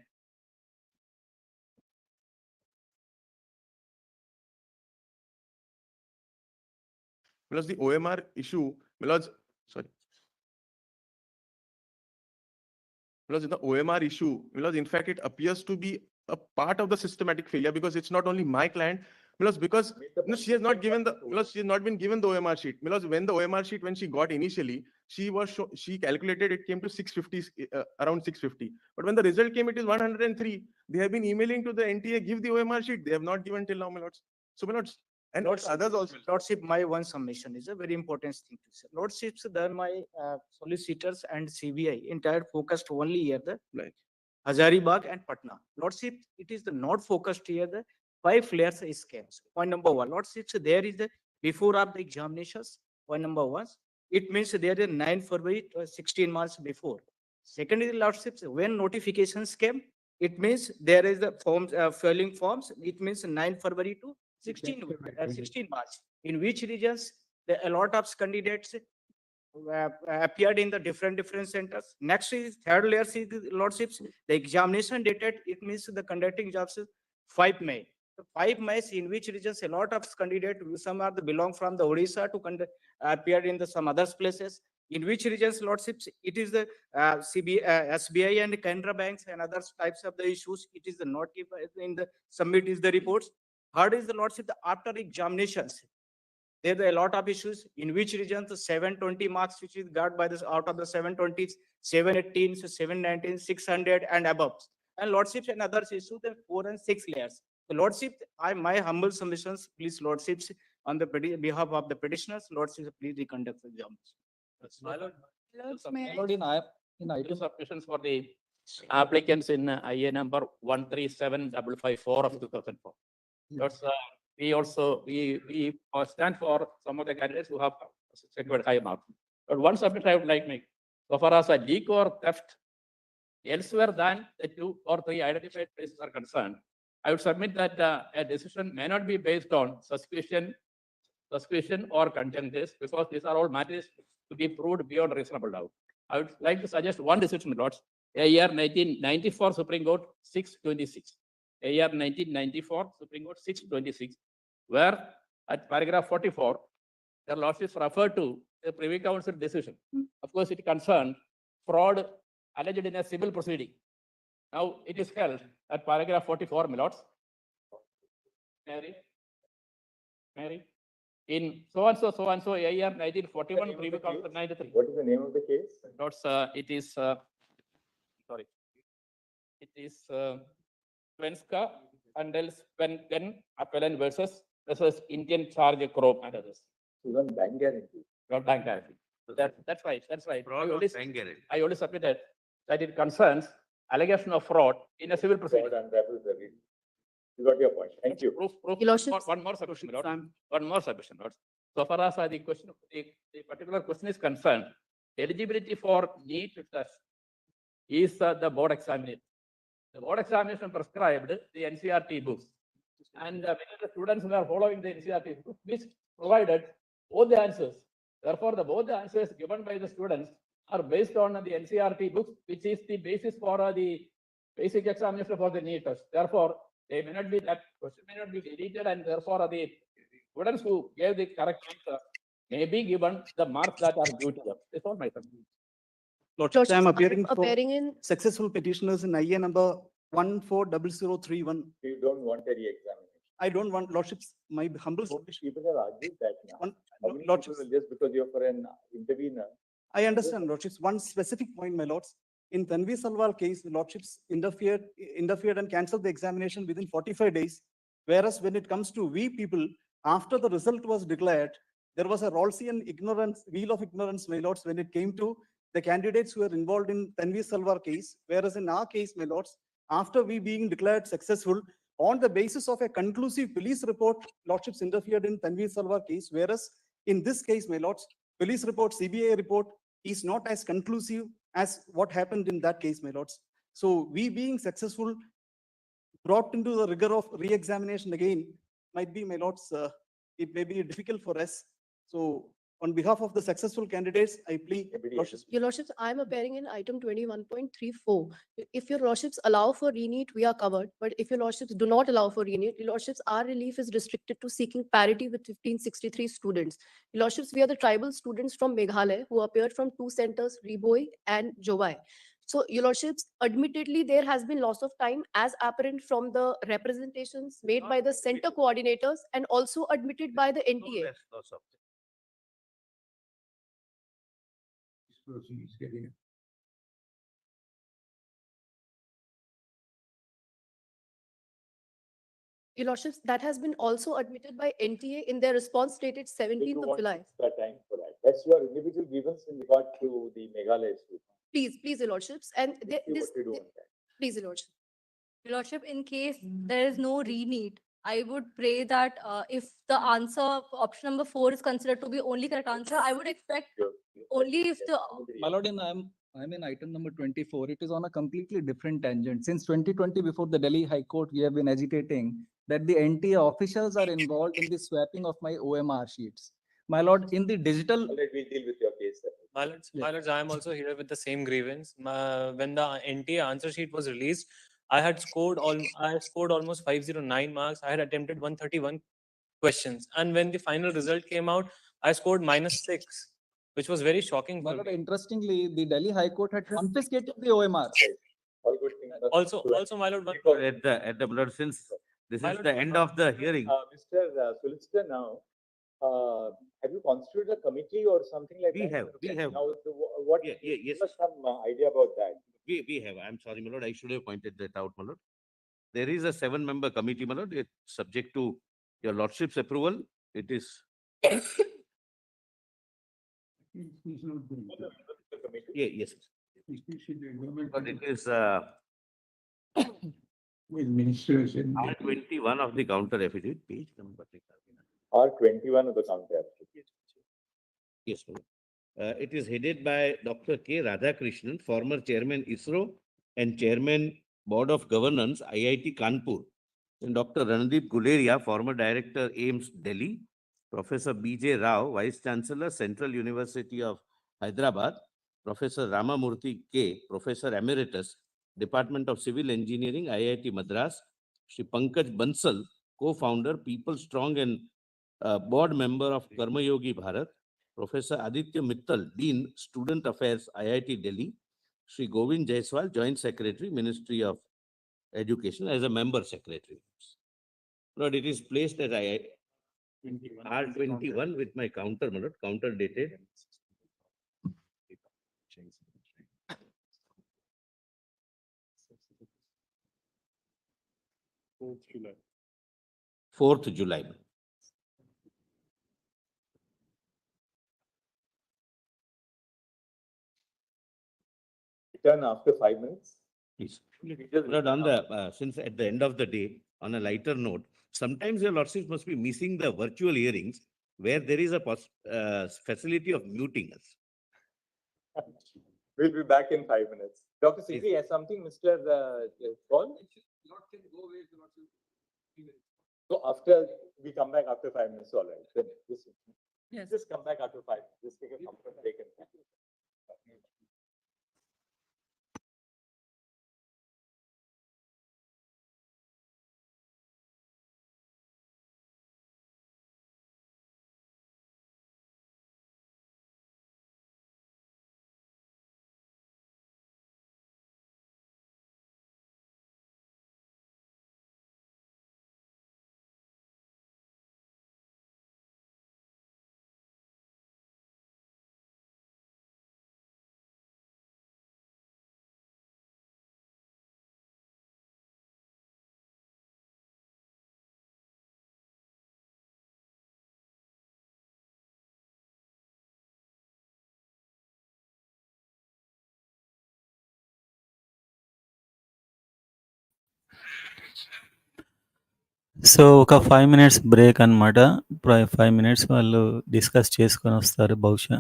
Milords, the OMR issue, Milords, sorry. Because in the OMR issue, in fact, it appears to be a part of the systematic failure because it's not only my client, because she has not given she has not been given the OMR sheet. When the OMR sheet, when she got initially, she calculated it came to 650, around 650. But when the result came, it is 103. They have been emailing to the NTA, give the OMR sheet. They have not given till now, Milords. So, Milords, and others also. Lordship, my one submission is a very important thing to say. Lordships, then my solicitors and CBI entire focused only here the Hazaribagh and Patna. Lordship, it is the not focused here the 5 layers scams. Point number 1, Lordships, there is the before of the examinations. Point number 1, it means there is 9 February 16 months before. Second is Lordships, when notifications came, it means there is the forms filling forms. It means 9 February to 16 March. In which regions a lot of candidates appeared in the different centers. Next is third layer, is the Lordships. The examination dated, it means the conducting jobs 5 May. 5 May, in which regions a lot of candidates, some are the belong from the Odisha to appear in the some other places. In which regions, Lordships, it is the SBI and Canara banks and other types of the issues. It is the not in the submit is the reports. Third is the Lordship, after examinations, there are a lot of issues. In which regions the 720 marks, which is got by this out of the 720s, 718, 719, 600 and above. And Lordships and others issue the 4 and 6 layers. The Lordship, my humble submissions, please Lordships, on the behalf of the petitioners, Lordship, please reconduct the examination. My lord, Lords, may I- Lord, in item submissions for the applicants in IA number 137554 of 2004. That's, we also, we stand for some of the candidates who have secured high marks. But one submission I would like to make, so far as a leak or theft elsewhere than the 2 or 3 identified places are concerned, I would submit that a decision may not be based on suspicion or conjectures, because these are all matters to be proved beyond reasonable doubt. I would like to suggest one decision, my lords, AR 1994 Supreme Court 626. AR 1994 Supreme Court 626, where at paragraph 44, the lordships refer to the Privy Council decision. Of course, it concerned fraud alleged in a civil proceeding. Now, it is held at paragraph 44, my lords. Mary, in so and so, AR 1941, Privy Council 93. What is the name of the case? Lords, it is, sorry, it is Svenska Handelsbanken Appellant versus Indian Charge Crop and others. Even bank guarantee. Not bank guarantee. So that's right, that's right. Fraud or bank guarantee? I only submitted that it concerns allegation of fraud in a civil proceeding. Fraud and that was the reason. You got your point. Thank you. Proof, Your Lordships. one more submission, Lord. One more submission, Lord. So far as the question, the particular question is concerned, eligibility for Neet test is the board examination. The board examination prescribed the NCRT books. And many of the students who are following the NCRT books, which provided both the answers. Therefore, both the answers given by the students are based on the NCRT books, which is the basis for the basic examination for the Neet test. Therefore, they may not be, that question may not be deleted, and therefore the students who gave the correct answer may be given the marks that are due to them. That's all my submission. Lordships, I am appearing for appearing in successful petitioners in IA number 140031. You don't want a re-examination. I don't want, Lordships, my humble So submission. people have argued that now. One- How many Lordships. people will just because you're for an intervener? I understand, Lordships. One specific point, my lords. In Tanvi Salwal case, the Lordships interfered and cancelled the examination within 45 days. Whereas when it comes to we people, after the result was declared, there was a Rawlsian ignorance, wheel of ignorance, my lords, when it came to the candidates who were involved in Tanvi Salwar case. Whereas in our case, my lords, after we being declared successful, on the basis of a conclusive police report, Lordships interfered in Tanvi Salwar case. Whereas in this case, my lords, police report, CBI report is not as conclusive as what happened in that case, my lords. So we being successful, brought into the rigor of re-examination again, might be, my lords, it may be difficult for us. So on behalf of the successful candidates, I plead, Lordships. Your Lordships, I am appearing in item 21.34. If your Lordships allow for re-Neet, we are covered. But if your Lordships do not allow for re-Neet, your Lordships, our relief is restricted to seeking parity with 1563 students. Your Lordships, we are the tribal students from Meghalaya who appeared from 2 centers, Riboi and Jowai. So, your Lordships, admittedly, there has been loss of time as apparent from the representations made by the center coordinators and also admitted by the NTA. Your Lordships, that has been also admitted by NTA in their response dated 17th of July. Extra time for that. That's your individual grievance in regard to the Meghalaya student. Please, your Lordships, and See this, what to do on that. please, your Lordship. Your Lordship, in case there is no re-Neet, I would pray that if the answer, option number 4 is considered to be only correct answer, I would expect only if the My lord, I'm in item number 24. It is on a completely different tangent. Since 2020, before the Delhi High Court, we have been agitating that the NTA officials are involved in the swapping of my OMR sheets. My lord, in the digital. Let me deal with your case. Sir. My lords, I am also here with the same grievance. When the NTA answer sheet was released, I scored almost 509 marks. I had attempted 131 questions. And when the final result came out, I scored -6, which was very shocking for me. Interestingly, the Delhi High Court had confiscated the OMR. All good things. Also, my lord, At the blood, since this is the end of the hearing. Mr. Solicitor, now, have you constituted a committee or something like that? We have. Now, what? Yes. Give us some idea about that. We have. I'm sorry, my lord. I should have pointed that out, my lord. There is a 7-member committee, my lord. It's subject to your lordship's approval. it is. Yeah, yes. But it is R21 of the counter affidavit, page number. R21 of the counter affidavit. Yes, sir. It is headed by Dr. K. Radhakrishnan, former chairman ISRO and chairman Board of Governance, IIT Kanpur. And Dr. Randeep Guleria, former director AIMS Delhi. Professor B.J. Rao, Vice Chancellor, Central University of Hyderabad. Professor Ramamurthy K., Professor Emeritus, Department of Civil Engineering, IIT Madras. Shri Pankaj Bansal, co-founder, People Strong and board member of Karma Yogi Bharat. Professor Aditya Mittal, Dean, Student Affairs, IIT Delhi. Shri Govind Jaiswal, Joint Secretary, Ministry of Education, as a member secretary. Lord, it is placed at R21 with my counter, my lord, counter dated. July. 4th July. Return after 5 minutes. Please. Lord, on the, since at the end of the day, on a lighter note, sometimes your lordships must be missing the virtual hearings where there is a facility of muting us. We'll be back in 5 minutes. Dr. Singhi has something, Mr. Paul? So after we come back after 5 minutes, all right. Then just come back after 5. Just take a comfort break. So ఒక 5 minutes break అన్నమాట. 5 minutes వాళ్ళు discuss చేసుకొని వస్తారు బహుశా.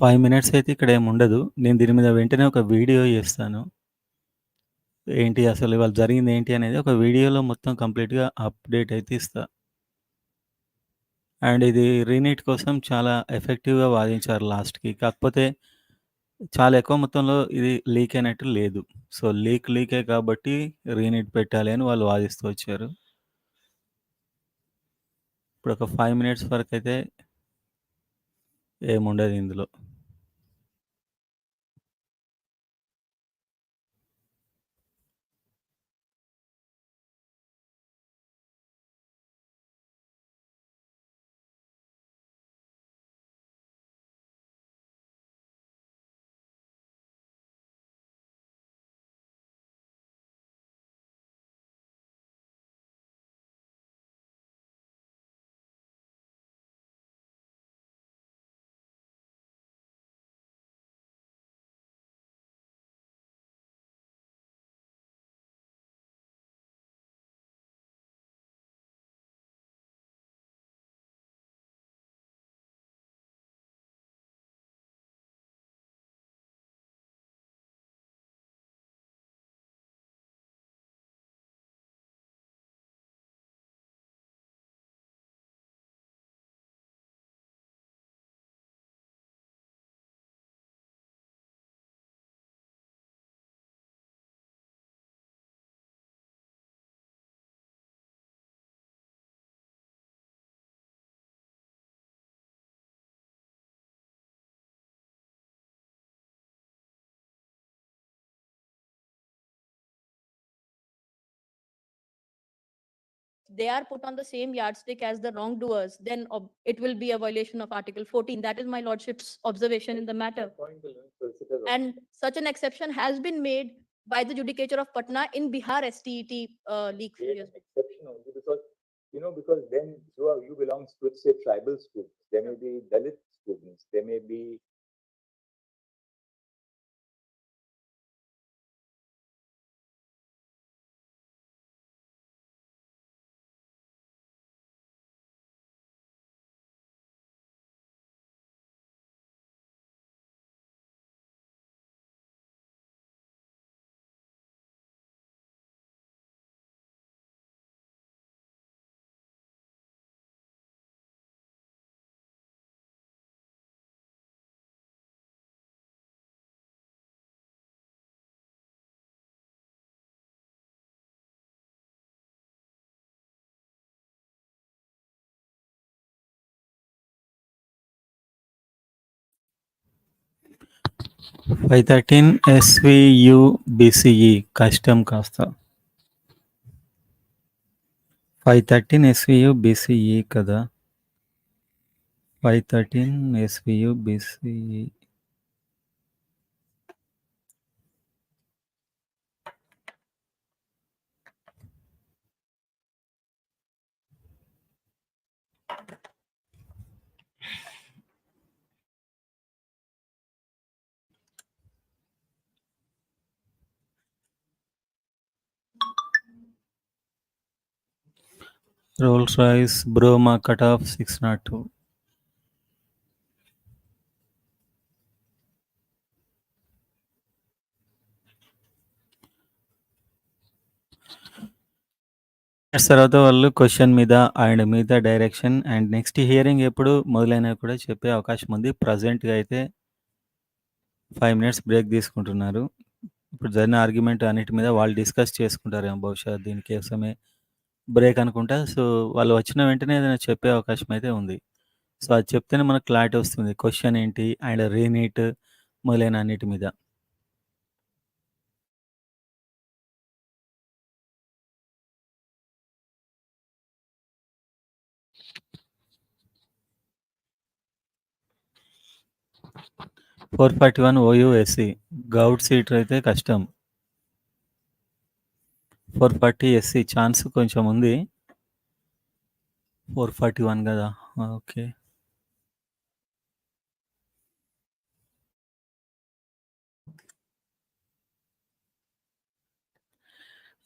5 minutes అయితే ఇక్కడ ఏమి ఉండదు. నేను దీని మీద వెంటనే ఒక వీడియో చేస్తాను. ఏంటి అసలు ఇవాళ జరిగింది ఏంటి అనేది ఒక వీడియోలో మొత్తం కంప్లీట్‌గా అప్డేట్ అయితే ఇస్తా. అండ్ ఇది రీనీట్ కోసం చాలా ఎఫెక్టివ్‌గా వాదించారు లాస్ట్‌కి. కాకపోతే చాలా ఎక్కువ మొత్తంలో ఇది లీక్ అయినట్టు లేదు. సో, లీకే కాబట్టి రీనీట్ పెట్టాలి అని వాళ్ళు వాదిస్తూ వచ్చారు. ఇప్పుడు ఒక 5 మినిట్స్ వరకైతే ఏముండదు ఇందులో. They are put on the same yardstick as the wrongdoers, then it will be a violation of Article 14. That is my lordship's observation in the matter. And such an exception has been made by the Judicature of Patna in Bihar STET leak. Exception only because, because then comes with, say, tribal students, there may be Dalit students, there may be five 13 SVU BCE కష్టం కాస్త 513 SVU BCE కదా 513 SVU BCE Rolls Royce Broma cutoff 602. తర్వాత వాళ్ళు question మీద and మీద direction and next hearing ఎప్పుడు మొదలైనా కూడా చెప్పే అవకాశం ఉంది. ప్రజెంట్గా అయితే 5 minutes బ్రేక్ తీసుకుంటున్నారు. ఇప్పుడు జరిగిన ఆర్గ్యుమెంట్ అన్నిటి మీద వాళ్ళు డిస్కస్ చేసుకుంటారేమో బహుశా దీనికోసమే బ్రేక్ అనుకుంటా. సో వాళ్ళు వచ్చిన వెంటనే ఏదైనా చెప్పే అవకాశం అయితే ఉంది. సో అది చెప్తేనే మనకు క్లారిటీ వస్తుంది క్వశ్చన్ ఏంటి అండ్ రీనీట్ మొదలైన అన్నిటి మీద. ఫోర్ 41 OUSC గౌడ్ సీటర్ అయితే కష్టం. 440 SC ఛాన్స్ కొంచెం ఉంది. 441 కదా ఓకే.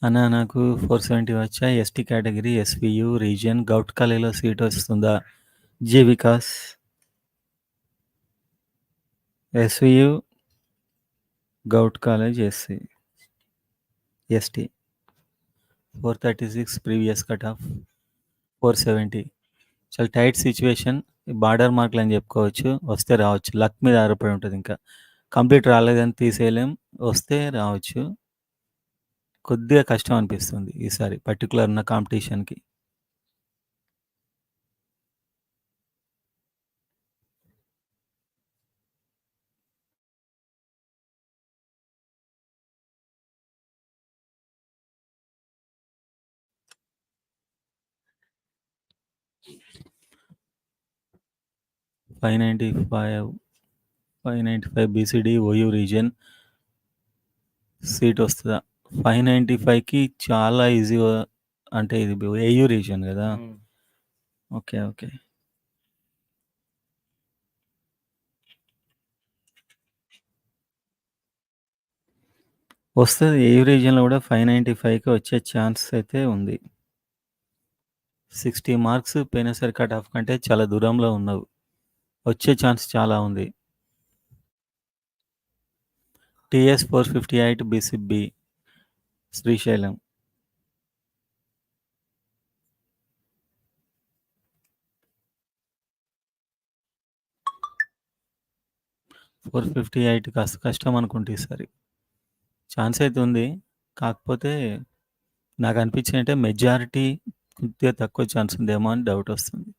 అన్న నాకు 470 వచ్చా. ST category SVU region govt కాలేజీలో సీట్ వస్తుందా? G Vikas SVU govt college SC ST 436 previous cut off 470 చాలా టైట్ సిచ్యువేషన్. బార్డర్ మార్కులు అని చెప్పుకోవచ్చు. వస్తే రావచ్చు, లక్ మీద ఆధారపడి ఉంటుంది. ఇంకా కంప్లీట్ రాలేదని తీసేయలేం, వస్తే రావచ్చు. కొద్దిగా కష్టం అనిపిస్తుంది ఈసారి పర్టికులర్ ఉన్న కాంపిటీషన్కి. Five 95 BCD OU region seat వస్తుందా? 595కి చాలా ఈజీగా, అంటే ఇది AU రీజియన్ కదా. Okay okay. వస్తుంది AU రీజియన్లో కూడా 595కి వచ్చే ఛాన్స్ అయితే ఉంది. 60 మార్క్స్ పోయినసారి కట్ ఆఫ్ కంటే చాలా దూరంలో ఉన్నావు, వచ్చే ఛాన్స్ చాలా ఉంది. TS 458 BCB శ్రీశైలం 458 కాస్త కష్టం అనుకుంటే ఈసారి. ఛాన్స్ అయితే ఉంది, కాకపోతే నాకు అనిపించింది అంటే మెజారిటీ కొద్దిగా తక్కువ ఛాన్స్ ఉందేమో అని డౌట్ వస్తుంది.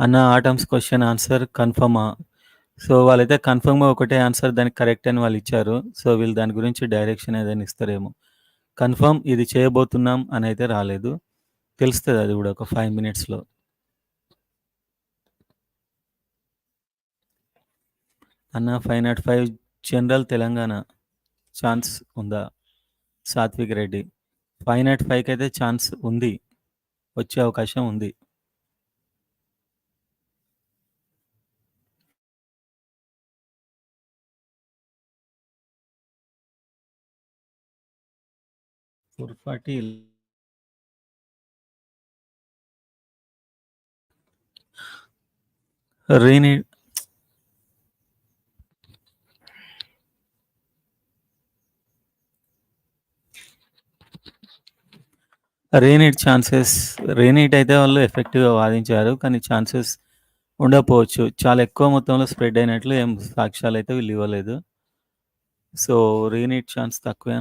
అన్న ఆటమ్స్ క్వశ్చన్ ఆన్సర్ కన్ఫర్మా? సో వాళ్ళైతే కన్ఫర్మ్గా ఒకటే ఆన్సర్ దానికి కరెక్ట్ అని వాళ్ళు ఇచ్చారు. సో వీళ్ళు దాని గురించి డైరెక్షన్ ఏదైనా ఇస్తారేమో. కన్ఫర్మ్ ఇది చేయబోతున్నాం అని అయితే రాలేదు, తెలుస్తుంది అది కూడా ఒక 5 minutesలో. అన్న 505 జనరల్ తెలంగాణ ఛాన్స్ ఉందా? సాత్విక్ రెడ్డి 505కి అయితే ఛాన్స్ ఉంది, వచ్చే అవకాశం ఉంది. రీనీడ్ రీనీట్ ఛాన్సెస్ రీనీట్ అయితే వాళ్ళు ఎఫెక్టివ్గా వాదించారు, కానీ ఛాన్సెస్ ఉండకపోవచ్చు. చాలా ఎక్కువ మొత్తంలో స్ప్రెడ్ అయినట్లు ఏం సాక్ష్యాలు అయితే వీళ్ళు ఇవ్వలేదు. సో రీనీట్ ఛాన్స్ తక్కువే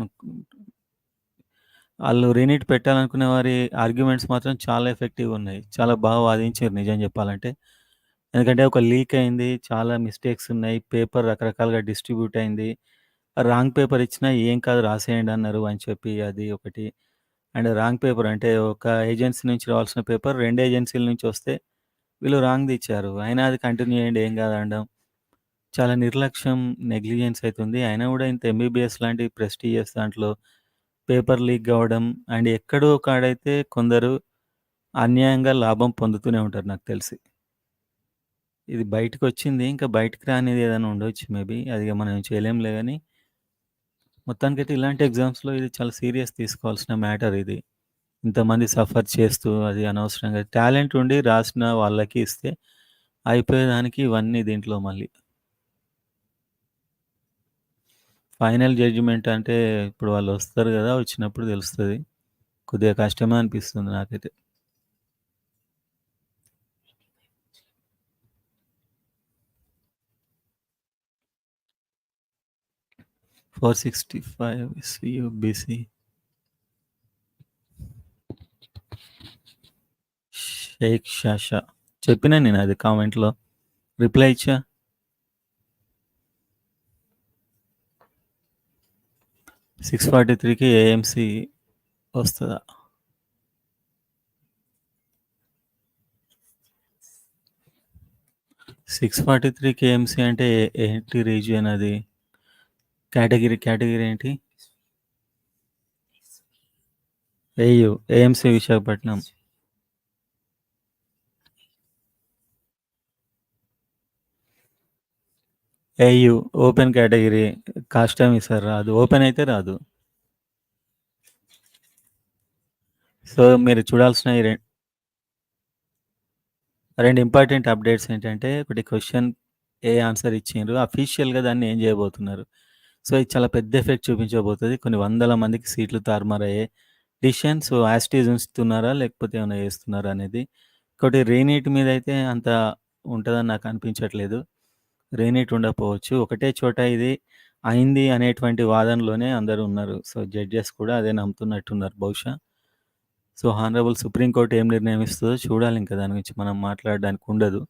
వాళ్ళు రీనీట్ పెట్టాలనుకునే వారి ఆర్గ్యుమెంట్స్ మాత్రం చాలా ఎఫెక్టివ్గా ఉన్నాయి, చాలా బాగా వాదించారు నిజం చెప్పాలంటే. ఎందుకంటే ఒక లీక్ అయింది, చాలా మిస్టేక్స్ ఉన్నాయి, పేపర్ రకరకాలుగా డిస్ట్రిబ్యూట్ అయింది, రాంగ్ పేపర్ ఇచ్చినా ఏం కాదు రాసేయండి అన్నారు అని చెప్పి అది ఒకటి. అండ్ రాంగ్ పేపర్ అంటే ఒక ఏజెన్సీ నుంచి రావాల్సిన పేపర్ 2 ఏజెన్సీల నుంచి వస్తే వీళ్ళు రాంగ్‌ది ఇచ్చారు. అయినా అది కంటిన్యూ చేయండి ఏం కాదు అనడం. చాలా నిర్లక్ష్యం, నెగ్లిజెన్స్ అయితుంది. అయినా కూడా ఇంత ఎంబీబీఎస్ లాంటి ప్రెస్టీజియస్ దాంట్లో పేపర్ లీక్ అవ్వడం అండ్ ఎక్కడో కాడైతే కొందరు అన్యాయంగా లాభం పొందుతూనే ఉంటారు నాకు తెలిసి. ఇది బయటకొచ్చింది. ఇంకా బయటికి రానిది ఏదైనా ఉండొచ్చు మేబీ. అది ఇగ మనం ఏం చేయలేంలే గానీ, మొత్తానికైతే ఇలాంటి ఎగ్జామ్స్‌లో ఇది చాలా సీరియస్ తీసుకోవాల్సిన మ్యాటర్ ఇది. ఇంతమంది సఫర్ చేస్తూ అది అనవసరంగా టాలెంట్ ఉండి రాసిన వాళ్ళకి ఇస్తే అయిపోయేదానికి ఇవన్నీ దీంట్లో మళ్ళీ. ఫైనల్ జడ్జిమెంట్ అంటే ఇప్పుడు వాళ్ళొస్తారు గదా! వచ్చినప్పుడు తెలుస్తది. కొద్దిగా కష్టమే అనిపిస్తుంది నాకైతే. ఫోర్ 65 ఎస్‌సి, షేక్ షాషా చెప్పినా నేను అది కామెంట్‌లో. రిప్లై ఇచ్చా. 643కి ఏఎంసీ వస్తదా? సిక్స్ 643 కేఎంసీ అంటే ఏంటి రీజియన్ అది? కేటగిరీ ఏంటి? AU AMC Visakhapatnam. AU open category కష్టం సార్, రాదు. ఓపెన్ అయితే రాదు. సో మీరు చూడాల్సిన ఈ 2 ఇంపార్టెంట్ అప్డేట్స్ ఏంటంటే, ఒకటి క్వెషన్ ఏ ఆన్సర్ ఇచ్చిండ్రు, అఫీషియల్‌గా దాన్ని ఏం చేయబోతున్నారు. సో ఇది చాలా పెద్ద ఎఫెక్ట్ చూపించబోతది. కొన్ని వందల మందికి సీట్లు తారుమారయ్యే decision. So as it is ఉంచుతున్నారా లేకపోతే ఏమైనా చేస్తున్నారా అనేది. ఇంకోటి రీనీట్ మీద అయితే అంత ఉంటదని నాకు అనిపించట్లేదు. రీనీట్ ఉండకపోవచ్చు. ఒకటే చోట ఇది అయింది అనేటువంటి వాదనలోనే అందరూ ఉన్నారు. సో జడ్జెస్ కూడా అదే నమ్ముతున్నట్టున్నారు బహుశా. సో హానరబుల్ సుప్రీం కోర్ట్ ఏం నిర్ణయం ఇస్తదో చూడాలి, ఇంకా దాని గురించి మనం మాట్లాడడానికి ఉండదు.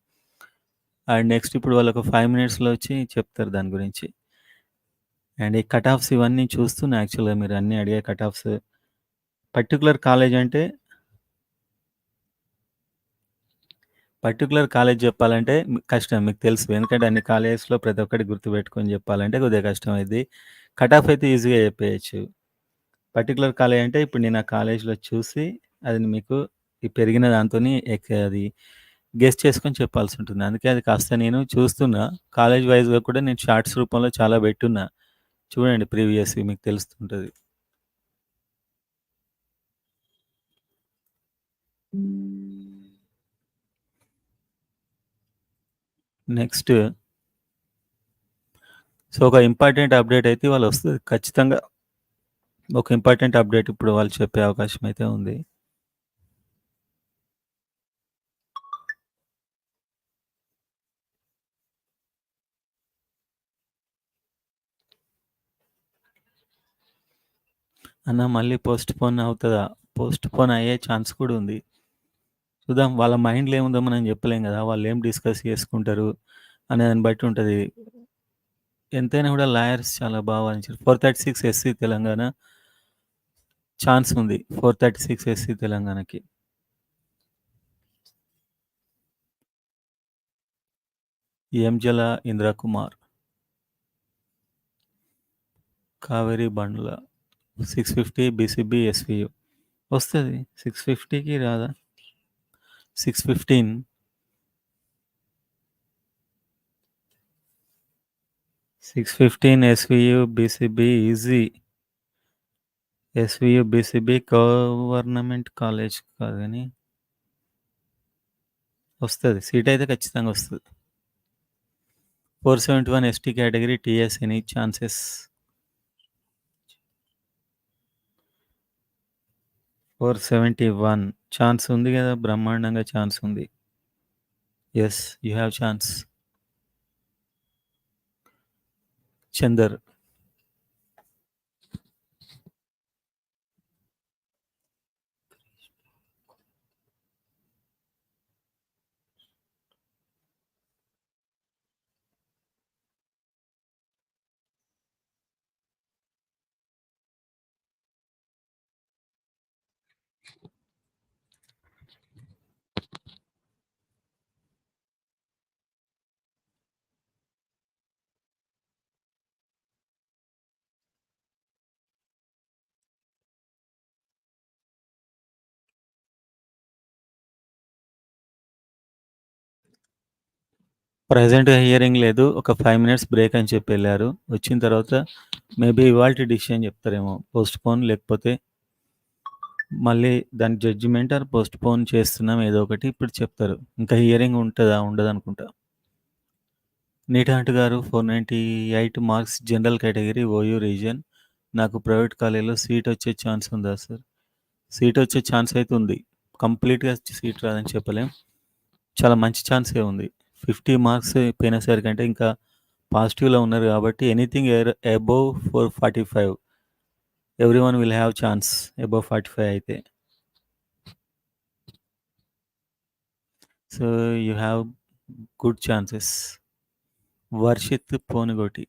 అండ్ నెక్స్ట్ ఇప్పుడు వాళ్ళొక 5 మినిట్స్‌లో వచ్చి చెప్తారు దాని గురించి. అండ్ ఈ కట్ ఆఫ్స్ ఇవన్నీ చూస్తున్నా యాక్చువల్‌గా మీరు అన్నీ అడిగే కట్ ఆఫ్స్. పర్టిక్యులర్ కాలేజ్ అంటే పర్టిక్యులర్ కాలేజ్ చెప్పాలంటే కష్టం మీకు తెలుసు. ఎందుకంటే అన్ని కాలేజెస్‌లో ప్రతి ఒక్కటి గుర్తుపెట్టుకొని చెప్పాలంటే కొద్దిగా కష్టమైద్ది. కట్ ఆఫ్ అయితే ఈజీగా చెప్పేయొచ్చు. పర్టిక్యులర్ కాలేజ్ అంటే ఇప్పుడు నేను ఆ కాలేజ్‌లో చూసి అది మీకు ఈ పెరిగిన దాంతోని అది గెస్ చేసుకొని చెప్పాల్సి ఉంటుంది. అందుకే అది కాస్త నేను చూస్తున్నా. కాలేజ్ వైస్‌గా కూడా నేను షార్ట్స్ రూపంలో చాలా పెట్టున్నా. చూడండి ప్రీవియస్‌వి మీకు తెలుస్తుంటది. నెక్స్ట్ సో ఒక ఇంపార్టెంట్ అప్డేట్ అయితే ఇవాళ వస్తది. ఖచ్చితంగా ఒక ఇంపార్టెంట్ అప్డేట్ ఇప్పుడు వాళ్ళు చెప్పే అవకాశం అయితే ఉంది. అన్న మళ్ళీ పోస్ట్‌పోన్ అవుతదా? పోస్ట్‌పోన్ అయ్యే ఛాన్స్ కూడా ఉంది. చూద్దాం వాళ్ళ మైండ్‌లో ఏముందో మనం చెప్పలేం కదా! వాళ్ళు ఏం డిస్కస్ చేసుకుంటారు అనే దాన్ని బట్టి ఉంటది. ఎంతైనా కూడా లాయర్స్ చాలా బాగా వాదించారు. 436 ఎస్సీ తెలంగాణ ఛాన్స్ ఉంది. 436 ఎస్సీ తెలంగాణకి. ఎంజల ఇంద్రకుమార్. కావేరీ బండ్ల 650 బీసీబీ ఎస్వియు వస్తుంది 650కి రాదా 615 615 SVU BCB easy SVU BCB government college కాదు కానీ వస్తుంది సీట్ అయితే ఖచ్చితంగా వస్తుంది 471 ST category TS any chances 471 chance ఉంది కదా బ్రహ్మాండంగా ఛాన్స్ ఉంది yes you have chance Chandar ప్రజెంట్‌గా హియరింగ్ లేదు. ఒక 5 మినిట్స్ బ్రేక్ అని చెప్పి ఎళ్లారు. వచ్చిన తర్వాత మేబీ ఇవాల్టి డిసిషన్ చెప్తారేమో. పోస్ట్‌పోన్ లేకపోతే మళ్ళీ దాని జడ్జిమెంట్ ఆర్ పోస్ట్‌పోన్ చేస్తున్నాం ఏదో ఒకటి ఇప్పుడు చెప్తారు. ఇంకా హియరింగ్ ఉంటదా? ఉండదనుకుంటా. నీటాంట్ గారు 498 marks general category OU region. నాకు ప్రైవేట్ కాలేజ్‌లో సీట్ వచ్చే ఛాన్స్ ఉందా సార్? సీట్ వచ్చే ఛాన్స్ అయితే ఉంది. కంప్లీట్‌గా సీట్ రాదని చెప్పలేం. చాలా మంచి ఛాన్సే ఉంది. 50 మార్క్స్ పోయినసారి కంటే ఇంకా పాజిటివ్‌లో ఉన్నారు కాబట్టి anything above 445 everyone will have chance above 45 అయితే. So, you have good chances. Varshith Ponugoti.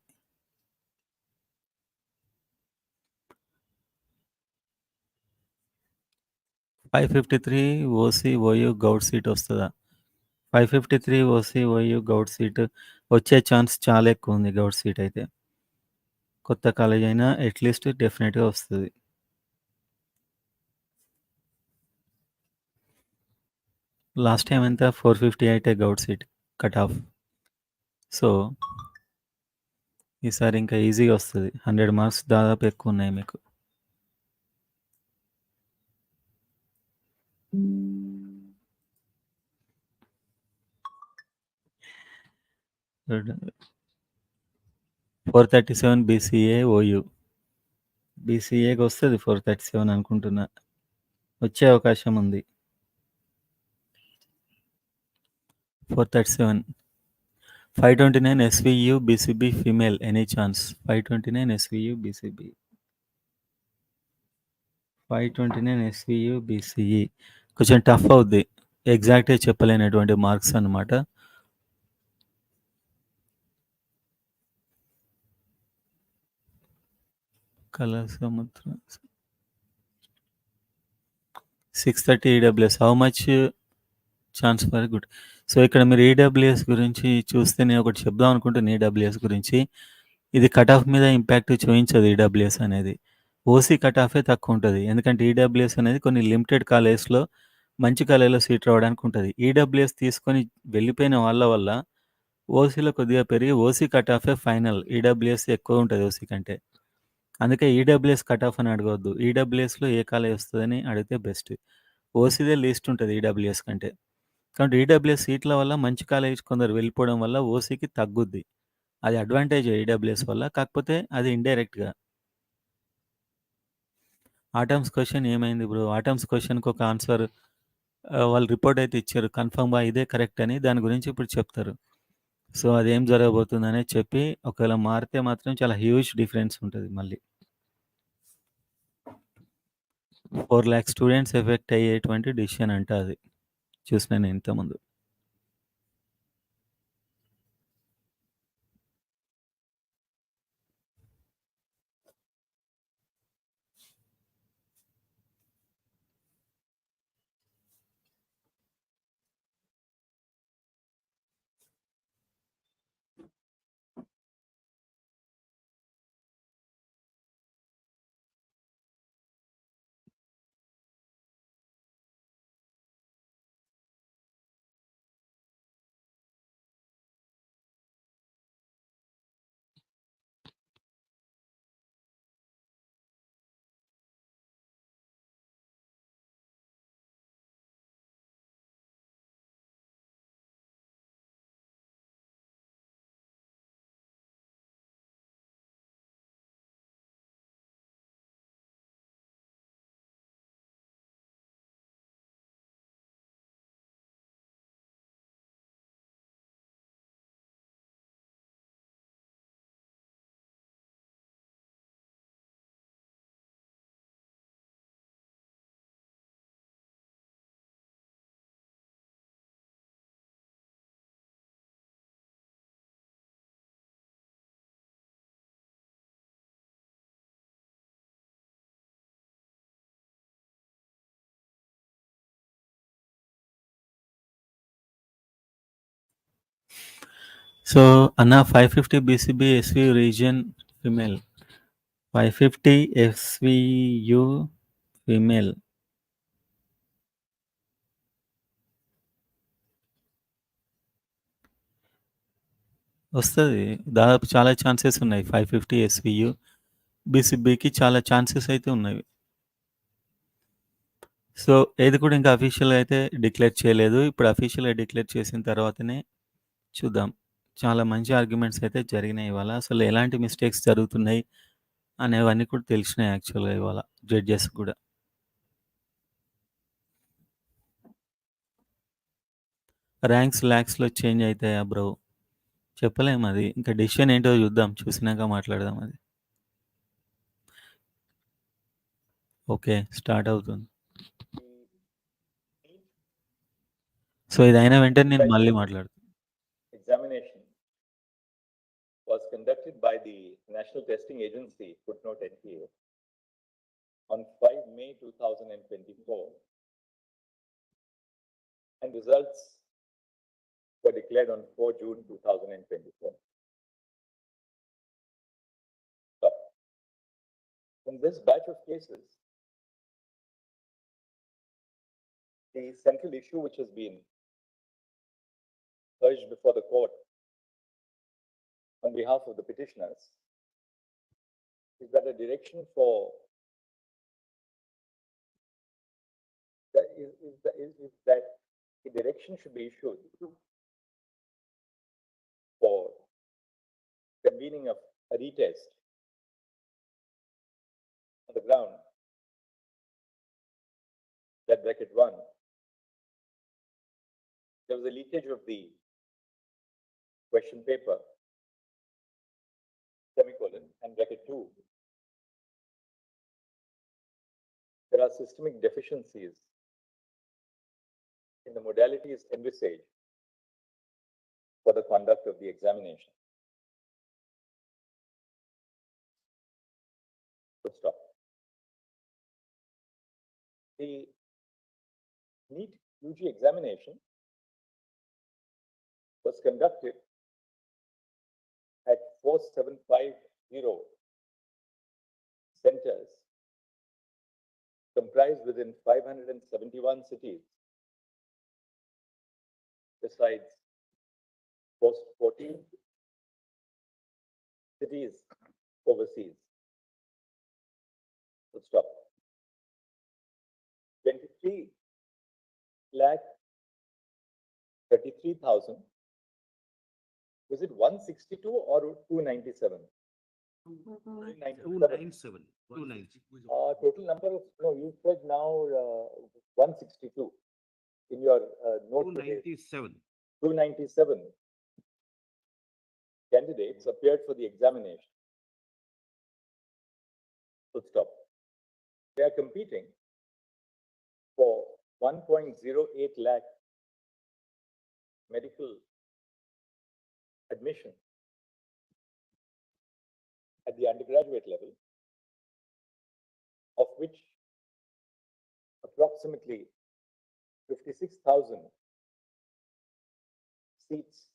Five 53 OC OU Goud seat వస్తదా? 553 ఓసీ ఓయూ గౌడ్ సీట్ వచ్చే ఛాన్స్ చాలా ఎక్కువ ఉంది గౌడ్ సీట్ అయితే. కొత్త కాలేజ్ అయినా అట్‌లీస్ట్ డెఫినెట్‌గా వస్తది. లాస్ట్ టైమ్ ఎంత 458 Goud seat cut off. So, ఈసారి ఇంకా ఈజీగా వస్తది. 100 మార్క్స్ దాదాపు ఎక్కువ ఉన్నాయి మీకు. గుడ్. 437 BCA OU. బీసీఏకి వస్తది 437 అనుకుంటున్నా. వచ్చే అవకాశం ఉంది. 437 529 SVU BCB female any chance? 529 SVU BCB. 529 SVU BCE కొంచెం టఫ్ అవుద్ది. ఎగ్జాక్ట్‌గా చెప్పలేనటువంటి మార్క్స్ అన్నమాట. కళాసముద్ర 630 EWS how much chance for good. So, ఇక్కడ మీరు ఈడబ్ల్యూఎస్ గురించి చూస్తే నేను ఒకటి చెప్దాం అనుకుంటున్నా ఈడబ్ల్యూఎస్ గురించి. ఇది కట్ ఆఫ్ మీద ఇంపాక్ట్ చూయించదు ఈడబ్ల్యూఎస్ అనేది. ఓసీ కట్ ఆఫే తక్కువ ఉంటది. ఎందుకంటే ఈడబ్ల్యూఎస్ అనేది కొన్ని లిమిటెడ్ కాలేజ్‌లో మంచి కాలేజ్‌లో సీట్ రావడానికి ఉంటది. ఈడబ్ల్యూఎస్ తీసుకొని వెళ్ళిపోయిన వాళ్ళ వల్ల ఓసీలో కొద్దిగా పెరిగి ఓసీ కట్ ఆఫే ఫైనల్. ఈడబ్ల్యూఎస్ ఎక్కువ ఉంటది ఓసీ కంటే. అందుకే ఈడబ్ల్యూఎస్ కట్ ఆఫ్ అని అడగొద్దు. ఈడబ్ల్యూఎస్‌లో ఏ కాలేజ్ వస్తదని అడిగితే బెస్ట్. ఓసీదే లీస్ట్ ఉంటది ఈడబ్ల్యూఎస్ కంటే. కాబట్టి ఈడబ్ల్యూఎస్ సీట్ల వల్ల మంచి కాలేజ్ కొందరు వెళ్ళిపోవడం వల్ల ఓసీకి తగ్గుద్ది. అది అడ్వాంటేజే ఈడబ్ల్యూఎస్ వల్ల. కాకపోతే అది ఇండైరెక్ట్‌గా. ఆటమ్స్ క్వెషన్ ఏమైంది బ్రో? ఆటమ్స్ క్వెషన్‌కి ఒక ఆన్సర్ వాళ్ళు రిపోర్ట్ అయితే ఇచ్చారు. కన్ఫర్మ్‌గా ఇదే కరెక్ట్ అని. దాని గురించి ఇప్పుడు చెప్తారు. సో, అదేం జరగబోతుందనేది చెప్పి ఒకవేళ మారితే మాత్రం చాలా హ్యూజ్ డిఫరెన్స్ ఉంటది మళ్ళీ. 4,00,000 స్టూడెంట్స్ ఎఫెక్ట్ అయ్యేటువంటి డెసిషన్ అంట అది. చూసిన నేను ఇంతకుముందు. సో అన్న 550 BCB SV region female 550 SVU female వస్తుంది. దాదాపు చాలా ఛాన్సెస్ ఉన్నాయి. 550 ఎస్వియు బీసీబీకి చాలా ఛాన్సెస్ అయితే ఉన్నాయి. సో ఏది కూడా ఇంకా అఫీషియల్‌గా అయితే డిక్లేర్ చేయలేదు. ఇప్పుడు అఫీషియల్‌గా డిక్లేర్ చేసిన తర్వాతనే చూద్దాం. చాలా మంచి ఆర్గ్యుమెంట్స్ అయితే జరిగినాయి ఇవాళ. అసలు ఎలాంటి మిస్టేక్స్ జరుగుతున్నాయి అనేవన్నీ కూడా తెలిసినాయి యాక్చువల్‌గా ఇవాళ జడ్జెస్ కూడా. ర్యాంక్స్ లాక్స్‌లో చేంజ్ అయితాయా బ్రో? చెప్పలేం అది. ఇంకా డెసిషన్ ఏంటో చూద్దాం. చూసినాక మాట్లాడదాం అది. ఓకే. స్టార్ట్ అవుతుంది. సో ఇది అయిన వెంటనే నేను మళ్ళీ మాట్లాడతాను. Examination was conducted by the National Testing Agency, footnote NTA, on 5 May 2024, and results were declared on 4 June 2024. So, in this batch of cases, the central issue which has been urged before the court on behalf of the petitioners is that a direction for that the direction should be issued for convening of a retest on the ground that bracket 1, there was a leakage of the question paper, semicolon, and bracket 2, there are systemic deficiencies in the modalities envisaged for the conduct of the examination. Full stop. The Neet UG examination was conducted at 4750 centers comprised within 571 cities, besides post 14 cities overseas. Full stop. 23 lakh 33,000. Was it 162 or 297? 297. 297. Total number of, no, you said now 162 in your note. 297. 297 candidates appeared for the examination. Full stop. They are competing for 1.08 lakh medical admission at the undergraduate level, of which approximately 56,000 seats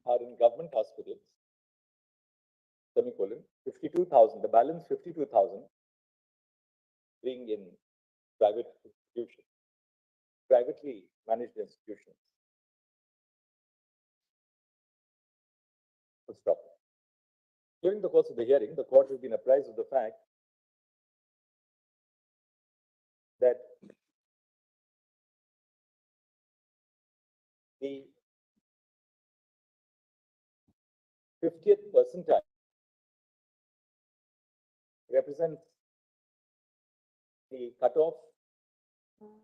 are in government hospitals, semicolon, 52,000, the balance 52,000 being in private institutions, privately managed institutions. Full stop. During the course of the hearing, the court has been apprised of the fact that the 50th percentile represents the cutoff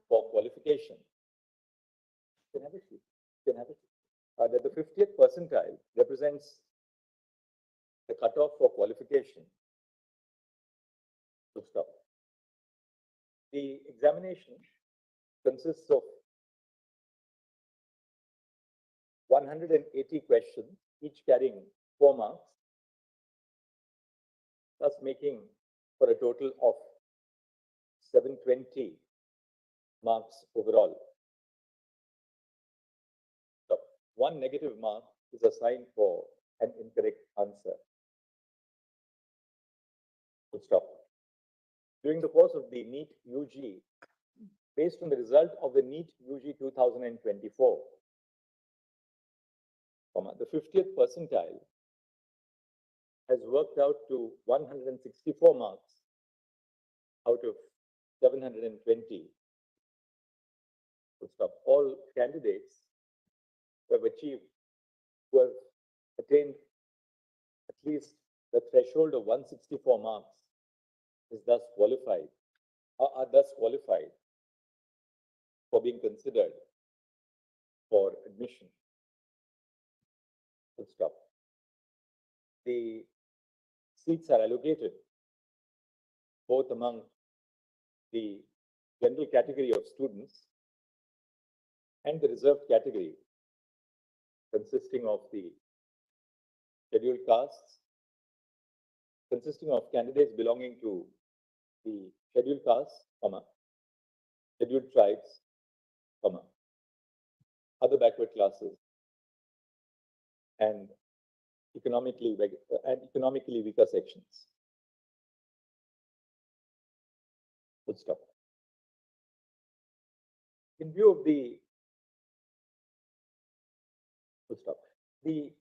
for qualification. You can have it. You can have it. That the 50th percentile represents the cutoff for qualification. Full stop. The examination consists of 180 questions, each carrying 4 marks, thus making for a total of 720 marks overall. So, 1 negative mark is assigned for an incorrect answer. Full stop. During the course of the Neet UG, based on the result of the Neet UG 2024, the 50th percentile has worked out to 164 marks out of 720. Full stop. All candidates who have attained at least the threshold of 164 marks are thus qualified for being considered for admission. Full stop. The seats are allocated both among the general category of students and the reserved category, consisting of the scheduled castes, consisting of candidates belonging to the scheduled castes, scheduled tribes, other backward classes, and economically weaker sections. Full stop. In view of the full stop, the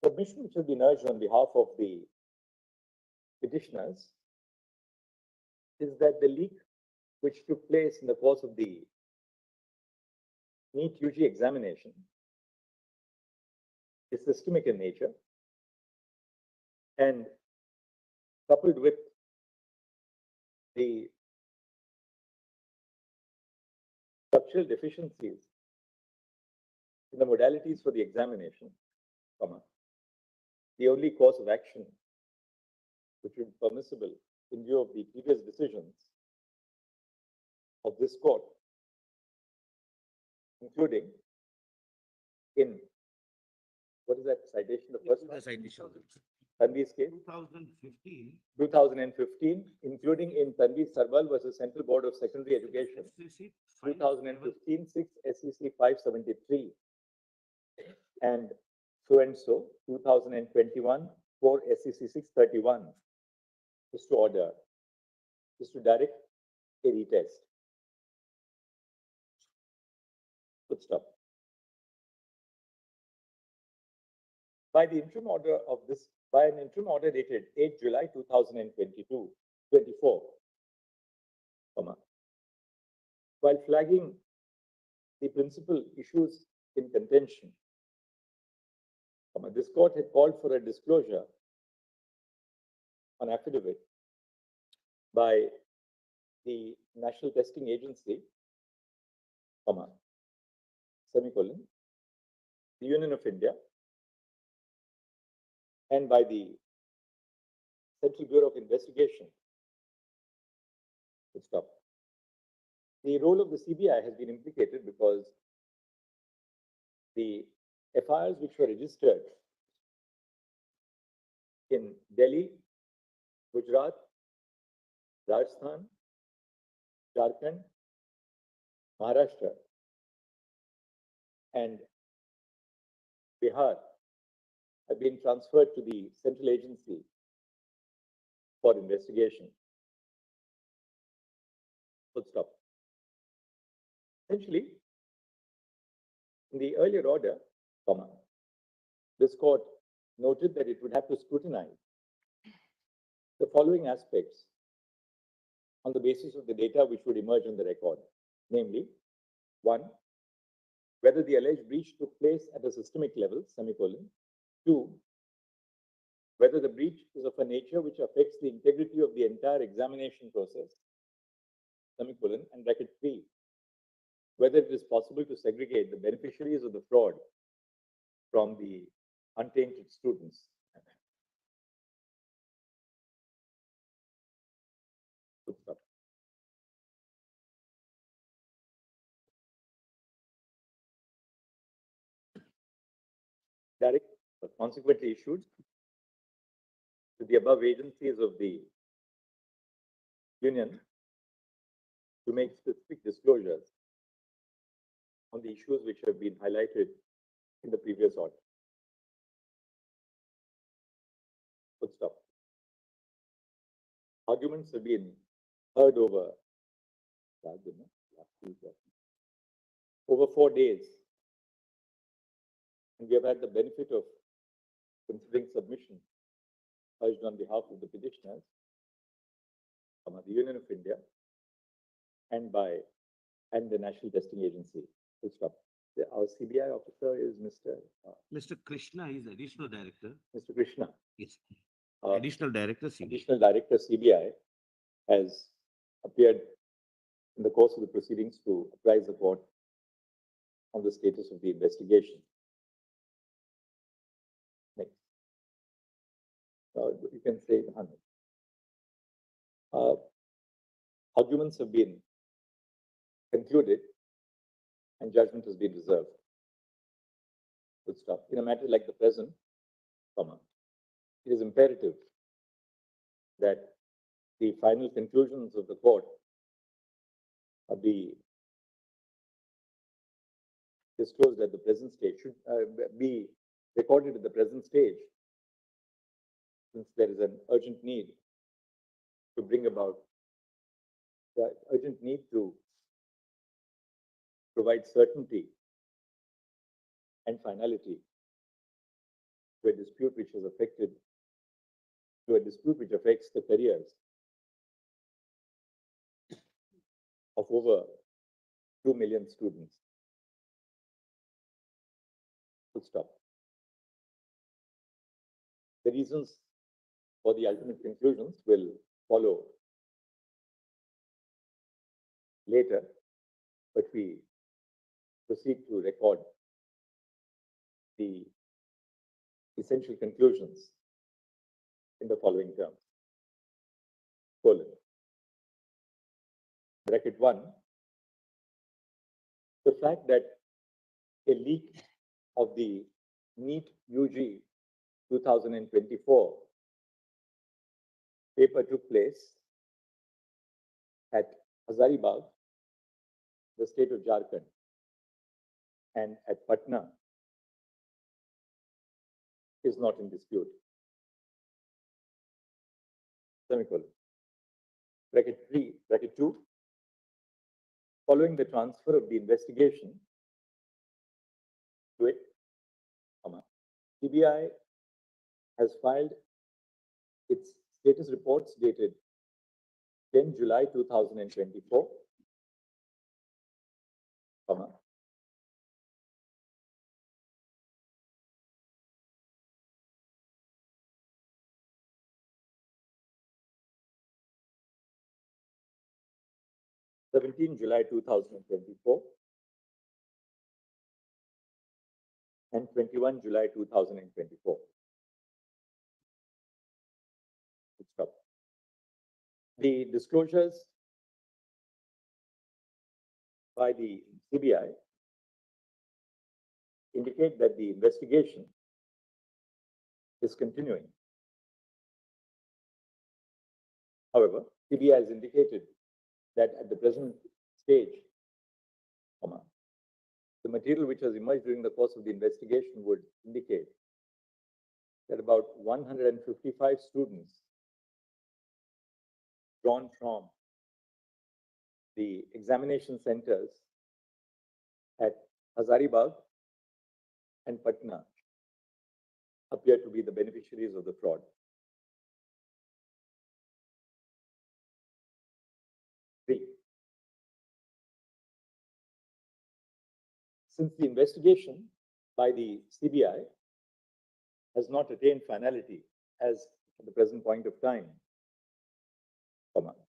submission which will be urged on behalf of the petitioners is that the leak which took place in the course of the Neet UG examination is systemic in nature and coupled with the structural deficiencies in the modalities for the examination, the only course of action which would be permissible in view of the previous decisions of this court, including in, what is that citation? The first one? Tanvi's case? 2015, including in Tanvi Sarwal versus Central Board of Secondary Education, 2015, 6 SEC 573, and so, 2021, 4 SEC 631, is to direct a retest. Full stop. By an interim order dated 8 July 2024, while flagging the principal issues in contention, this court had called for a disclosure on affidavit by the National Testing Agency, semicolon, the Union of India, and by the Central Bureau of Investigation. Full stop. The role of the CBI has been implicated because the FIRs which were registered in Delhi, Gujarat, Rajasthan, Jharkhand, Maharashtra, and Bihar have been transferred to the central agency for investigation. Full stop. Essentially, in the earlier order, this court noted that it would have to scrutinize the following aspects on the basis of the data which would emerge on the record. Namely, 1, whether the alleged breach took place at a systemic level, semicolon. 2, whether the breach is of a nature which affects the integrity of the entire examination process, semicolon, and bracket 3, whether it is possible to segregate the beneficiaries of the fraud from the untainted students. Good stuff. Direct, consequently issued to the above agencies of the Union to make specific disclosures on the issues which have been highlighted in the previous order. Arguments have been heard over 4 days. And we have had the benefit of considering submission urged on behalf of the petitioners, the Union of India, and the National Testing Agency. Full stop. Our CBI officer is Mr. Krishna is additional director. Mr. Krishna. Yes. Additional director, CBI. Additional Director CBI has appeared in the course of the proceedings to apprise the court on the status of the investigation. Next. You can say, arguments have been concluded and judgment has been reserved. Good stuff. In a matter like the present, it is imperative that the final conclusions of the court be disclosed at the present stage, should be recorded at the present stage, since there is an urgent need to bring about the urgent need to provide certainty and finality to a dispute which has affected, to a dispute which affects the careers of over 2 million students. Full stop. The reasons for the ultimate conclusions will follow later, but we proceed to record the essential conclusions in the following terms. Bracket 1, the fact that a leak of the Neet UG 2024 paper took place at Hazaribagh, the state of Jharkhand, and at Patna is not in dispute. Semicolon. Bracket 2, following the transfer of the investigation to it, CBI has filed its status reports dated 10 July 2024, 17 July 2024, and 21 July 2024. Stop. The disclosures by the CBI indicate that the investigation is continuing. However, CBI has indicated that at the present stage, the material which has emerged during the course of the investigation would indicate that about 155 students drawn from the examination centers at Hazaribagh and Patna appear to be the beneficiaries of the fraud. Since the investigation by the CBI has not attained finality as at the present point of time,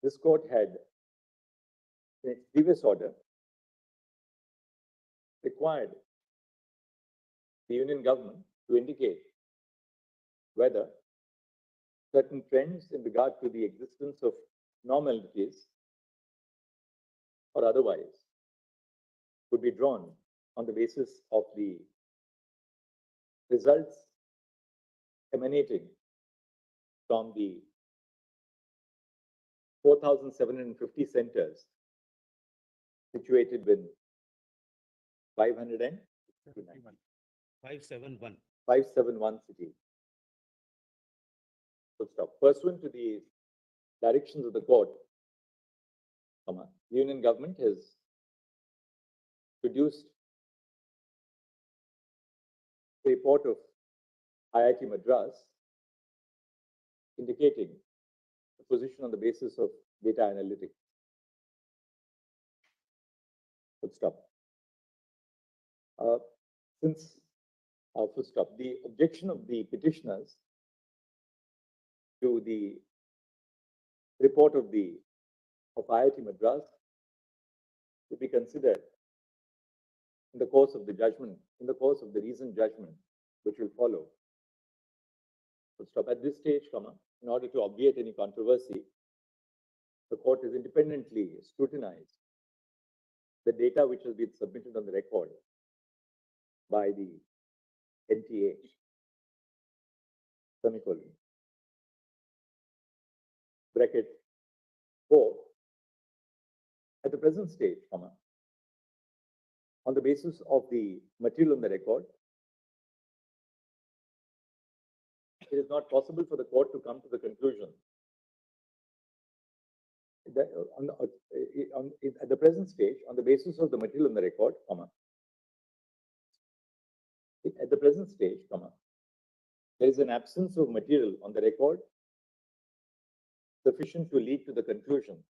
this court had, in its previous order, required the union government to indicate whether certain trends in regard to the existence of normalities or otherwise could be drawn on the basis of the results emanating from the 4,750 centers situated with 571 cities. Full stop. Pursuant to the directions of the court, Union government has produced a report of IIT Madras indicating the position on the basis of data analytics. Full stop. Full stop. The objection of the petitioners to the report of IIT Madras to be considered in the course of the judgment, in the course of the reasoned judgment, which will follow. Full stop. At this stage, in order to obviate any controversy, the court has independently scrutinized the data which has been submitted on the record by the NTA. Semicolon. Bracket 4. At the present stage, on the basis of the material on the record, it is not possible for the court to come to the conclusion that at the present stage, on the basis of the material on the record, at the present stage, there is an absence of material on the record sufficient to lead to the conclusion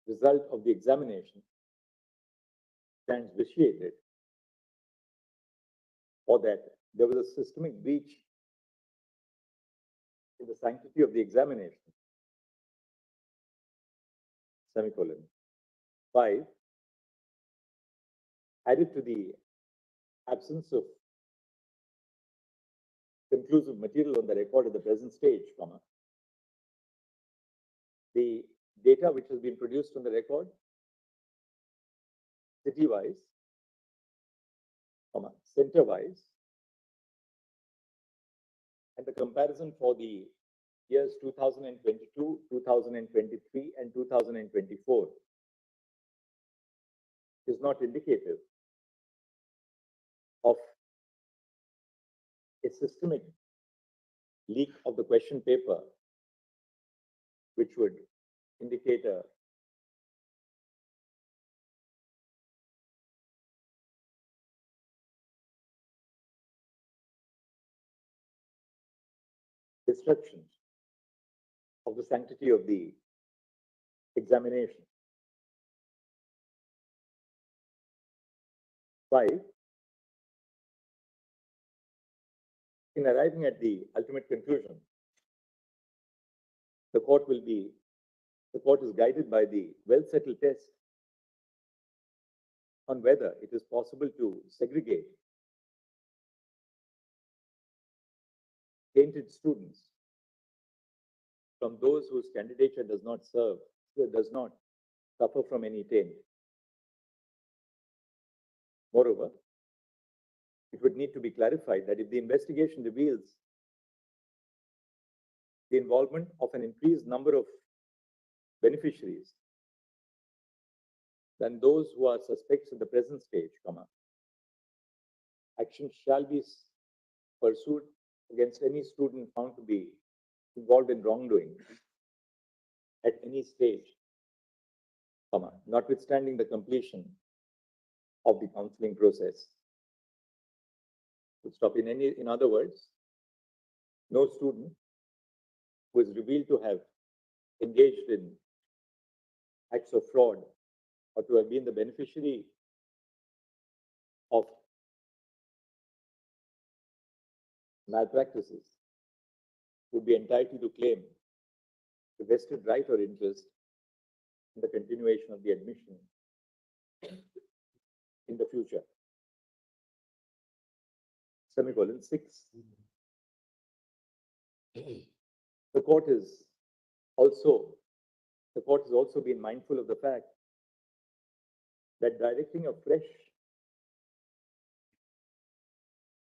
result of the examination stands vitiated, or that there was a systemic breach in the sanctity of the examination. Semicolon. 5. Added to the absence of conclusive material on the record at the present stage, the data which has been produced on the record, city-wise, center-wise, and the comparison for the years 2022, 2023, and 2024 is not indicative of a systemic leak of the question paper, which would indicate a destruction of the sanctity of the examination. 5. In arriving at the ultimate conclusion, the court is guided by the well-settled test on whether it is possible to segregate tainted students from those whose candidature does not suffer from any taint. Moreover, it would need to be clarified that if the investigation reveals the involvement of an increased number of beneficiaries than those who are suspects at the present stage, action shall be pursued against any student found to be involved in wrongdoing at any stage, notwithstanding the completion of the counseling process. In other words, no student who is revealed to have engaged in acts of fraud or to have been the beneficiary of malpractices would be entitled to claim the vested right or interest in the continuation of the admission in the future. Semicolon 6. The court has also been mindful of the fact that directing a fresh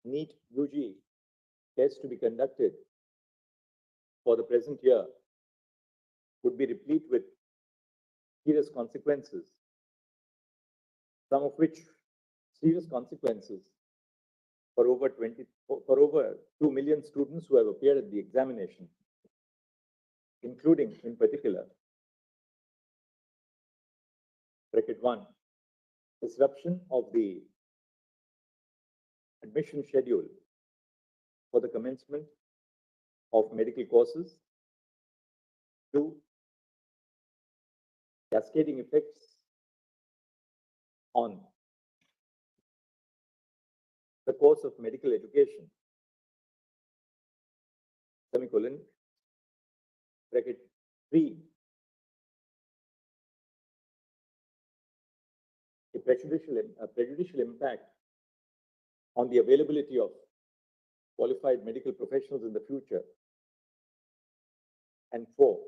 Neet UG test to be conducted for the present year would be replete with serious consequences, some of which serious consequences for over 2 million students who have appeared at the examination, including in particular, bracket 1, disruption of the admission schedule for the commencement of medical courses. 2, cascading effects on the course of medical education, semicolon, bracket 3, a prejudicial impact on the availability of qualified medical professionals in the future. And 4,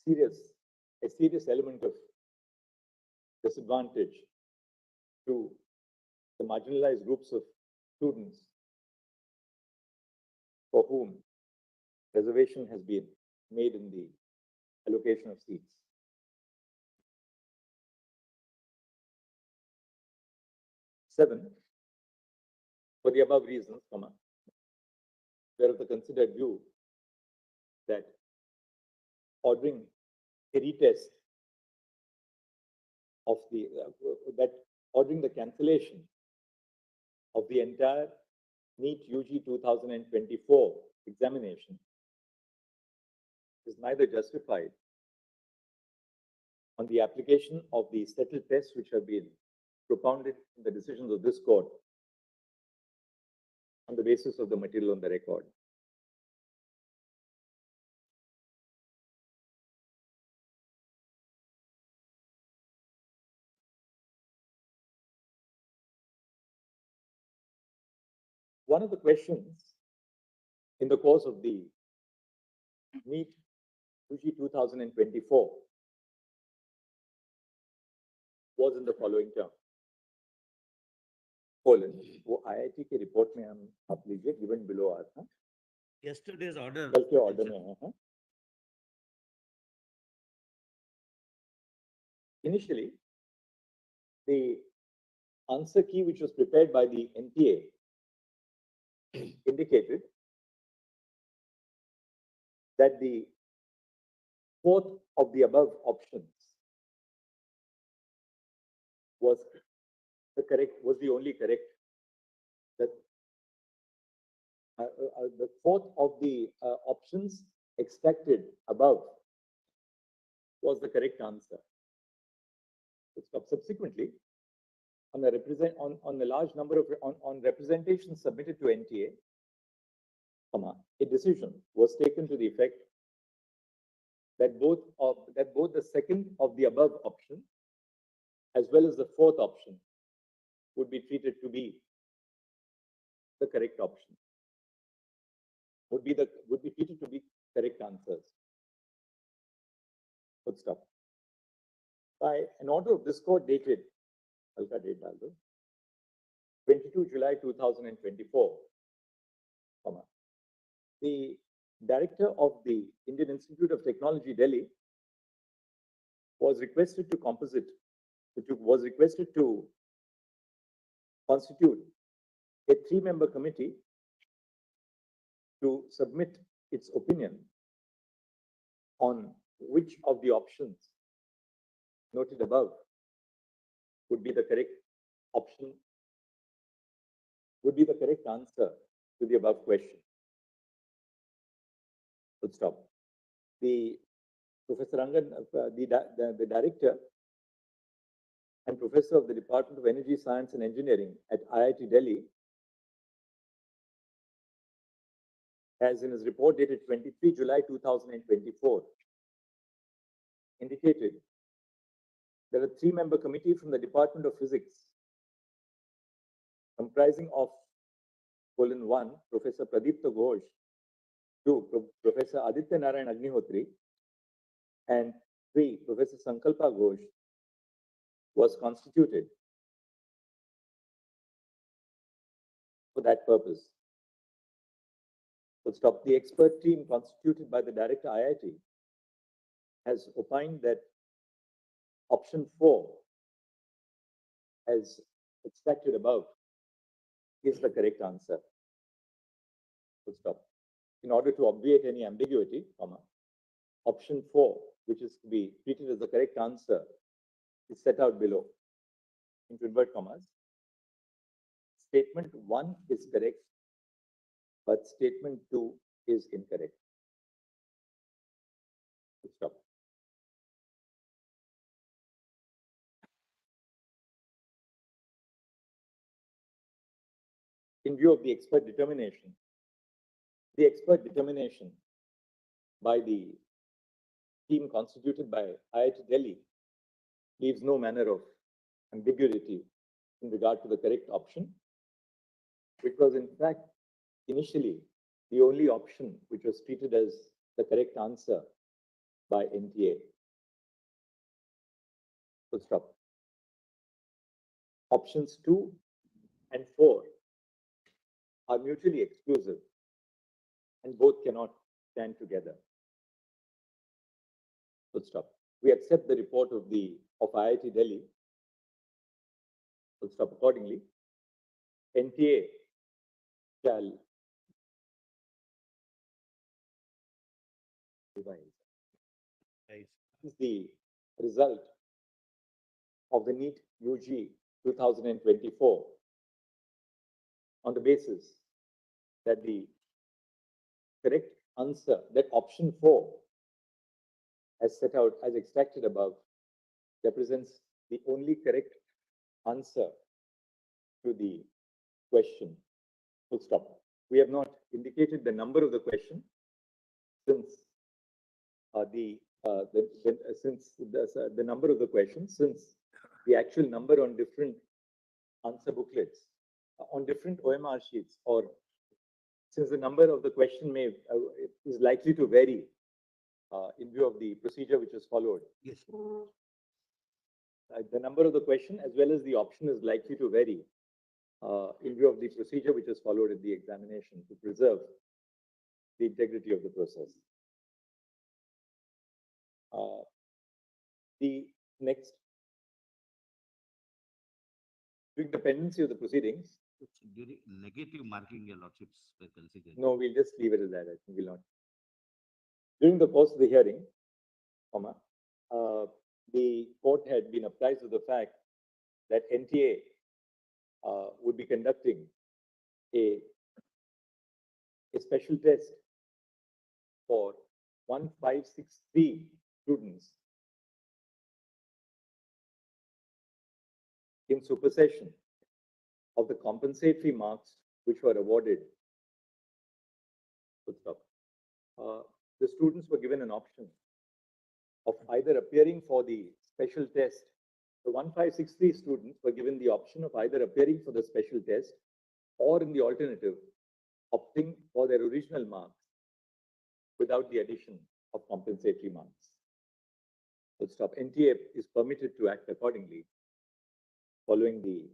a serious element of disadvantage to the marginalized groups of students for whom reservation has been made in the allocation of seats. Seven, for the above reasons, we are of the considered view that ordering a retest of the ordering the cancellation of the entire Neet UG 2024 examination is neither justified on the application of the settled tests which have been propounded in the decisions of this court on the basis of the material on the record. One of the questions in the course of the Neet UG 2024 was in the following term. Colon, वो IIT के report में हम आप लीजिए given below आया था. Yesterday's order. कल के order में है. Initially, the answer key which was prepared by the NTA indicated that the fourth of the above options was the only correct. That the fourth of the options extracted above was the correct answer. Subsequently, on the large number of representations submitted to NTA, a decision was taken to the effect that both the second of the above option as well as the fourth option would be treated to be the correct option. Would be treated to be correct answers. Good stop. By an order of this court dated 22 July 2024, the director of the Indian Institute of Technology, Delhi, was requested to constitute a 3-member committee to submit its opinion on which of the options noted above would be the correct option, would be the correct answer to the above question. Good stop. The Professor Rangan, the director and professor of the Department of Energy Science and Engineering at IIT Delhi, has in his report dated 23 July 2024 indicated that a 3-member committee from the Department of Physics comprising of colon 1, Professor Pradipta Ghosh, 2, Professor Aditya Narayan Agnihotri, and 3, Professor Sankalpa Ghosh, was constituted for that purpose. Full stop. The expert team constituted by the director IIT has opined that option 4 as extracted above is the correct answer. Full stop. In order to obviate any ambiguity, comma, option 4, which is to be treated as the correct answer, is set out below into invert commas. Statement 1 is correct, but statement 2 is incorrect. Full stop. In view of the expert determination by the team constituted by IIT Delhi leaves no manner of ambiguity in regard to the correct option, which was in fact initially the only option which was treated as the correct answer by NTA. Full stop. Options 2 and 4 are mutually exclusive and both cannot stand together. Full stop. We accept the report of IIT Delhi. Full stop. Accordingly, NTA shall revise. This is the result of the Neet UG 2024 on the basis that the correct answer, that option 4, as set out, as extracted above, represents the only correct answer to the question. Full stop. We have not indicated the number of the question since the number of the question, since the actual number on different answer booklets, on different OMR sheets, or since the number of the question is likely to vary in view of the procedure which is followed. Yes. The number of the question as well as the option is likely to vary in view of the procedure which is followed in the examination to preserve the integrity of the process. The next, during the pendency of the proceedings. During negative marking, your lordships were considered. No, we'll just leave it at that. I think we'll not. During the course of the hearing, comma, the court had been apprised of the fact that NTA would be conducting a special test for 1563 students in supersession of the compensatory marks which were awarded. The students were given an option of either appearing for the special test. The 1563 students were given the option of either appearing for the special test or, in the alternative, opting for their original marks without the addition of compensatory marks. Full stop. NTA is permitted to act accordingly following the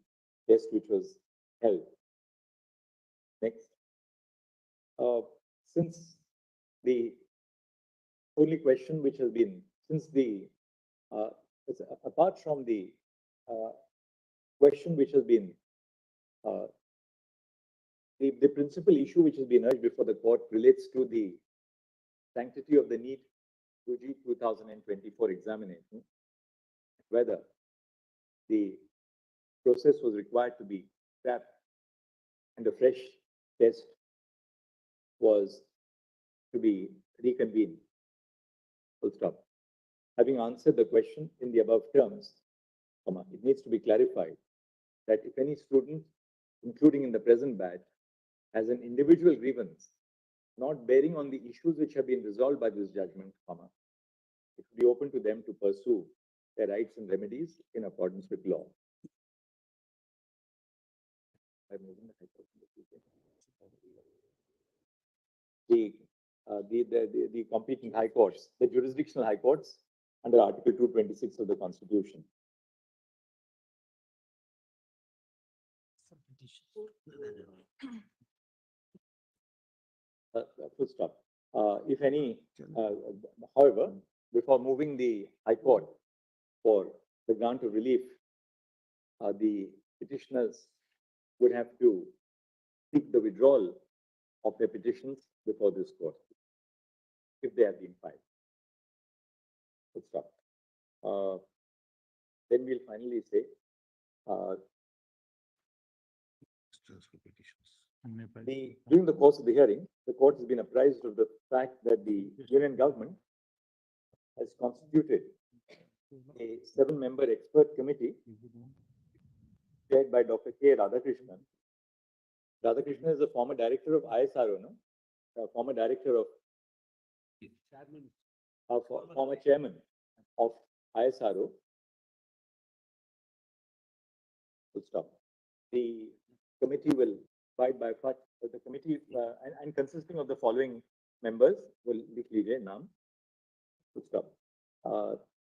test which was held. Next. Since the only question which has been, apart from the question which has been, the principal issue which has been urged before the court relates to the sanctity of the Neet UG 2024 examination, whether the process was required to be scrapped and a fresh test was to be reconvened. Full stop. Having answered the question in the above terms, it needs to be clarified that if any student, including in the present batch, has an individual grievance not bearing on the issues which have been resolved by this judgment, it will be open to them to pursue their rights and remedies in accordance with law. The competent high courts, the jurisdictional high courts under Article 226 of the Constitution. Full stop. If any, however, before moving the High Court for the grant of relief, the petitioners would have to seek the withdrawal of their petitions before this court, if they have been filed. Full stop. Then we'll finally say, during the course of the hearing, the court has been apprised of the fact that the union government has constituted a 7-member expert committee chaired by Dr. K. Radhakrishnan. Radhakrishnan is a former director of ISRO, no? Former director of, former chairman of ISRO. Full stop. The committee will abide by the committee and consisting of the following members will be clearly named. Full stop.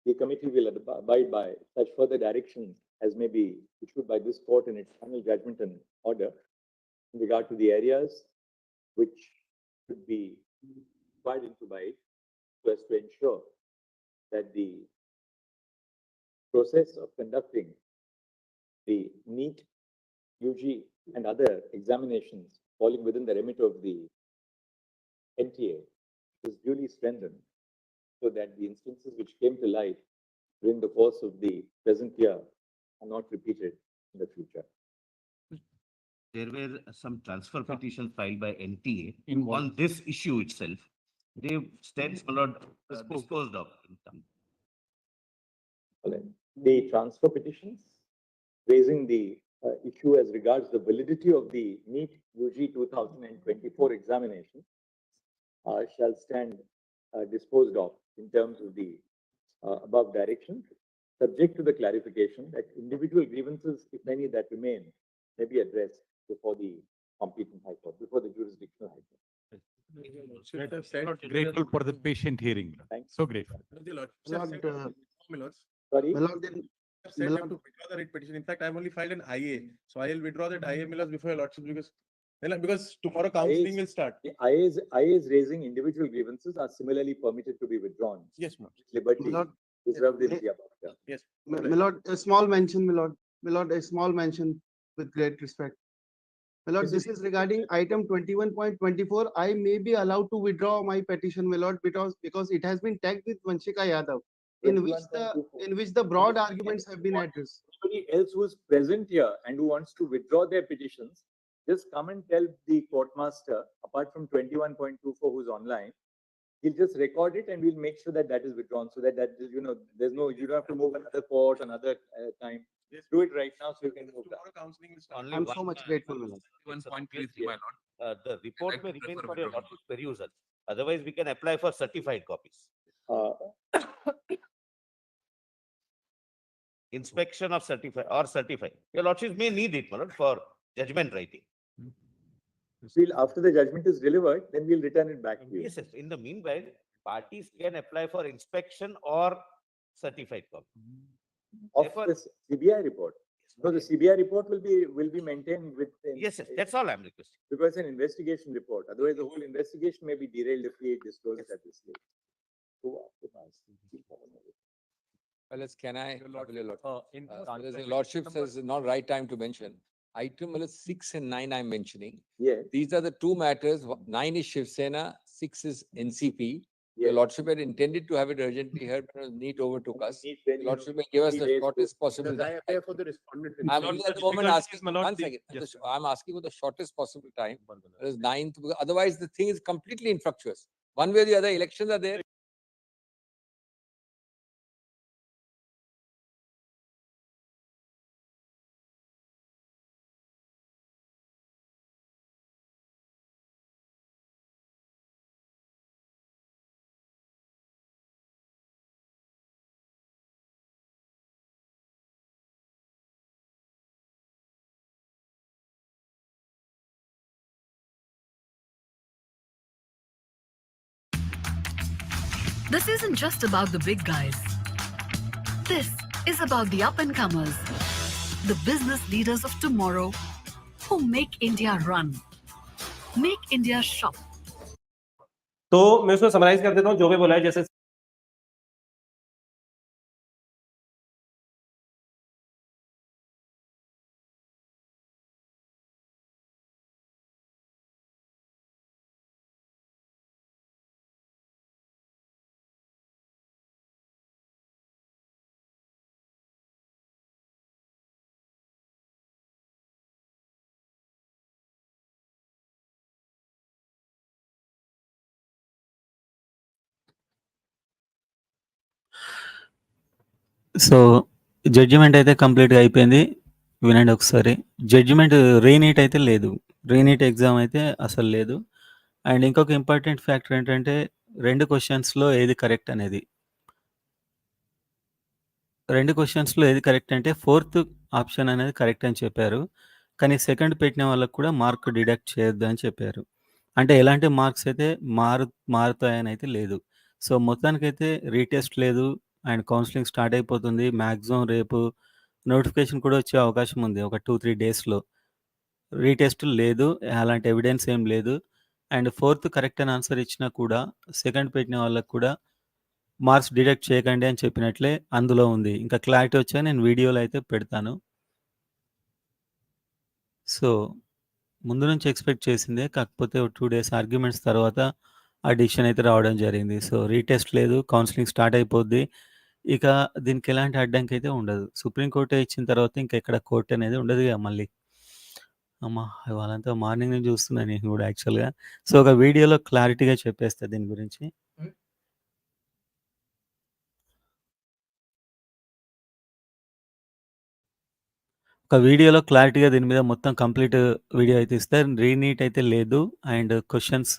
The committee will abide by such further directions as may be issued by this court in its final judgment and order in regard to the areas which should be inquired into by it, so as to ensure that the process of conducting the Neet, UG, and other examinations falling within the remit of the NTA is duly strengthened, so that the instances which came to light during the course of the present year are not repeated in the future. There were some transfer petitions filed by NTA on this issue itself. They stands not disposed of. The transfer petitions raising the issue as regards the validity of the Neet UG 2024 examination shall stand disposed of in terms of the above direction, subject to the clarification that individual grievances, if any, that remain, may be addressed before the competent high court, before the jurisdictional high court. Grateful for the patient hearing. Thanks. So grateful. Sorry? Said you have to withdraw the writ petition. In fact, I've only filed an IA, so I'll withdraw that IA before your lordship because tomorrow counselling will start. The IAs raising individual grievances are similarly permitted to be withdrawn. Yes, ma'am. Liberty reserved in the above. Yes. Milord, a small mention, Milord. Milord, a small mention with great respect. Milord, this is regarding item 21.24. I may be allowed to withdraw my petition, Milord, because it has been tagged with Vanshika Yadav, in which the broad arguments have been addressed. Anybody else who is present here and who wants to withdraw their petitions, just come and tell the courtmaster, apart from 21.24 who's online, he'll just record it and we'll make sure that that is withdrawn, so that is, there's no, you don't have to move another court, another time. Yes. Do it right now so you can move that. Counselling will start. I'm so much grateful, Milord. 1.33, my lord. The report may remain for your lordship's perusal. Otherwise, we can apply for certified copies. Inspection of certified. Your lordship may need it, my lord, for judgment writing. After the judgment is delivered, then we'll return it back to you. Yes, yes. In the meanwhile, parties can apply for inspection or certified copy. Of the CBI report. So the CBI report will be maintained with. Yes, yes. That's all I'm requesting. Because it's an investigation report. Otherwise, the whole investigation may be derailed if we disclose it at this stage. Well, can I? Your lordship says not right time to mention. Item 6 and 9 I'm mentioning. Yes. These are the two matters. 9 is Shiv Sena, 6 is NCP. Your Yes. lordship had intended to have it urgently heard, but Neet overtook us. Neet, Your lordship may give us the shortest possible Because I time. appear for the respondent. I'm only at the moment asking, my lord, one the- second, yes, I'm asking for the shortest possible time. That is 9th, because otherwise the thing is completely infructuous. One way or the other, elections are there. This isn't just about the big guys. This is about the up-and-comers, the business leaders of tomorrow who make India run, make India shop. तो मैं उसको summarise कर देता हूँ जो भी बोला है जैसे సో జడ్జిమెంట్ అయితే కంప్లీట్గా అయిపోయింది. వినండి ఒకసారి. జడ్జిమెంట్ రీనీట్ అయితే లేదు. రీనీట్ ఎగ్జామ్ అయితే అసలు లేదు. అండ్ ఇంకొక ఇంపార్టెంట్ ఫ్యాక్టర్ ఏంటంటే 2 క్వెషన్స్‌లో ఏది కరెక్ట్ అనేది. 2 క్వెషన్స్‌లో ఏది కరెక్ట్ అంటే ఫోర్త్ ఆప్షన్ అనేది కరెక్ట్ అని చెప్పారు. కానీ సెకండ్ పెట్టిన వాళ్ళకి కూడా మార్క్ డిడక్ట్ చేయొద్దు అని చెప్పారు. అంటే ఎలాంటి మార్క్స్ అయితే మారుతాయని అయితే లేదు. సో మొత్తానికైతే రీటెస్ట్ లేదు అండ్ కౌన్సెలింగ్ స్టార్ట్ అయిపోతుంది. మాక్సిమం రేపు నోటిఫికేషన్ కూడా వచ్చే అవకాశం ఉంది. ఒక 2, 3 డేస్‌లో. రీటెస్ట్ లేదు. అలాంటి ఎవిడెన్స్ ఏం లేదు. అండ్ ఫోర్త్ కరెక్ట్ అని ఆన్సర్ ఇచ్చినా కూడా సెకండ్ పెట్టిన వాళ్ళకి కూడా మార్క్స్ డిడక్ట్ చేయకండి అని చెప్పినట్లే అందులో ఉంది. ఇంకా క్లారిటీ వచ్చాక నేను వీడియోలో అయితే పెడతాను. సో, ముందు నుంచి ఎక్స్‌పెక్ట్ చేసిందే. కాకపోతే ఒక 2 డేస్ ఆర్గ్యుమెంట్స్ తర్వాత ఆ డిసిషన్ అయితే రావడం జరిగింది. సో, రీటెస్ట్ లేదు. కౌన్సెలింగ్ స్టార్ట్ అయిపోద్ది. ఇక దీనికి ఎలాంటి అడ్డంకి అయితే ఉండదు. సుప్రీం కోర్టే ఇచ్చిన తర్వాత ఇంకెక్కడ కోర్ట్ అనేది ఉండదుగా మళ్ళీ. అమ్మ! ఇవాళంతా మార్నింగ్ నుంచి చూస్తున్నా నేను కూడా యాక్చువల్‌గా. సో, ఒక వీడియోలో క్లారిటీగా చెప్పేస్తా దీని గురించి. ఒక వీడియోలో క్లారిటీగా దీని మీద మొత్తం కంప్లీట్ వీడియో అయితే ఇస్తా. రీనీట్ అయితే లేదు. అండ్ క్వెషన్స్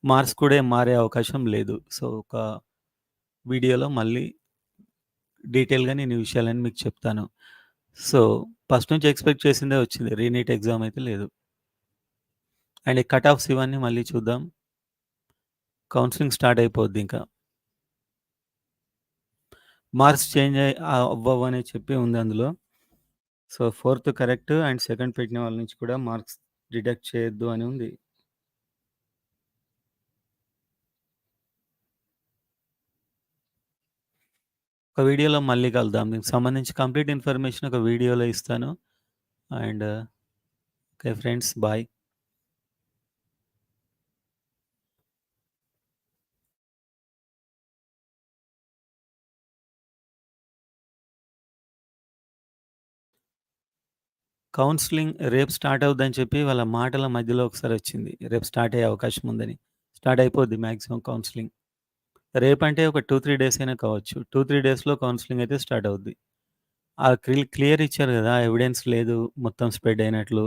మార్క్స్ కూడా ఏం మారే అవకాశం లేదు. సో, ఒక వీడియోలో మళ్ళీ డీటెయిల్‌గా నేను ఈ విషయాలన్నీ మీకు చెప్తాను. సో, ఫస్ట్ నుంచి ఎక్స్‌పెక్ట్ చేసిందే వచ్చింది. రీనీట్ ఎగ్జామ్ అయితే లేదు. అండ్ ఈ కట్ ఆఫ్స్ ఇవన్నీ మళ్ళీ చూద్దాం. కౌన్సెలింగ్ స్టార్ట్ అయిపోద్ది ఇంకా. మార్క్స్ చేంజ్ అవ్వవని చెప్పి ఉంది అందులో. So, fourth correct and second పెట్టిన వాళ్ళ నుంచి కూడా మార్క్స్ డిడక్ట్ చేయొద్దు అని ఉంది. ఒక వీడియోలో మళ్ళీ కలుద్దాం. దీనికి సంబంధించి కంప్లీట్ ఇన్ఫర్మేషన్ ఒక వీడియోలో ఇస్తాను. And okay friends, bye. Counselling రేపు స్టార్ట్ అవుద్దని చెప్పి వాళ్ళ మాటల మధ్యలో ఒకసారి వచ్చింది. రేపు స్టార్ట్ అయ్యే అవకాశం ఉందని. స్టార్ట్ అయిపోద్ది మాక్సిమం కౌన్సెలింగ్. రేపంటే ఒక 2, 3 డేస్ అయినా కావచ్చు. 2, 3 డేస్‌లో కౌన్సెలింగ్ అయితే స్టార్ట్ అవుద్ది. ఆ క్లియర్ ఇచ్చారు గదా! ఎవిడెన్స్ లేదు. మొత్తం స్ప్రెడ్ అయినట్లు.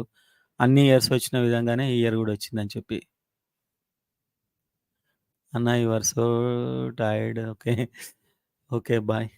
అన్ని ఇయర్స్ వచ్చిన విధంగానే ఈ ఇయర్ గూడా వచ్చిందని చెప్పి. అన్న you are so tired. Okay. Okay. Bye.